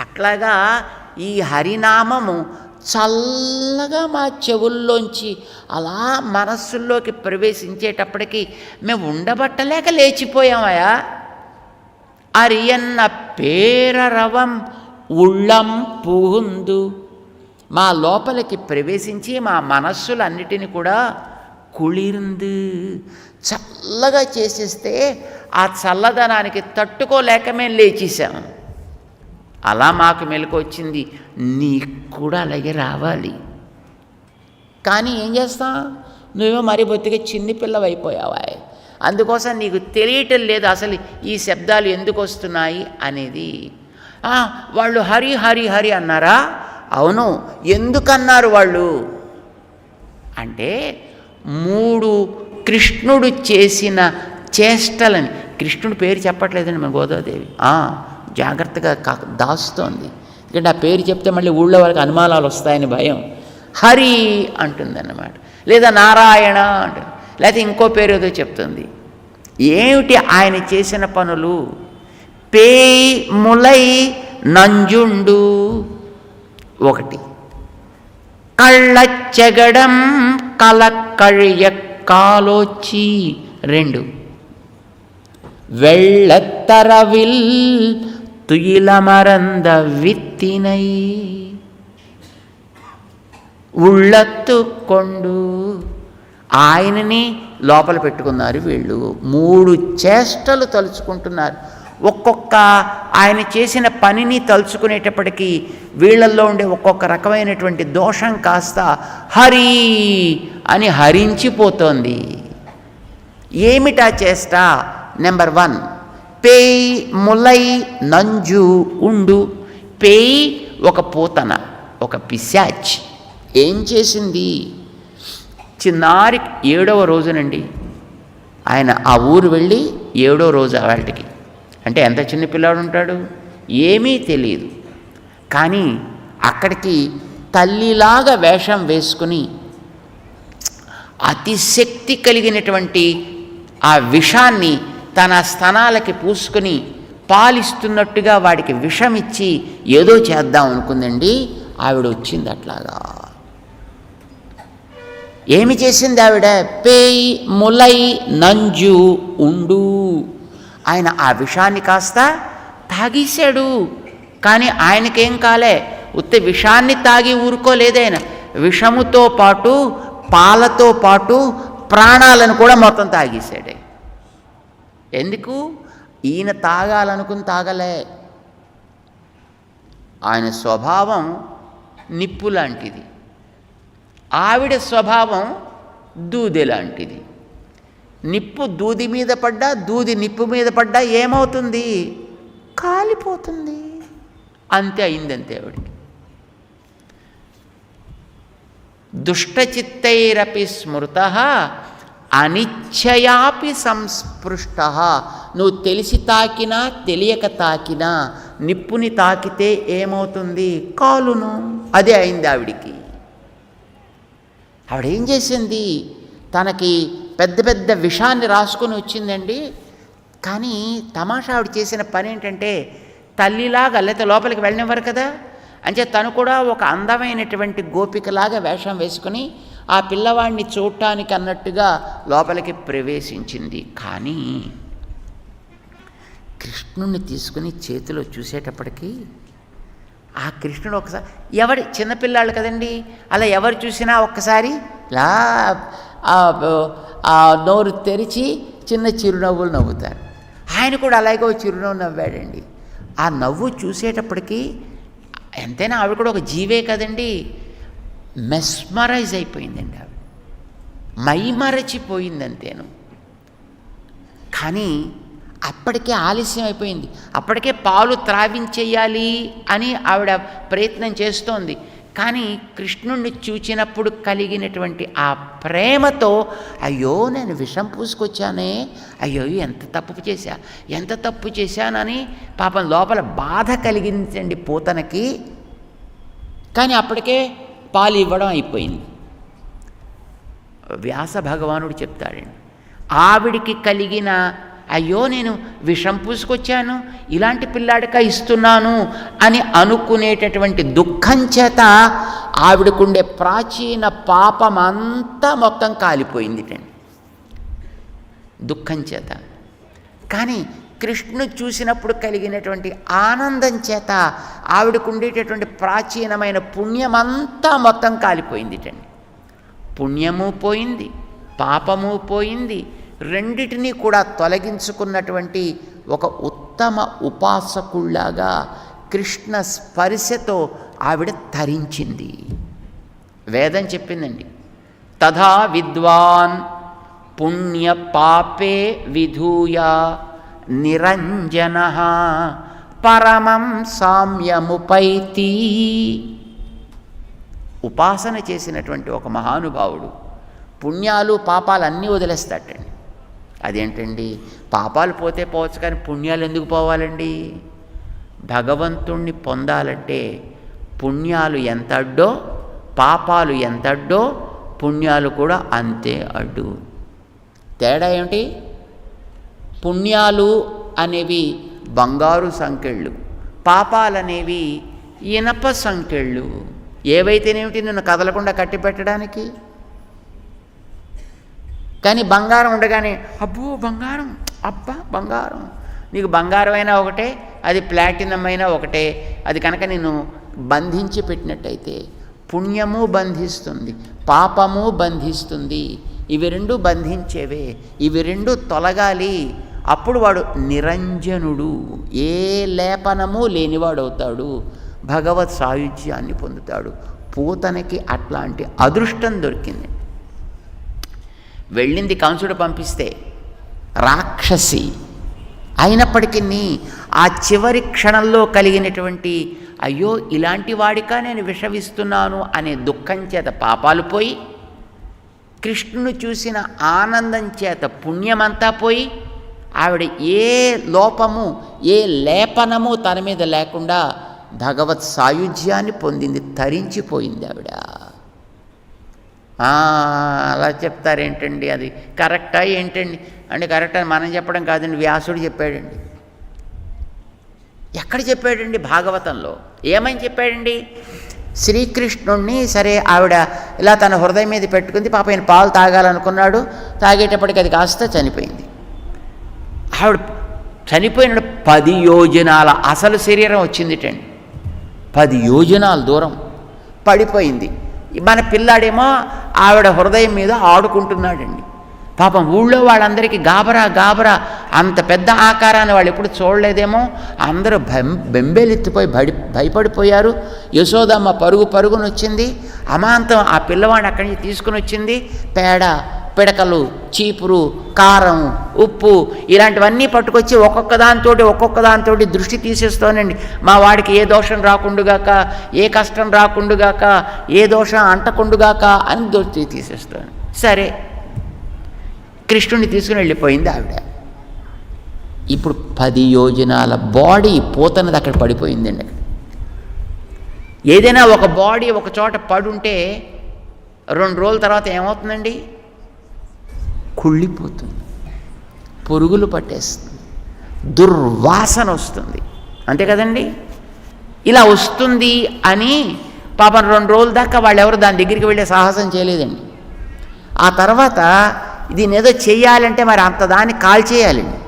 A: అట్లాగా ఈ హరినామము చల్లగా మా చెవుల్లోంచి అలా మనస్సుల్లోకి ప్రవేశించేటప్పటికి మేము ఉండబట్టలేక లేచిపోయామయా. అరియన్న పేరరవం ఉళ్ళం పుగుందు. మా లోపలికి ప్రవేశించి మా మనస్సులన్నిటిని కూడా కుళిర్ందు చల్లగా చేసేస్తే ఆ చల్లదనానికి తట్టుకోలేక మేము లేచేసాం. అలా మాకు మెలకు వచ్చింది, నీకు కూడా అలాగే రావాలి. కానీ ఏం చేస్తాం? నువ్వేమో మరి బొత్తిగా చిన్ని పిల్లవైపోయావా. అందుకోసం నీకు తెలియటం లేదు అసలు ఈ శబ్దాలు ఎందుకు వస్తున్నాయి అనేది. వాళ్ళు హరి హరి హరి అన్నారా? అవును. ఎందుకన్నారు వాళ్ళు అంటే 3 కృష్ణుడు చేసిన చేష్టలని. కృష్ణుడు పేరు చెప్పట్లేదండి మన గోదాదేవి, జాగ్రత్తగా దాస్తోంది. ఎందుకంటే ఆ పేరు చెప్తే మళ్ళీ ఊళ్ళో వాళ్ళకి అనుమానాలు వస్తాయని భయం. హరి అంటుందన్నమాట, లేదా నారాయణ అంటుంది, లేకపోతే ఇంకో పేరు ఏదో చెప్తుంది. ఏమిటి ఆయన చేసిన పనులు? పేయ్ ములై నంజుండు 1, కళ్ళచ్చగడం కలక్కழிయ కాలోచి 2, வெள்ளத்தரவில் துயிலமரந்த வித்தினை ఉళ్ళత్తుకొండు. ఆయనని లోపల పెట్టుకున్నారు వీళ్ళు. 3 చేష్టలు తలుచుకుంటున్నారు. ఒక్కొక్క ఆయన చేసిన పనిని తలుచుకునేటప్పటికీ వీళ్ళల్లో ఉండే ఒక్కొక్క రకమైనటువంటి దోషం కాస్త హరి అని హరించిపోతోంది. ఏమిటా చేష్ట? నెంబర్ 1, పేయ్ ములై నంజు ఉండు. పేయ్ ఒక పూతన, ఒక పిశాచ్. ఏం చేసింది? చిన్నారి 7వ రోజునండి ఆయన ఆ ఊరు వెళ్ళి 7వ రోజు వాళ్ళకి. అంటే ఎంత చిన్న పిల్లాడు ఉంటాడు, ఏమీ తెలియదు. కానీ అక్కడికి తల్లిలాగా వేషం వేసుకుని అతిశక్తి కలిగినటువంటి ఆ విషాన్ని తన స్తనాలకి పూసుకుని పాలిస్తున్నట్టుగా వాడికి విషం ఇచ్చి ఏదో చేద్దాం అనుకుందండి. ఆవిడ వచ్చింది అట్లాగా. ఏమి చేసింది ఆవిడ? పేయ్ ములై నంజు ఉండు. ఆయన ఆ విషాన్ని కాస్త తాగేశాడు. కానీ ఆయనకేం కాలే, ఉత్త విషాన్ని తాగి ఊరుకోలేదైన. విషముతో పాటు పాలతో పాటు ప్రాణాలను కూడా మొత్తం తాగేశాడే. ఎందుకు? ఈయన తాగాలనుకుని తాగలే. ఆయన స్వభావం నిప్పు లాంటిది, ఆవిడ స్వభావం దూది లాంటిది. నిప్పు దూది మీద పడ్డా, దూది నిప్పు మీద పడ్డా ఏమవుతుంది? కాలిపోతుంది. అంతే అయిందంతే ఆవిడికి. దుష్టచిత్తైరపి స్మృతః అనిచ్చయాపి సంస్పృష్టః. నువ్వు తెలిసి తాకినా తెలియక తాకినా నిప్పుని తాకితే ఏమవుతుంది? కాలును. అదే అయింది ఆవిడికి. ఆవిడేం చేసింది? తనకి పెద్ద పెద్ద విషాన్ని రాసుకొని వచ్చిందండి. కానీ తమాషా ఆవిడ చేసిన పని ఏంటంటే, తల్లిలాగా లేకపోతే లోపలికి వెళ్ళనివ్వరు కదా, అంటే తను కూడా ఒక అందమైనటువంటి గోపికలాగా వేషం వేసుకుని ఆ పిల్లవాడిని చూడటానికి అన్నట్టుగా లోపలికి ప్రవేశించింది. కానీ కృష్ణుణ్ణి తీసుకుని చేతిలో చూసేటప్పటికీ ఆ కృష్ణుడు ఒకసారి ఎవరి చిన్నపిల్లాళ్ళు కదండి, అలా ఎవరు చూసినా ఒక్కసారి ఇలా ఆ నోరు తెరిచి చిన్న చిరునవ్వులు నవ్వుతారు. ఆయన కూడా అలాగే చిరునవ్వు నవ్వాడండి. ఆ నవ్వు చూసేటప్పటికీ ఎంతైనా ఆవిడ కూడా ఒక జీవే కదండి, మెస్మరైజ్ అయిపోయిందండి. ఆవిడ మైమరచిపోయింది అంతేను. కానీ అప్పటికే ఆలస్యం అయిపోయింది. అప్పటికే పాలు త్రావించేయాలి అని ఆవిడ ప్రయత్నం చేస్తోంది. కానీ కృష్ణుణ్ణి చూచినప్పుడు కలిగినటువంటి ఆ ప్రేమతో, అయ్యో నేను విషం పూసుకొచ్చానే, అయ్యో ఎంత తప్పు చేశానని పాపం లోపల బాధ కలిగించండి పూతనకి. కానీ అప్పటికే పాలు ఇవ్వడం అయిపోయింది. వ్యాస భగవానుడు చెప్తాడండి, ఆవిడికి కలిగిన అయ్యో నేను విషం పూసుకొచ్చాను, ఇలాంటి పిల్లాడిక ఇస్తున్నాను అని అనుకునేటటువంటి దుఃఖం చేత ఆవిడకుండే ప్రాచీన పాపం అంతా మొత్తం కాలిపోయిందిటండి దుఃఖం చేత. కానీ కృష్ణుడు చూసినప్పుడు కలిగినటువంటి ఆనందం చేత ఆవిడకుండేటటువంటి ప్రాచీనమైన పుణ్యమంతా మొత్తం కాలిపోయిందిటండి. పుణ్యము పోయింది, పాపము పోయింది, రెండిటినీ కూడా తొలగించుకున్నటువంటి ఒక ఉత్తమ ఉపాసకుల్లాగా కృష్ణ స్పర్శతో ఆవిడ తరించింది. వేదం చెప్పిందండి, తథా విద్వాన్ పుణ్య పాపే విధూయ నిరంజనః పరమం సామ్యముపైతి. ఉపాసన చేసినటువంటి ఒక మహానుభావుడు పుణ్యాలు పాపాలు అన్నీ వదిలేస్తాడండి. అదేంటండి, పాపాలు పోతే పోవచ్చు కానీ పుణ్యాలు ఎందుకు పోవాలండి? భగవంతుణ్ణి పొందాలంటే పుణ్యాలు ఎంత అడ్డో పాపాలు ఎంత అడ్డో పుణ్యాలు కూడా అంతే అడ్డు. తేడా ఏమిటి? పుణ్యాలు అనేవి బంగారు సంకెళ్ళు, పాపాలనేవి ఇనప సంకెళ్ళు. ఏవైతేనేమిటి నిన్ను కదలకుండా కట్టిపెట్టడానికి. కానీ బంగారం ఉండగానే అబ్బో బంగారం, అబ్బా బంగారం, నీకు బంగారం అయినా ఒకటే, అది ప్లాటినం అయినా ఒకటే. అది కనుక నిన్ను బంధించి పెట్టినట్టయితే పుణ్యము బంధిస్తుంది, పాపము బంధిస్తుంది. ఇవి రెండు బంధించేవే, ఇవి రెండు తొలగాలి. అప్పుడు వాడు నిరంజనుడు, ఏ లేపనము లేనివాడవుతాడు, భగవత్ సాయుధ్యాన్ని పొందుతాడు. పూతనకి అట్లాంటి అదృష్టం దొరికింది. వెళ్ళింది కంసుడు పంపిస్తే, రాక్షసి అయినప్పటికీ ఆ చివరి క్షణంలో కలిగినటువంటి అయ్యో ఇలాంటి వాడికా నేను విషమిస్తున్నాను అనే దుఃఖం చేత పాపాలు పోయి, కృష్ణుని చూసిన ఆనందం చేత పుణ్యమంతా పోయి, ఆవిడ ఏ లోపము ఏ లేపనము తన మీద లేకుండా భగవత్ సాయుధ్యాన్ని పొందింది, తరించిపోయింది ఆవిడ. అలా చెప్తారేంటండి, అది కరెక్టా ఏంటండి అంటే కరెక్ట్ అని మనం చెప్పడం కాదండి, వ్యాసుడు చెప్పాడండి. ఎక్కడ చెప్పాడండి? భాగవతంలో. ఏమని చెప్పాడండి? శ్రీకృష్ణుణ్ణి సరే ఆవిడ ఇలా తన హృదయం మీద పెట్టుకుంది, పాప ఆయన పాలు తాగాలనుకున్నాడు, తాగేటప్పటికి అది కాస్త చనిపోయింది. ఆవిడ చనిపోయిన 10 యోజనాల అసలు శరీరం వచ్చిందిటండి, 10 యోజనాల దూరం పడిపోయింది. మన పిల్లాడేమో ఆవిడ హృదయం మీద ఆడుకుంటున్నాడండి. పాపం ఊళ్ళో వాళ్ళందరికీ గాబరా గాబరా, అంత పెద్ద ఆకారాన్ని వాళ్ళు ఎప్పుడు చూడలేదేమో, అందరూ బెంబేలెత్తిపోయి భయపడిపోయారు. యశోదమ్మ పరుగు పరుగునొచ్చింది, అమాంతం ఆ పిల్లవాడిని అక్కడి నుంచి తీసుకుని వచ్చింది. పేడ, పిడకలు, చీపురు, కారం, ఉప్పు ఇలాంటివన్నీ పట్టుకొచ్చి ఒక్కొక్క దాంతో దృష్టి తీసేస్తోనండి. మా వాడికి ఏ దోషం రాకుండుగాక, ఏ కష్టం రాకుండుగాక, ఏ దోషం అంటకుండుగాక అని దృష్టి తీసేస్తాను. సరే కృష్ణుడిని తీసుకుని వెళ్ళిపోయింది ఆవిడ. ఇప్పుడు 10 యోజనాల బాడీ పోతనది అక్కడ పడిపోయిందండి. అక్కడ ఏదైనా ఒక బాడీ ఒక చోట పడుంటే 2 రోజుల తర్వాత ఏమవుతుందండి? కుళ్ళిపోతుంది, పురుగులు పట్టేస్తుంది, దుర్వాసన వస్తుంది, అంతే కదండి. ఇలా వస్తుంది అని పాపం 2 రోజుల దాకా వాళ్ళు ఎవరు దాని దగ్గరికి వెళ్ళే సాహసం చేయలేదండి. ఆ తర్వాత దీన్ని ఏదో చెయ్యాలంటే మరి అంత దాన్ని కాల్చేయాలండి.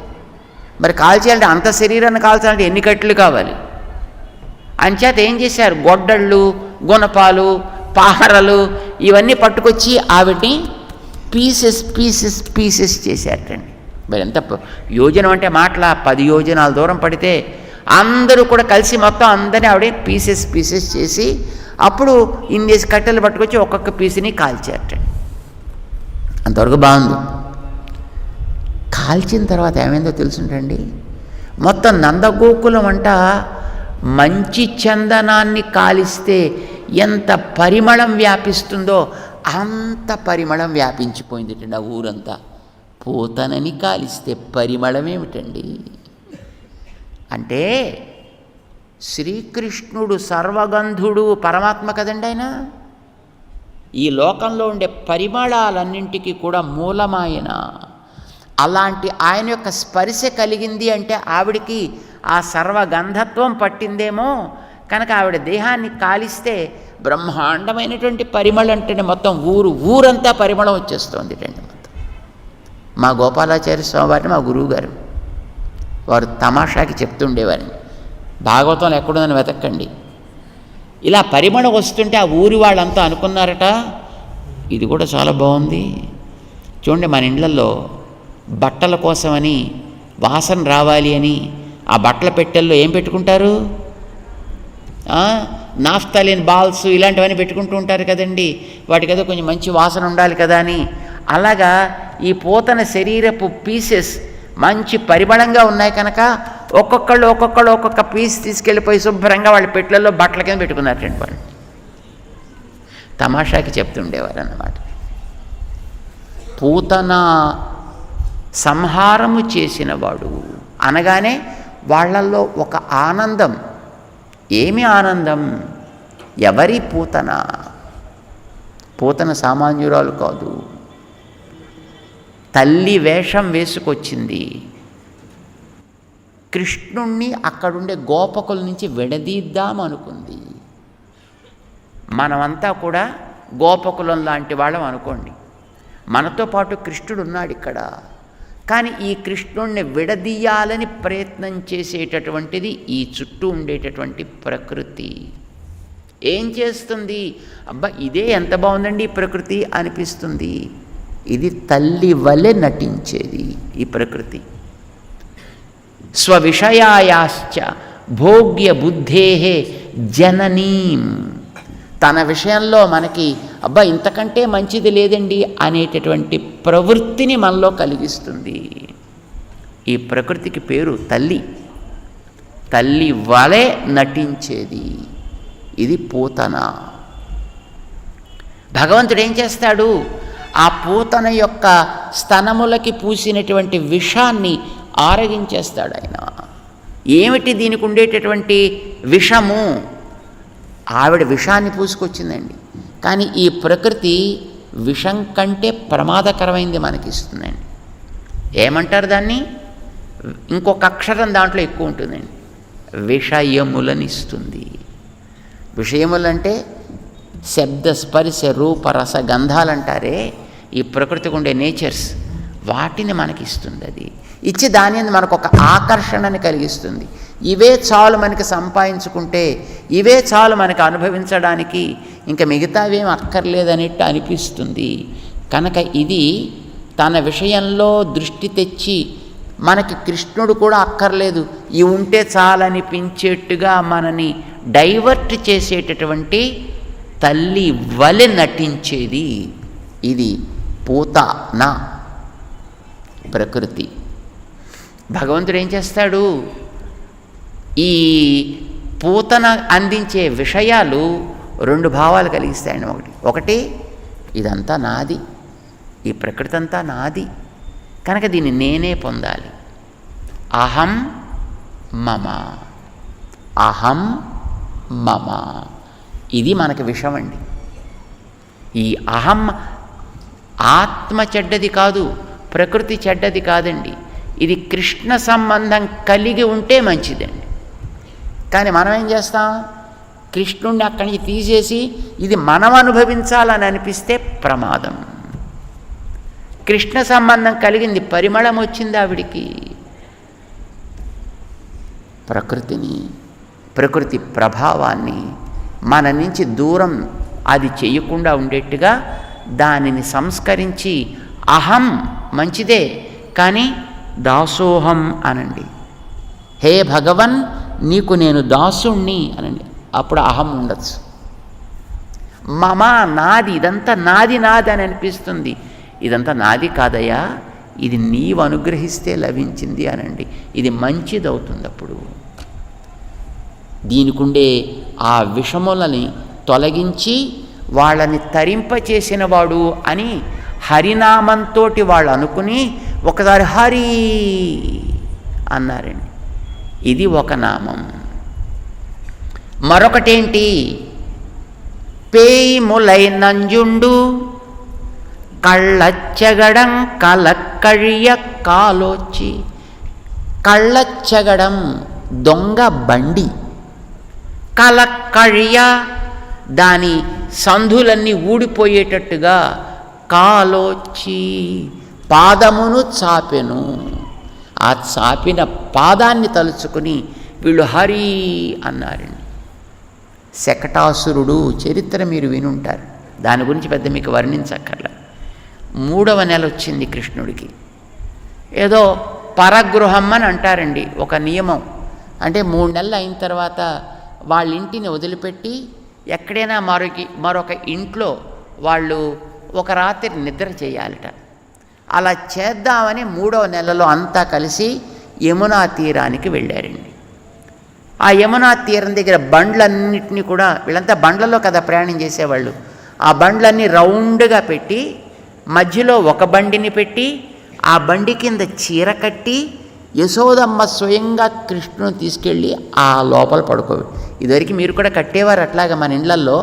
A: మరి కాల్చేయాలంటే అంత శరీరాన్ని కాల్చాలంటే ఎన్ని కట్టెలు కావాలి? అంచేత ఏం చేశారు, గొడ్డళ్ళు, గుణపాలు, పాహరలు ఇవన్నీ పట్టుకొచ్చి ఆవిడ్ని పీసెస్ పీసెస్ పీసెస్ చేశారటండి. మరి ఎంత యోజనం అంటే మాటల 10 యోజనాల దూరం పడితే అందరూ కూడా కలిసి మొత్తం అందరినీ ఆవిడ పీసెస్ పీసెస్ చేసి అప్పుడు ఇన్నేసి కట్టెలు పట్టుకొచ్చి ఒక్కొక్క పీసుని కాల్చారటండి. అంతవరకు బాగుంది. కాల్చిన తర్వాత ఏమైందో తెలుసుంటండి, మొత్తం నందగోకులం అంట మంచి చందనాన్ని కాలిస్తే ఎంత పరిమళం వ్యాపిస్తుందో అంత పరిమళం వ్యాపించిపోయిందిటండి ఆ ఊరంతా. పూతనని కాలిస్తే పరిమళం ఏమిటండి అంటే శ్రీకృష్ణుడు సర్వగంధుడు, పరమాత్మ కదండి ఆయన. ఈ లోకంలో ఉండే పరిమళాలన్నింటికి కూడా మూలమాయన. అలాంటి ఆయన యొక్క స్పర్శ కలిగింది అంటే ఆవిడికి ఆ సర్వగంధత్వం పట్టిందేమో. కనుక ఆవిడ దేహాన్ని కాలిస్తే బ్రహ్మాండమైనటువంటి పరిమళం అంటే మొత్తం ఊరంతా పరిమళం వచ్చేస్తుంది అండి మొత్తం. మా గోపాలాచార్య స్వామి వారిని మా గురువు గారు వారు తమాషాకి చెప్తుండేవారిని, భాగవతంలో ఎక్కడుందని వెతక్కండి. ఇలా పరిమళం వస్తుంటే ఆ ఊరి వాళ్ళంతా అనుకున్నారట, ఇది కూడా చాలా బాగుంది. చూడండి, మన ఇళ్లలో బట్టల కోసమని వాసన రావాలి అని ఆ బట్టల పెట్టెల్లో ఏం పెట్టుకుంటారు, నాఫ్తాలిన్ బాల్స్ ఇలాంటివన్నీ పెట్టుకుంటూ ఉంటారు కదండి. వాటికి ఏదో కొంచెం మంచి వాసన ఉండాలి కదా అని. అలాగా ఈ పూతన శరీరపు పీసెస్ మంచి పరిమళంగా ఉన్నాయి కనుక ఒక్కొక్కళ్ళు ఒక్కొక్క పీస్ తీసుకెళ్ళిపోయి శుభ్రంగా వాళ్ళ పెట్టెల్లో బట్టల కింద పెట్టుకున్నారండి వాళ్ళు. తమాషాకి చెప్తుండేవారు అన్నమాట. పూతన సంహారము చేసినవాడు అనగానే వాళ్ళల్లో ఒక ఆనందం. ఏమి ఆనందం? ఎవరి పూతన? పూతన సామాన్యురాలు కాదు, తల్లి వేషం వేసుకొచ్చింది. కృష్ణుణ్ణి అక్కడుండే గోపకుల నుంచి విడదీద్దామనుకుంది. మనమంతా కూడా గోపకులం లాంటి వాళ్ళం అనుకోండి. మనతో పాటు కృష్ణుడు ఉన్నాడు ఇక్కడ. కానీ ఈ కృష్ణుణ్ణి విడదీయాలని ప్రయత్నం చేసేటటువంటిది ఈ చుట్టూ ఉండేటటువంటి ప్రకృతి. ఏం చేస్తుంది? అబ్బా, ఇదే ఎంత బాగుందండి ఈ ప్రకృతి అనిపిస్తుంది. ఇది తల్లి వలె నటించేది ఈ ప్రకృతి. స్వవిషయాయాశ్చ భోగ్య బుద్ధేహే జననీం. తన విషయంలో మనకి అబ్బా ఇంతకంటే మంచిది లేదండి అనేటటువంటి ప్రవృత్తిని మనలో కలిగిస్తుంది. ఈ ప్రకృతికి పేరు తల్లి. తల్లి వలె నటించేది ఇది పూతన. భగవంతుడు ఏం చేస్తాడు? ఆ పూతన యొక్క స్తనములకి పూసినటువంటి విషాన్ని ఆరగించేస్తాడు ఆయన. ఏమిటి దీనికి ఉండేటటువంటి విషము? ఆవిడ విషాన్ని పూసుకొచ్చిందండి. కానీ ఈ ప్రకృతి విషం కంటే ప్రమాదకరమైంది మనకిస్తుందండి. ఏమంటారు దాన్ని? ఇంకొక అక్షరం దాంట్లో ఎక్కువ ఉంటుందండి. విషయములనిస్తుంది. విషయములంటే శబ్ద స్పర్శ రూప రస గంధాలంటారే, ఈ ప్రకృతికి ఉండే నేచర్స్, వాటిని మనకిస్తుంది. అది ఇచ్చి దాని మీద మనకు ఒక ఆకర్షణని కలిగిస్తుంది. ఇవే చాలు మనకి సంపాదించుకుంటే, ఇవే చాలు మనకి అనుభవించడానికి, ఇంకా మిగతావేం అక్కర్లేదనేట్టు అనిపిస్తుంది. కనుక ఇది తన విషయంలో దృష్టి తెచ్చి మనకి కృష్ణుడు కూడా అక్కర్లేదు, ఇవి ఉంటే చాలనిపించేట్టుగా మనని డైవర్ట్ చేసేటటువంటి తల్లి వలె నటించేది ఇది పూతన ప్రకృతి. భగవంతుడు ఏం చేస్తాడు? ఈ పూతన అందించే విషయాలు 2 భావాలు కలిగిస్తాయండి. ఒకటి ఇదంతా నాది, ఈ ప్రకృతి అంతా నాది కనుక దీన్ని నేనే పొందాలి. అహం మమ, అహం మమ, ఇది మనకి విషయం అండి. ఈ అహం ఆత్మ చెడ్డది కాదు, ప్రకృతి చెడ్డది కాదండి. ఇది కృష్ణ సంబంధం కలిగి ఉంటే మంచిదండి. కానీ మనం ఏం చేస్తాం? కృష్ణుణ్ణి అక్కడి నుంచి తీసేసి ఇది మనం అనుభవించాలని అనిపిస్తే ప్రమాదం. కృష్ణ సంబంధం కలిగింది, పరిమళం వచ్చింది ఆవిడికి. ప్రకృతి ప్రభావాన్ని మన నుంచి దూరం అది చేయకుండా ఉండేట్టుగా దానిని సంస్కరించి అహం మంచిదే, కానీ దాసోహం అనండి. హే భగవన్, నీకు నేను దాసుణ్ణి అనండి. అప్పుడు అహం ఉండొచ్చు. మమ, నాది, ఇదంతా నాది అని అనిపిస్తుంది. ఇదంతా నాది కాదయ్యా, ఇది నీవు అనుగ్రహిస్తే లభించింది అనండి. ఇది మంచిదవుతుంది. అప్పుడు దీనికుండే ఆ విషములని తొలగించి వాళ్ళని తరింపచేసిన వాడు అని హరినామంతో వాళ్ళు అనుకుని ఒకసారి హరి అన్నారండి. ఇది ఒక నామం. మరొకటేంటి? పేయిములై నంజుండు కళ్ళచ్చగడం కలక్కழிయ కాలోచి. కళ్ళచ్చగడం దొంగ బండి, కలక్కழிయ దాని సంధులన్నీ ఊడిపోయేటట్టుగా, కాలోచి పాదమును చాపెను. ఆ చాపిన పాదాన్ని తలుచుకుని వీళ్ళు హరి అన్నారండి. శకటాసురుడు చరిత్ర మీరు వినుంటారు, దాని గురించి పెద్ద మీకు వర్ణించక్కర్లా. 3వ నెల వచ్చింది కృష్ణుడికి. ఏదో పరగృహం అని అంటారండి, ఒక నియమం. అంటే 3 నెలలు అయిన తర్వాత వాళ్ళ ఇంటిని వదిలిపెట్టి ఎక్కడైనా మరొక ఇంట్లో వాళ్ళు ఒక రాత్రి నిద్ర చేయాలట. అలా చేద్దామని 3వ నెలలో అంతా కలిసి యమునా తీరానికి వెళ్ళారండి. ఆ యమునా తీరం దగ్గర బండ్లన్నింటినీ కూడా, వీళ్ళంతా బండ్లలో కదా ప్రయాణం చేసేవాళ్ళు, ఆ బండ్లన్నీ రౌండ్గా పెట్టి మధ్యలో ఒక బండిని పెట్టి ఆ బండి కింద చీర కట్టి యశోదమ్మ స్వయంగా కృష్ణుని తీసుకెళ్ళి ఆ లోపల పడుకోవాలి. ఇదివరకు మీరు కూడా కట్టేవారు అట్లాగా మన ఇళ్లల్లో,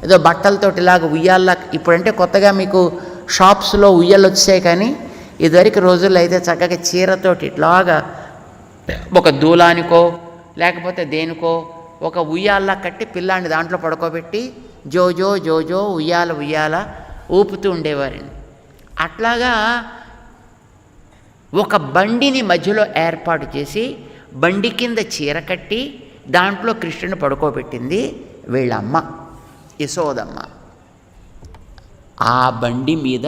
A: ఏదో బట్టలతోటి ఇలాగ ఉయ్యాల్లా. ఇప్పుడంటే కొత్తగా మీకు షాప్స్లో ఉయ్యాలు వచ్చాయి, కానీ ఇదివరకు రోజుల్లో అయితే చక్కగా చీరతోటి ఇట్లాగా ఒక దూలానికో లేకపోతే దేనికో ఒక ఉయ్యాల్లా కట్టి పిల్లాన్ని దాంట్లో పడుకోబెట్టి జోజో జోజో ఉయ్యాల ఊపుతూ ఉండేవారండి. అట్లాగా ఒక బండిని మధ్యలో ఏర్పాటు చేసి బండి కింద చీర కట్టి దాంట్లో కృష్ణుని పడుకోబెట్టింది వీళ్ళమ్మ యశోదమ్మ. ఆ బండి మీద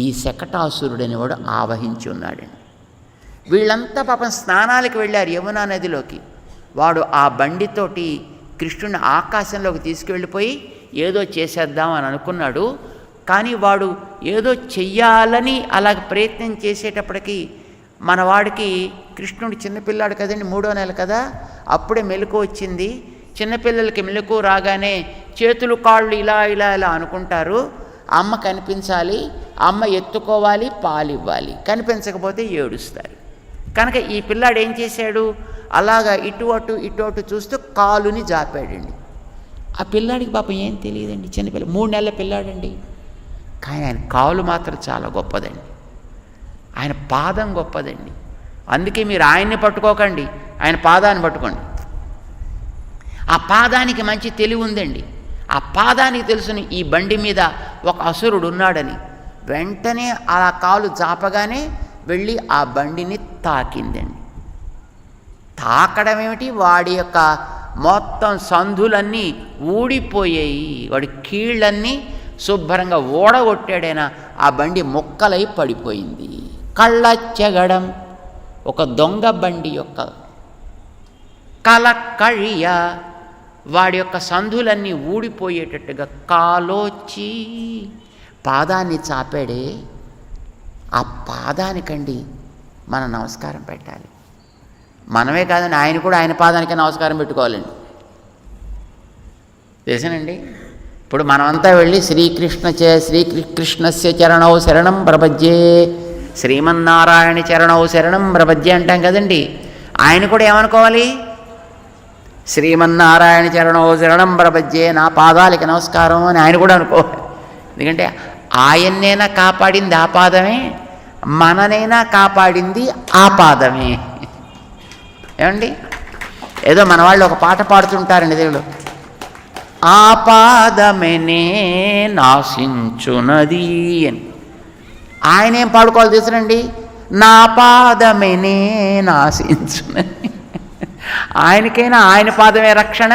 A: ఈ శకటాసురుడనేవాడు ఆవహించి ఉన్నాడండి. వీళ్ళంతా పాపం స్నానాలకు వెళ్ళారు యమునా నదిలోకి. వాడు ఆ బండితోటి కృష్ణుని ఆకాశంలోకి తీసుకువెళ్ళిపోయి ఏదో చేసేద్దాం అని అనుకున్నాడు. కానీ వాడు ఏదో చెయ్యాలని అలాగ ప్రయత్నం చేసేటప్పటికి మనవాడికి కృష్ణుడు చిన్నపిల్లాడు కదండి, 3వ నెల కదా, అప్పుడే మెలకు వచ్చింది. చిన్నపిల్లలకి మెలకు రాగానే చేతులు కాళ్ళు ఇలా ఇలా ఇలా అనుకుంటారు. అమ్మ కనిపించాలి, అమ్మ ఎత్తుకోవాలి, పాలు ఇవ్వాలి, కనిపించకపోతే ఏడుస్తారు. కనుక ఈ పిల్లాడు ఏం చేశాడు, అలాగా ఇటు అటు చూస్తూ కాలుని జాపాడండి. ఆ పిల్లాడికి పాపం ఏం తెలియదండి, చిన్నపిల్ల, 3 నెలల పిల్లాడండి. కానీ ఆయన కాలు మాత్రం చాలా గొప్పదండి, ఆయన పాదం గొప్పదండి. అందుకే మీరు ఆయన్ని పట్టుకోకండి, ఆయన పాదాన్ని పట్టుకోండి. ఆ పాదానికి మంచి తెలివి ఉందండి. ఆ పాదానికి తెలుసుని ఈ బండి మీద ఒక అసురుడు ఉన్నాడని వెంటనే అలా కాలు జాపగానే వెళ్ళి ఆ బండిని తాకిందండి. తాకడం ఏమిటి, వాడి యొక్క మొత్తం సంధులన్నీ ఊడిపోయాయి, వాడి కీళ్ళన్నీ శుభ్రంగా ఓడగొట్టాడైనా ఆ బండి ముక్కలై పడిపోయింది. కళ్ళచ్చగడం ఒక దొంగ బండి యొక్క కలక్కழிయ వాడి యొక్క సంధులన్నీ ఊడిపోయేటట్టుగా కాలోచి పాదాన్ని చాపాడే. ఆ పాదానికండి మనం నమస్కారం పెట్టాలి. మనమే కాదండి, ఆయన కూడా ఆయన పాదానికే నమస్కారం పెట్టుకోవాలండి. తెలుసనండి, ఇప్పుడు మనమంతా వెళ్ళి శ్రీకృష్ణస్య చరణౌ శరణం ప్రపద్యే, శ్రీమన్నారాయణ చరణౌ శరణం ప్రపద్యే అంటాం కదండి. ఆయన కూడా ఏమనుకోవాలి, శ్రీమన్నారాయణ చరణౌ శరణం ప్రపద్యే, నా పాదాలకి నమస్కారం అని ఆయన కూడా అనుకోవాలి. ఎందుకంటే ఆయన్నైనా కాపాడింది ఆ పాదమే, మననైనా కాపాడింది ఆ పాదమే. ఏమండి, ఏదో మన వాళ్ళు ఒక పాట పాడుతుంటారండి దేవుడు, ఆ పాదమేనే నాశించునది అని. ఆయన ఏం పాడుకోవాలి తెలుసునండి, నా పాదమేనే నాశించునది. ఆయనకైనా ఆయన పాదమే రక్షణ,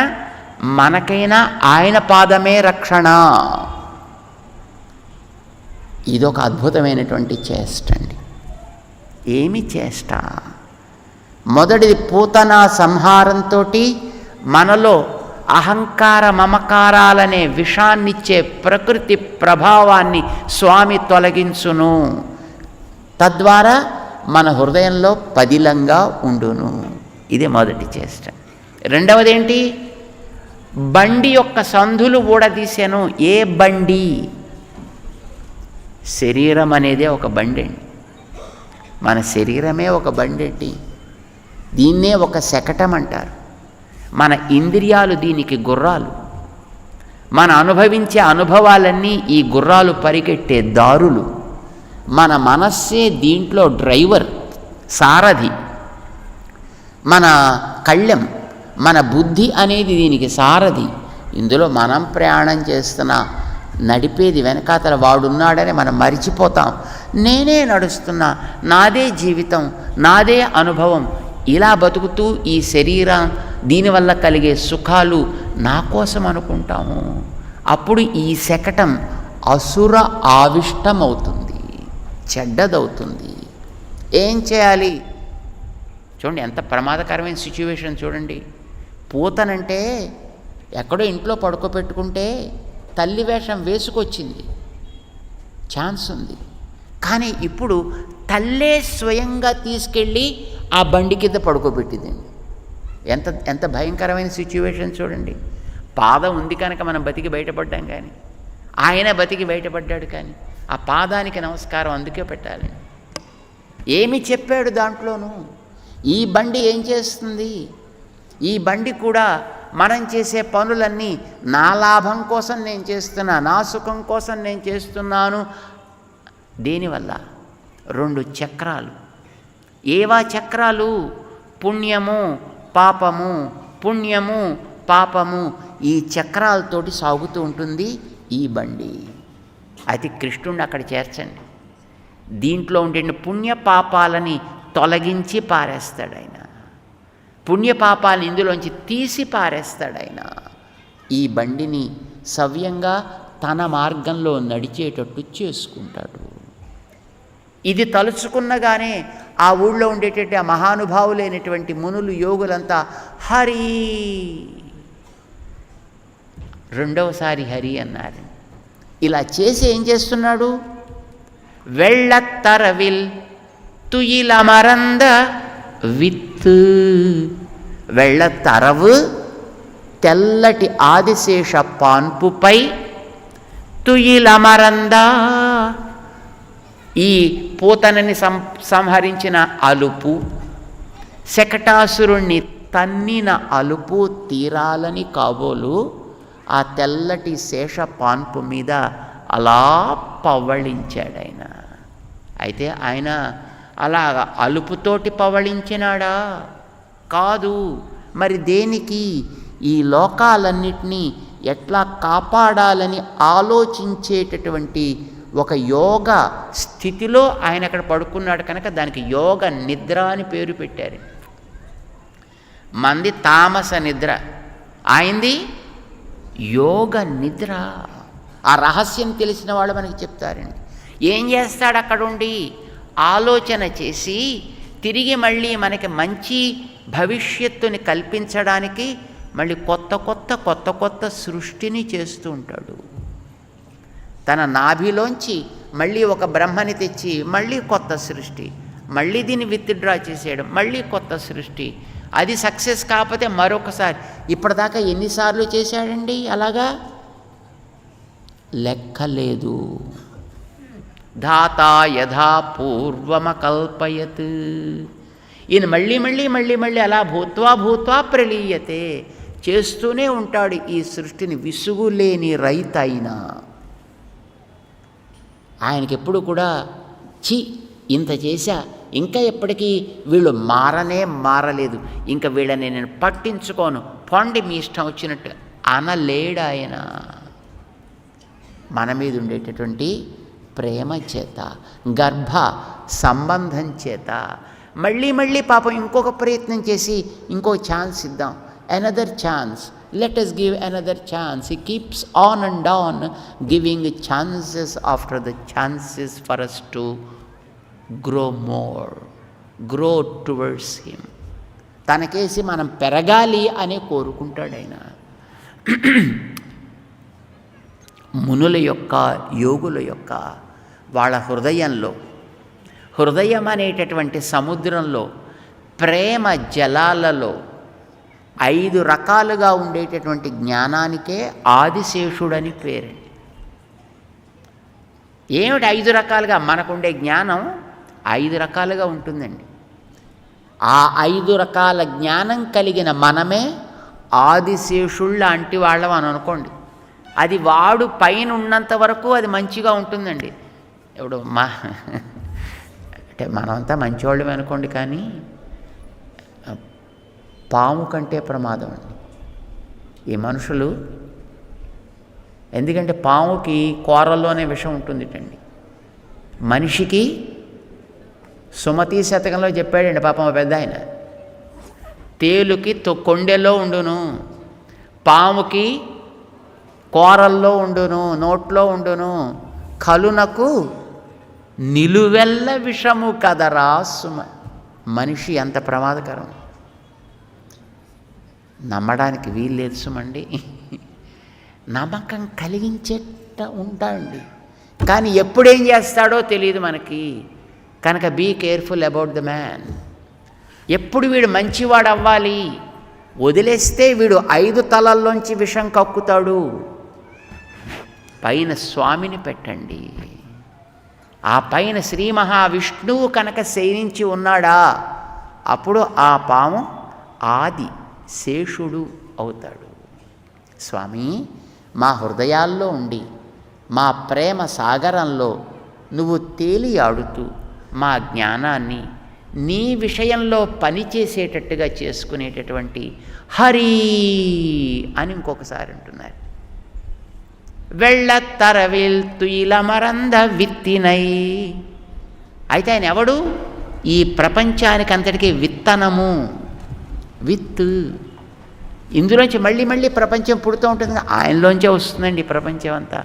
A: మనకైనా ఆయన పాదమే రక్షణ. ఇదొక అద్భుతమైనటువంటి చేష్ట అండి. ఏమి చేష్ట? మొదటిది పూతన సంహారంతో మనలో అహంకార మమకారాలనే విషాన్నిచ్చే ప్రకృతి ప్రభావాన్ని స్వామి తొలగించును. తద్వారా మన హృదయంలో పదిలంగా ఉండును. ఇది మొదటి చేష్ట. రెండవది ఏంటి? బండి యొక్క సంధులు ఊడదీశాను. ఏ బండి? శరీరం అనేదే ఒక బండి అండి. మన శరీరమే ఒక బండి అండి. దీన్నే ఒక శకటం అంటారు. మన ఇంద్రియాలు దీనికి గుర్రాలు. మన అనుభవించే అనుభవాలన్నీ ఈ గుర్రాలు పరిగెట్టే దారులు. మన మనస్సే దీంట్లో డ్రైవర్, సారథి. మన కళ్ళెం, మన బుద్ధి అనేది దీనికి సారథి. ఇందులో మనం ప్రయాణం చేస్తున్నా, నడిపేది వెనకాతల వాడున్నాడని మనం మరిచిపోతాం. నేనే నడుస్తున్నా, నాదే జీవితం, నాదే అనుభవం, ఇలా బతుకుతూ ఈ శరీరం దీనివల్ల కలిగే సుఖాలు నా కోసం అనుకుంటాము. అప్పుడు ఈ శకటం అసుర ఆవిష్టమవుతుంది, చెడ్డదవుతుంది. ఏం చేయాలి? చూడండి ఎంత ప్రమాదకరమైన సిచ్యువేషన్ చూడండి. పూతనంటే ఎక్కడో ఇంట్లో పడుకోబెట్టుకుంటే తల్లి వేషం వేసుకొచ్చింది, ఛాన్స్ ఉంది. కానీ ఇప్పుడు తల్లే స్వయంగా తీసుకెళ్ళి ఆ బండి కింద పడుకోబెట్టిందండి. ఎంత భయంకరమైన సిచ్యువేషన్ చూడండి. పాదం ఉంది కనుక మనం బతికి బయటపడ్డాం, కానీ ఆయన బతికి బయటపడ్డాడు. కానీ ఆ పాదానికి నమస్కారం అందుకే పెట్టాలండి. ఏమి చెప్పాడు దాంట్లోనూ? ఈ బండి ఏం చేస్తుంది? ఈ బండి కూడా మనం చేసే పనులన్నీ నా లాభం కోసం నేను చేస్తున్నా, నా సుఖం కోసం నేను చేస్తున్నాను. దేనివల్ల? 2 చక్రాలు. ఏవా చక్రాలు? పుణ్యము పాపము, పుణ్యము పాపము. ఈ చక్రాలతోటి సాగుతూ ఉంటుంది ఈ బండి. అయితే కృష్ణుడిని అక్కడ చేర్చండి. దీంట్లో ఉండే పుణ్య పాపాలని తొలగించి పారేస్తాడు ఆయన. పుణ్యపాపాలను ఇందులోంచి తీసి పారేస్తాడు ఆయన. ఈ బండిని సవ్యంగా తన మార్గంలో నడిచేటట్టు చేసుకుంటాడు. ఇది తలుచుకున్నగానే ఆ ఊళ్ళో ఉండేటటువంటి ఆ మహానుభావులైనటువంటి మునులు, యోగులంతా హరి, రెండవసారి హరి అన్నారు. ఇలా చేసి ఏం చేస్తున్నాడు? వెள்ளత్తరవిల్ తుయిలమరంద విత్తు. వెள்ளత్తరవు తెల్లటి ఆదిశేష పాన్పుపై తుయిలమరంద ఈ పూతనని సంహరించిన అలుపు, శకటాసురుణ్ణి తన్నిన అలుపు తీరాలని కాబోలు ఆ తెల్లటి శేష పాన్పు మీద అలా పవ్వళించాడు ఆయన. అయితే ఆయన అలా అలుపుతోటి పవ్వళించినాడా? కాదు. మరి దేనికి? ఈ లోకాలన్నిటినీ ఎట్లా కాపాడాలని ఆలోచించేటటువంటి ఒక యోగ స్థితిలో ఆయన అక్కడ పడుకున్నాడు కనుక దానికి యోగ నిద్ర అని పేరు పెట్టారు. మంది తామస నిద్ర, ఆయనది యోగ నిద్ర. ఆ రహస్యం తెలిసిన వాళ్ళు మనకి చెప్తారండి. ఏం చేస్తాడు అక్కడుండి? ఆలోచన చేసి తిరిగి మళ్ళీ మనకి మంచి భవిష్యత్తుని కల్పించడానికి మళ్ళీ కొత్త కొత్త సృష్టిని చేస్తూ ఉంటాడు. తన నాభిలోంచి మళ్ళీ ఒక బ్రహ్మని తెచ్చి మళ్ళీ కొత్త సృష్టి, మళ్ళీ దీన్ని విత్డ్రా చేసేయడం, మళ్ళీ కొత్త సృష్టి. అది సక్సెస్ కాకపోతే మరొకసారి. ఇప్పటిదాకా ఎన్నిసార్లు చేశాడండి అలాగా? లెక్కలేదు. ధాతా యథా పూర్వమకల్పయత్. ఈయన మళ్ళీ అలా భూత్వా ప్రలీయతే చేస్తూనే ఉంటాడు ఈ సృష్టిని. విసుగులేని రైతైనా ఆయనకి ఎప్పుడు కూడా ఇంత చేశా, ఇంకా ఎప్పటికీ వీళ్ళు మారలేదు, ఇంకా వీళ్ళని నేను పట్టించుకోను, పొండి మీ ఇష్టం వచ్చినట్టు అనలేడు ఆయన. మన మీద ఉండేటటువంటి ప్రేమ చేత, గర్భ సంబంధం చేత, మళ్ళీ పాపం ఇంకొక ప్రయత్నం చేసి ఇంకో ఛాన్స్ ఇద్దాం, another chance, let us give another chance. He keeps on and on giving chances after the chances for us to grow more, grow towards him. తనకేసి మనం పెరగాలి అనే కోరుకుంటాడు ఆయన. మునుల యొక్క, యోగుల యొక్క వాళ్ళ హృదయం అనేటటువంటి సముద్రంలో, ప్రేమ జలాలలో 5 రకాలుగా ఉండేటటువంటి జ్ఞానానికే ఆదిశేషుడని పేరండి. ఏమిటి 5 రకాలుగా? మనకుండే జ్ఞానం 5 రకాలుగా ఉంటుందండి. ఆ 5 రకాల జ్ఞానం కలిగిన మనమే ఆదిశేషుడు లాంటి వాళ్ళం అని అనుకోండి. అది వాడు పైన ఉన్నంత వరకు అది మంచిగా ఉంటుందండి. ఇప్పుడు అంటే మనమంతా మంచివాళ్ళమే అనుకోండి, కానీ పాము కంటే ప్రమాదం అండి ఈ మనుషులు. ఎందుకంటే పాముకి కూరల్లోనే విషం ఉంటుందిటండి, మనిషికి సుమతి శతకంలో చెప్పాడండి పాపం పెద్ద ఆయన. తేలుకి కొండెలో ఉండును, పాముకి కూరల్లో ఉండును, నోట్లో ఉండును, కలునకు నిలువెల్ల విషము కదరా సుమ. మనిషి అంత ప్రమాదకరం, నమ్మడానికి వీల్లేదు సుమండి. నమ్మకం కలిగించేట ఉంటాడండి, కానీ ఎప్పుడేం చేస్తాడో తెలియదు మనకి. కనుక be careful about the man. ఎప్పుడు వీడు మంచివాడు అవ్వాలి, వదిలేస్తే వీడు 5 తలల్లోంచి విషం కక్కుతాడు. పైన స్వామిని పెట్టండి, ఆ పైన శ్రీ మహావిష్ణువు కనుక శయనించి ఉన్నాడా, అప్పుడు ఆ పాము ఆది శేషుడు అవుతాడు. స్వామి, మా హృదయాల్లో ఉండి మా ప్రేమ సాగరంలో నువ్వు తేలి ఆడుతూ మా జ్ఞానాన్ని నీ విషయంలో పనిచేసేటట్టుగా చేసుకునేటటువంటి హరి అని ఇంకొకసారి అంటున్నారు. వెళ్ళత్తరవిల్ తుయిలమరంద విత్తినై. అయితే ఆయన ఎవడు? ఈ ప్రపంచానికి అంతటికీ విత్తనము, విత్తు. ఇందులోంచి మళ్ళీ ప్రపంచం పుడుతూ ఉంటుంది, ఆయనలోంచే వస్తుందండి ప్రపంచం అంతా.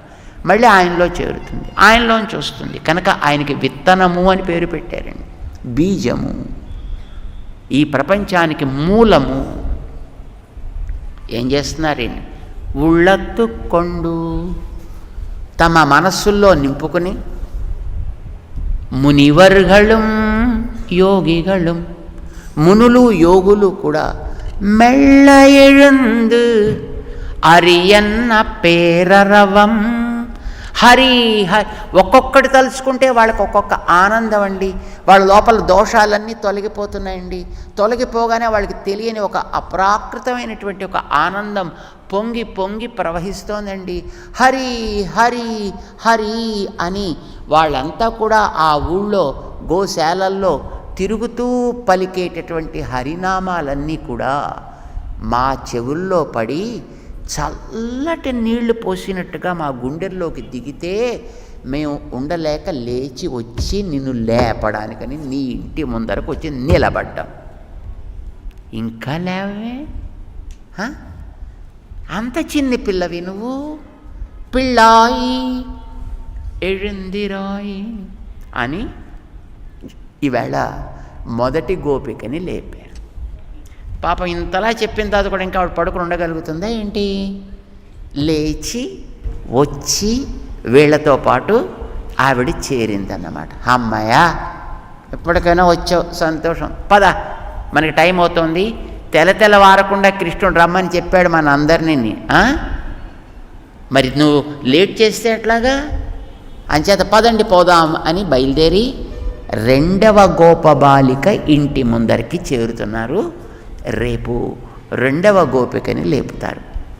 A: మళ్ళీ ఆయనలో చేరుతుంది, ఆయనలోంచి వస్తుంది. కనుక ఆయనకి విత్తనము అని పేరు పెట్టారండి. బీజము, ఈ ప్రపంచానికి మూలము. ఏం చేస్తున్నారండి? ఉళ్ళత్తుకొండు తమ మనస్సుల్లో నింపుకుని మునివర్గళం యోగిగళం, మునులు యోగులు కూడా మెళ్ళ எழுந்து అరియన్న పేరరవం. హరి హరి ఒక్కొక్కటి తలుచుకుంటే వాళ్ళకి ఒక్కొక్క ఆనందం అండి. వాళ్ళ లోపల దోషాలన్నీ తొలగిపోతున్నాయండి. తొలగిపోగానే వాళ్ళకి తెలియని ఒక అప్రాకృతమైనటువంటి ఒక ఆనందం పొంగి పొంగి ప్రవహిస్తోందండి. హరి హరి హరి అని వాళ్ళంతా కూడా ఆ ఊళ్ళో గోశాలల్లో తిరుగుతూ పలికేటటువంటి హరినామాలన్నీ కూడా మా చెవుల్లో పడి చల్లటి నీళ్లు పోసినట్టుగా మా గుండెల్లోకి దిగితే మేము ఉండలేక లేచి వచ్చి నిన్ను లేపడానికని నీ ఇంటి ముందరకు వచ్చి నిలబడ్డాం. ఇంకా లేవే, అంత చిన్ని పిల్లవి నువ్వు. పిల్లాయి ఎഴുందిరాయి అని ఈవేళ మొదటి గోపికని లేపారు. పాపం ఇంతలా చెప్పిన తర్వాత కూడా ఇంకా ఆవిడ పడుకుని ఉండగలుగుతుందా ఏంటి? లేచి వచ్చి వీళ్ళతో పాటు ఆవిడ చేరిందన్నమాట. అమ్మాయ, ఎప్పటికైనా వచ్చావు, సంతోషం, పద, మనకి టైం అవుతుంది. తెల్లవారకుండా కృష్ణుడు రమ్మని చెప్పాడు మన అందరినీ. మరి నువ్వు లేట్ చేస్తే ఎట్లాగా? అంచేత పదండి పోదాం అని బయలుదేరి 2వ గోపబాలిక ఇంటి ముందరికి చేరుతున్నారు. రేపు 2వ గోపికని లేపుతారు.